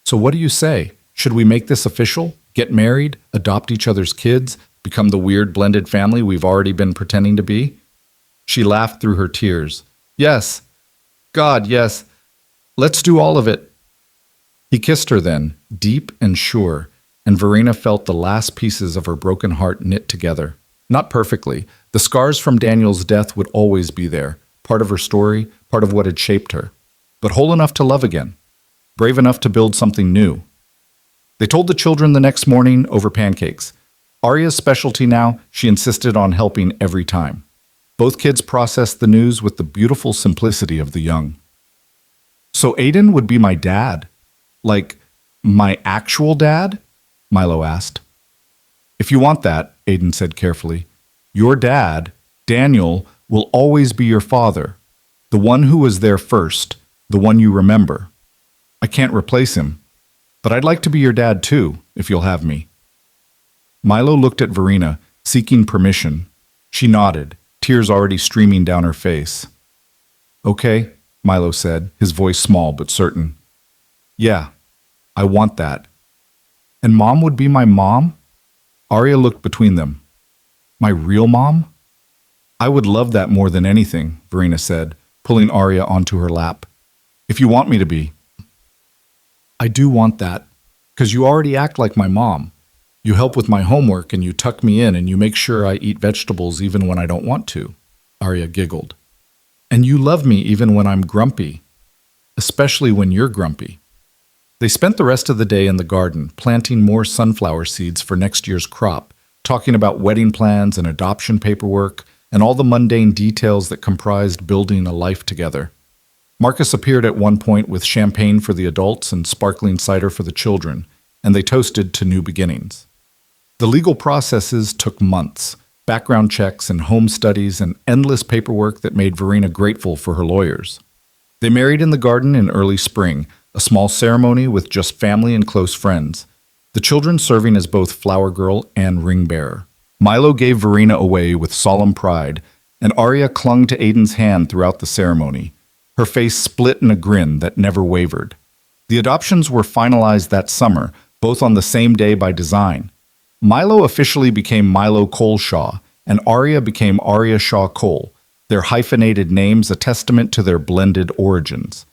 So what do you say? Should we make this official? Get married? Adopt each other's kids? Become the weird blended family we've already been pretending to be? She laughed through her tears. Yes. God, yes. Let's do all of it. He kissed her then, deep and sure, and Verena felt the last pieces of her broken heart knit together. Not perfectly. The scars from Daniel's death would always be there, part of her story, part of what had shaped her. But whole enough to love again, brave enough to build something new. They told the children the next morning over pancakes. Arya's specialty now, she insisted on helping every time. Both kids processed the news with the beautiful simplicity of the young. So Aiden would be my dad? Like, my actual dad? Milo asked. If you want that, Aiden said carefully, your dad, Daniel, will always be your father. The one who was there first, the one you remember. I can't replace him, but I'd like to be your dad too, if you'll have me. Milo looked at Verena, seeking permission. She nodded, tears already streaming down her face. Okay, Milo said, his voice small but certain. Yeah, I want that. And Mom would be my mom? Arya looked between them. My real mom? I would love that more than anything, Verena said, pulling Arya onto her lap. If you want me to be. I do want that, because you already act like my mom. You help with my homework and you tuck me in and you make sure I eat vegetables even when I don't want to, Arya giggled. And you love me even when I'm grumpy, especially when you're grumpy. They spent the rest of the day in the garden, planting more sunflower seeds for next year's crop, talking about wedding plans and adoption paperwork, and all the mundane details that comprised building a life together. Marcus appeared at one point with champagne for the adults and sparkling cider for the children, and they toasted to new beginnings. The legal processes took months, background checks and home studies and endless paperwork that made Verena grateful for her lawyers. They married in the garden in early spring, a small ceremony with just family and close friends, the children serving as both flower girl and ring bearer. Milo gave Verena away with solemn pride, and Arya clung to Aiden's hand throughout the ceremony, her face split in a grin that never wavered. The adoptions were finalized that summer, both on the same day by design. Milo officially became Milo Coleshaw, and Arya became Arya Shaw Cole, their hyphenated names a testament to their blended origins.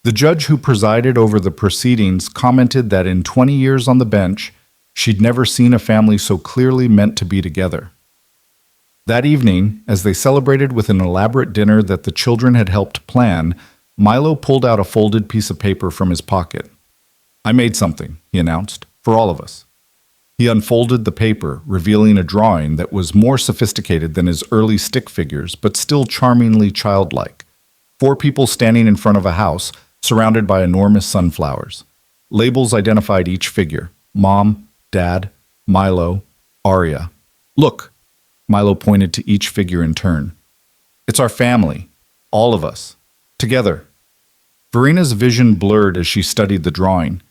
The judge who presided over the proceedings commented that in 20 years on the bench, she'd never seen a family so clearly meant to be together. That evening, as they celebrated with an elaborate dinner that the children had helped plan, Milo pulled out a folded piece of paper from his pocket. I made something, he announced, for all of us. He unfolded the paper, revealing a drawing that was more sophisticated than his early stick figures, but still charmingly childlike. 4 people standing in front of a house, surrounded by enormous sunflowers. Labels identified each figure: Mom, Dad, Milo, Arya. Look, Milo pointed to each figure in turn. It's our family, all of us, together. Verena's vision blurred as she studied the drawing.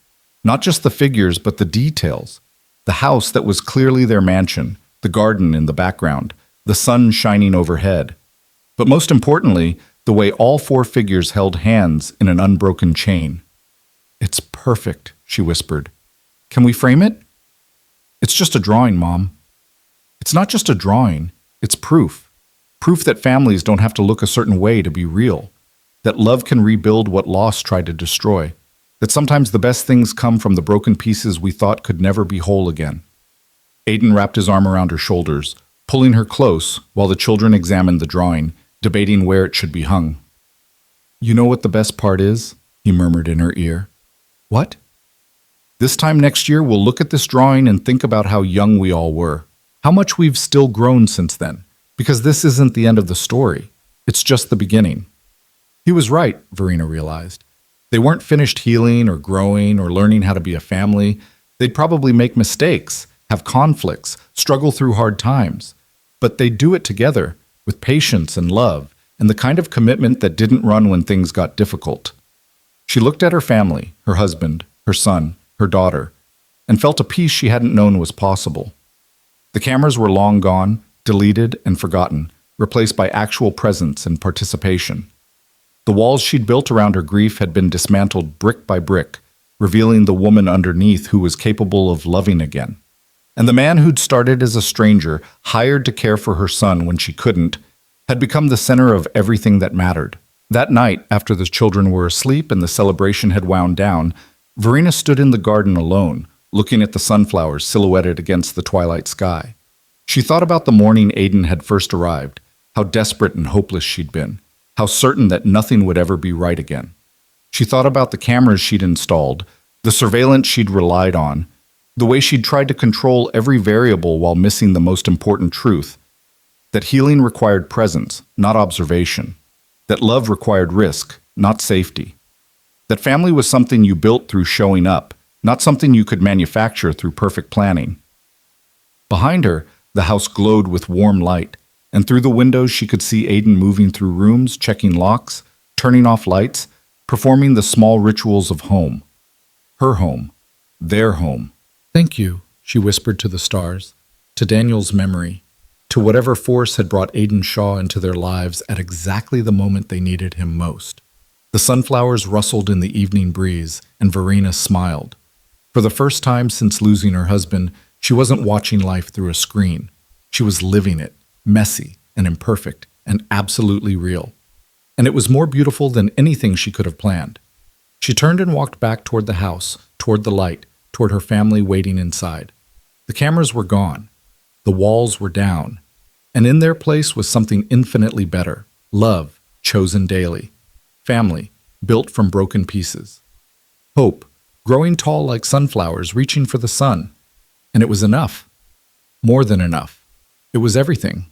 Not just the figures, but the details. The house that was clearly their mansion, the garden in the background, the sun shining overhead. But most importantly, the way all 4 figures held hands in an unbroken chain. It's perfect, she whispered. Can we frame it? It's just a drawing, Mom. It's not just a drawing, it's proof. Proof that families don't have to look a certain way to be real. That love can rebuild what loss tried to destroy. That sometimes the best things come from the broken pieces we thought could never be whole again. Aiden wrapped his arm around her shoulders, pulling her close while the children examined the drawing, debating where it should be hung. You know what the best part is? He murmured in her ear. What? This time next year, we'll look at this drawing and think about how young we all were. How much we've still grown since then. Because this isn't the end of the story. It's just the beginning. He was right, Verena realized. They weren't finished healing or growing or learning how to be a family. They'd probably make mistakes, have conflicts, struggle through hard times. But they'd do it together, with patience and love, and the kind of commitment that didn't run when things got difficult. She looked at her family, her husband, her son, her daughter, and felt a peace she hadn't known was possible. The cameras were long gone, deleted and forgotten, replaced by actual presence and participation. The walls she'd built around her grief had been dismantled brick by brick, revealing the woman underneath who was capable of loving again. And the man who'd started as a stranger, hired to care for her son when she couldn't, had become the center of everything that mattered. That night, after the children were asleep and the celebration had wound down, Verena stood in the garden alone, looking at the sunflowers silhouetted against the twilight sky. She thought about the morning Aidan had first arrived, how desperate and hopeless she'd been, how certain that nothing would ever be right again. She thought about the cameras she'd installed, the surveillance she'd relied on, the way she'd tried to control every variable while missing the most important truth, that healing required presence, not observation, that love required risk, not safety, that family was something you built through showing up, not something you could manufacture through perfect planning. Behind her, the house glowed with warm light, and through the windows she could see Aidan moving through rooms, checking locks, turning off lights, performing the small rituals of home. Her home. Their home. "Thank you," she whispered to the stars, to Daniel's memory, to whatever force had brought Aidan Shaw into their lives at exactly the moment they needed him most. The sunflowers rustled in the evening breeze, and Verena smiled. For the first time since losing her husband, she wasn't watching life through a screen. She was living it, messy and imperfect and absolutely real. And it was more beautiful than anything she could have planned. She turned and walked back toward the house, toward the light, toward her family waiting inside. The cameras were gone. The walls were down. And in their place was something infinitely better. Love, chosen daily. Family, built from broken pieces. Hope, growing tall like sunflowers, reaching for the sun. And it was enough. More than enough. It was everything.